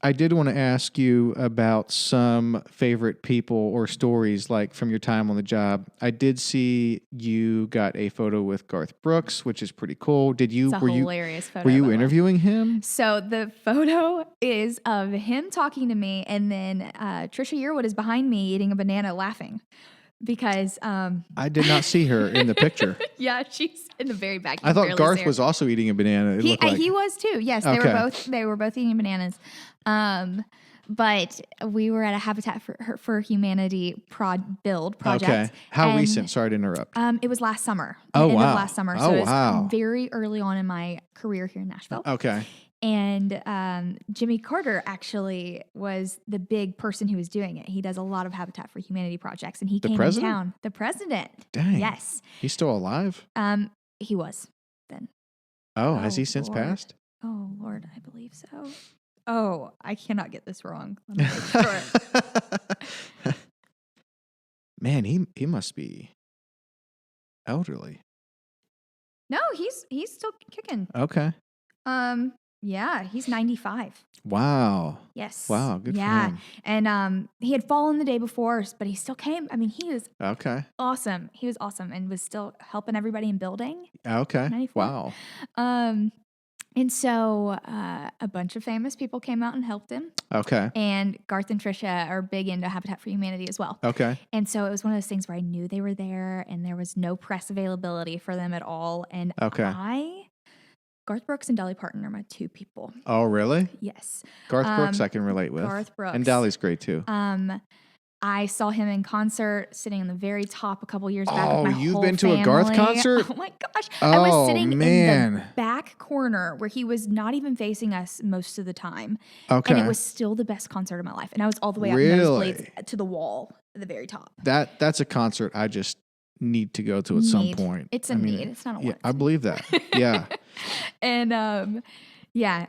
I did want to ask you about some favorite people or stories like from your time on the job. I did see you got a photo with Garth Brooks, which is pretty cool. Hilarious photo. Were you interviewing him? So the photo is of him talking to me, and then Trisha Yearwood is behind me eating a banana laughing. Because I did not see her in the picture. Yeah, she's in the very back. I thought Garth was also eating a banana. He was too. Yes, they were both eating bananas. But we were at a Habitat for Humanity build project. Okay. How recent? Sorry to interrupt. It was last summer. Oh, end wow. Of last summer. So it was very early on in my career here in Nashville. Okay. And Jimmy Carter actually was the big person who was doing it. He does a lot of Habitat for Humanity projects, and he came in town. The president. Dang. Yes. He's still alive? He was then. Oh, has he since passed? Oh, Lord, I believe so. Oh, I cannot get this wrong. Let me make sure. Man, he must be elderly. No, he's still kicking. Okay. Yeah, he's 95. Wow. Yes. Wow, good for him. And he had fallen the day before, but he still came. I mean, he was awesome. He was awesome and was still helping everybody in building. Okay. 94. Wow. And so a bunch of famous people came out and helped him. Okay. And Garth and Trisha are big into Habitat for Humanity as well. Okay. And so it was one of those things where I knew they were there and there was no press availability for them at all. And Garth Brooks and Dolly Parton are my two people. Oh, really? Yes. Garth Brooks I can relate with. Garth Brooks. And Dolly's great too. I saw him in concert sitting on the very top a couple years back with my whole you've been to family. a Garth concert? Oh my gosh. I was sitting in the back corner where he was not even facing us most of the time. Okay. And it was still the best concert of my life. And I was all the way up nosebleeds to the wall at the very top. That's a concert I just need to go to at some point. It's a need. It's not a want. Yeah, I believe that. Yeah. And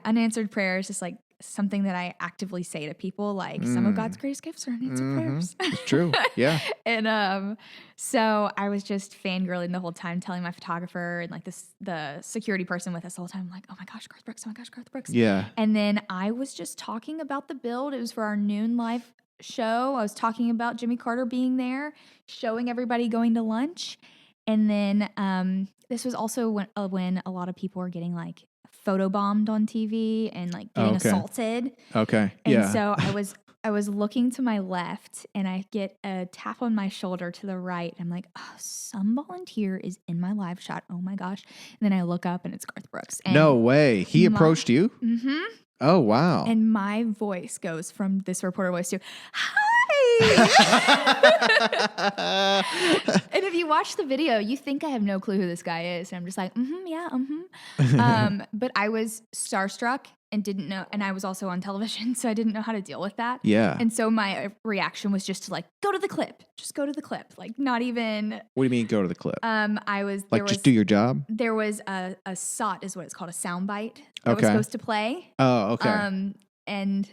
unanswered prayers, just like something that I actively say to people, like some of God's greatest gifts are unanswered prayers. It's true. Yeah. And so I was just fangirling the whole time, telling my photographer and like the security person with us the whole time, like, oh my gosh, Garth Brooks, oh my gosh, Garth Brooks. Yeah. And then I was just talking about the build. It was for our noon live show. I was talking about Jimmy Carter being there, showing everybody going to lunch. And then this was also when a lot of people were getting like photobombed on TV and like getting assaulted. Okay. And Yeah. so I was looking to my left and I get a tap on my shoulder to the right. I'm like, oh, some volunteer is in my live shot. Oh my gosh. And then I look up and it's Garth Brooks. And No way. He approached you? Mm-hmm. Oh, wow. And my voice goes from this reporter voice to, hi. And if you watch the video, you think I have no clue who this guy is. And I'm just like, but I was starstruck and didn't know. And I was also on television, so I didn't know how to deal with that. Yeah. And so my reaction was just to like, go to the clip. Just go to the clip. Like not even. What do you mean go to the clip? Just do your job? There was a SOT is what it's called, a soundbite that was Okay. supposed to play. Oh, okay. And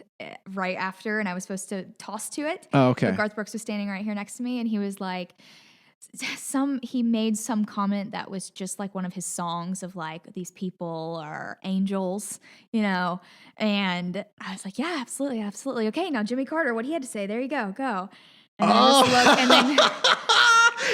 right after, and I was supposed to toss to it. Oh, okay. But Garth Brooks was standing right here next to me, and he was like, he made some comment that was just like one of his songs of like, these people are angels, you know? And I was like, yeah, absolutely, absolutely. Okay, now Jimmy Carter, what he had to say, there you go, go. And then I just looked, and then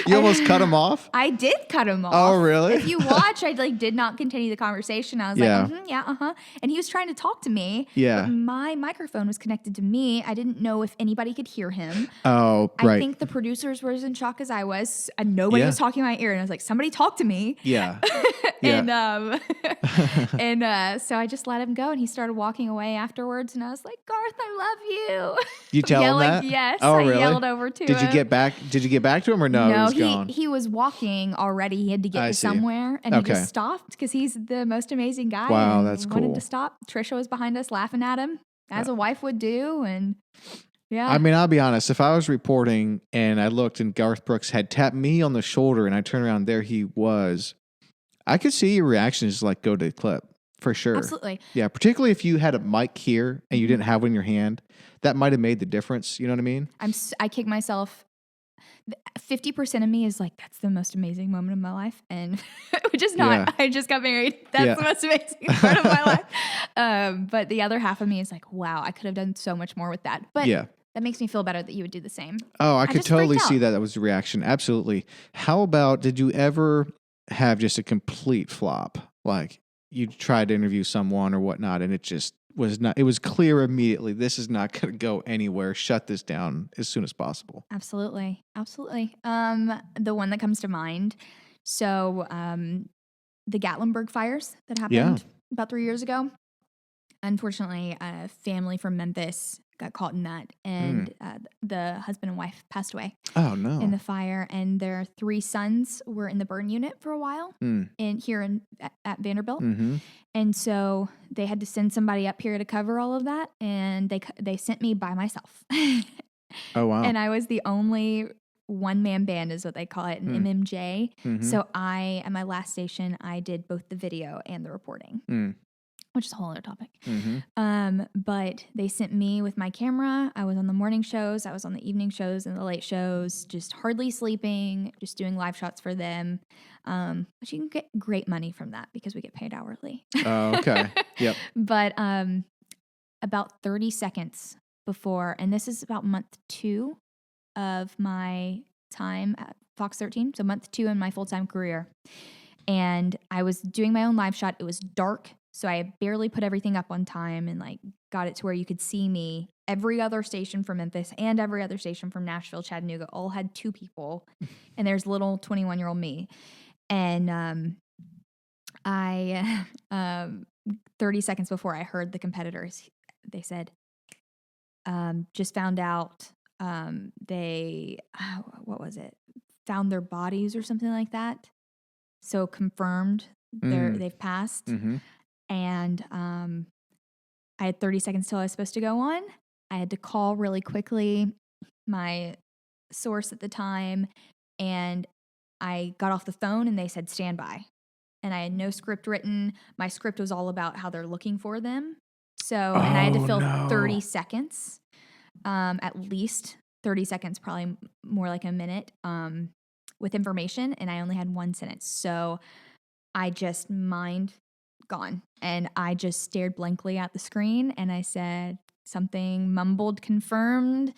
you almost cut him off? I did cut him off. Oh, really? If you watch, I like did not continue the conversation. I was like, yeah, uh-huh. And he was trying to talk to me. Yeah. But my microphone was connected to me. I didn't know if anybody could hear him. Oh, right. I think the producers were as in shock as I was. And nobody was talking in my ear. And I was like, somebody talk to me. Yeah. And so I just let him go, and he started walking away afterwards. And I was like, Garth, I love you. You tell him that? Yes. Oh, really? I yelled over to him. Did you get back to him or no? No, he was gone? he was walking already. He had to get I to see. somewhere, and he Okay. just stopped because he's the most amazing guy. Wow, and that's wanted cool. to stop. Trisha was behind us laughing at him, as a wife would do, and yeah. I mean, I'll be honest. If I was reporting and I looked and Garth Brooks had tapped me on the shoulder and I turned around, there he was, I could see your reactions like go to the clip for sure. Absolutely. Yeah, particularly if you had a mic here and you didn't have one in your hand, that might have made the difference. You know what I mean? I kick myself. 50% of me is like, that's the most amazing moment of my life, and which is not. Yeah. I just got married. That's the most amazing part of my life. But the other half of me is like, wow, I could have done so much more with that. But that makes me feel better that you would do the same. Oh, I could just freaked totally out. see that. That was the reaction. Absolutely. How about, did you ever have just a complete flop? Like you tried to interview someone or whatnot and it just was not, it was clear immediately, this is not going to go anywhere. Shut this down as soon as possible. Absolutely. Absolutely. The one that comes to mind. So, the Gatlinburg fires that happened about 3 years ago. Unfortunately, a family from Memphis got caught in that, and the husband and wife passed away in the fire. And their 3 sons were in the burn unit for a while at Vanderbilt. Mm-hmm. And so they had to send somebody up here to cover all of that, and they sent me by myself. Oh, wow. And I was the only one-man band is what they call it, an MMJ. Mm-hmm. So at my last station, I did both the video and the reporting, which is a whole other topic. Mm-hmm. But they sent me with my camera. I was on the morning shows, I was on the evening shows and the late shows, just hardly sleeping, just doing live shots for them. But you can get great money from that because we get paid hourly. Oh, okay. Yep. But about 30 seconds before, and this is about month 2 of my time at Fox 13, so month 2 in my full-time career. And I was doing my own live shot. It was dark, so I barely put everything up on time and like got it to where you could see me. Every other station from Memphis and every other station from Nashville, Chattanooga, all had 2 people, and there's little 21-year-old me. And I 30 seconds before I heard the competitors, they said, just found out they, what was it? Found their bodies or something like that. So confirmed they've passed. Mm-hmm. And I had 30 seconds till I was supposed to go on. I had to call really quickly my source at the time, and I got off the phone and they said stand by. And I had no script written. My script was all about how they're looking for them. So and I had to fill no. 30 seconds, at least 30 seconds, probably more like a minute, with information. And I only had 1 sentence. So I just gone. And I just stared blankly at the screen and I said something, mumbled, confirmed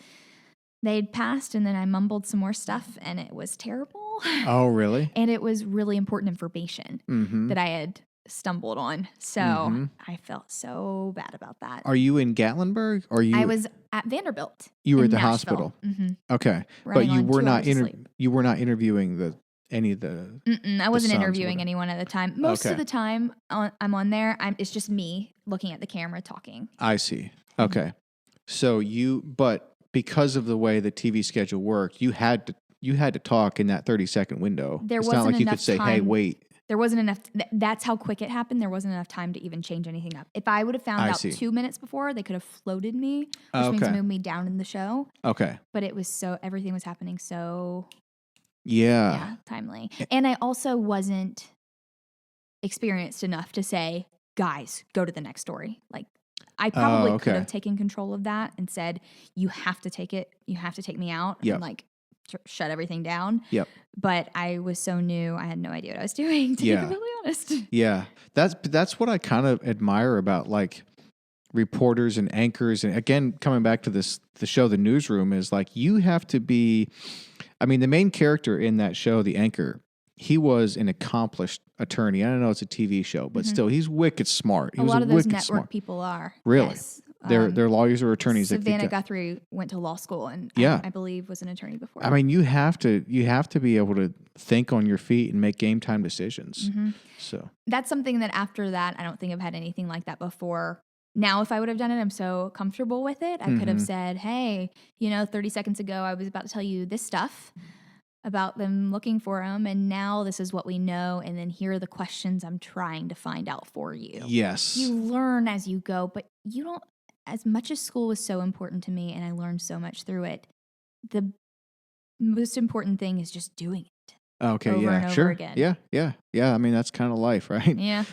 they'd passed. And then I mumbled some more stuff and it was terrible. Oh, really? And it was really important information that I had stumbled on. So I felt so bad about that. Are you in Gatlinburg? Or I was at Vanderbilt. You were in at the Nashville. hospital. Okay. Running But you on were 2 not hours of sleep. you were not interviewing any of the I wasn't sons or interviewing whatever. anyone at the time. Most Okay. of the time I'm on there, it's just me looking at the camera talking. I see. Okay. So but because of the way the TV schedule worked, you had to talk in that 30-second window. There it's wasn't not like you enough could say, "Hey, time. wait." There wasn't enough. That's how quick it happened. There wasn't enough time to even change anything up. If I would have found I out see. 2 minutes before, they could have floated me, which means Okay. moved me down in the show. Okay. But it was everything was happening so Yeah. timely. And I also wasn't experienced enough to say, guys, go to the next story. Like, I probably okay. could have taken control of that and said, you have to take it. You have to take me out Yep. and like shut everything down. Yep. But I was so new. I had no idea what I was doing, to be Yeah. completely honest. Yeah. That's what I kind of admire about like reporters and anchors. And again, coming back to the show, The Newsroom, is like you have to be, I mean, the main character in that show, the anchor, he was an accomplished attorney. I don't know it's a TV show, but still, he's wicked smart. He A was lot of those wicked network smart. people are. Really? Yes. They're lawyers or attorneys. Savannah Guthrie went to law school and Yeah. I believe was an attorney before. I mean, you have to be able to think on your feet and make game time decisions. So that's something that after that, I don't think I've had anything like that before. Now, if I would have done it, I'm so comfortable with it. I could have said, hey, 30 seconds ago, I was about to tell you this stuff about them looking for him. And now this is what we know. And then here are the questions I'm trying to find out for you. yes, You learn as you go, but you don't, as much as school was so important to me and I learned so much through it, the most important thing is just doing it. okay, over yeah, and over sure, again. yeah. I mean, that's kind of life, right? Yeah.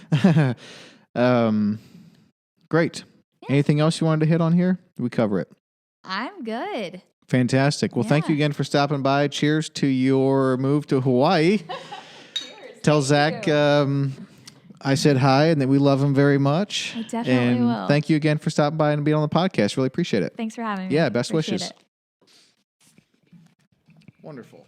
Great. Anything else you wanted to hit on here? Did we cover it? I'm good. Fantastic. Well, thank you Yeah. again for stopping by. Cheers to your move to Hawaii. Tell Zach I said hi and that we love him very much. I definitely and will. Thank you again for stopping by and being on the podcast. Really appreciate it. Thanks for having me. Yeah, best Appreciate wishes. it. Wonderful.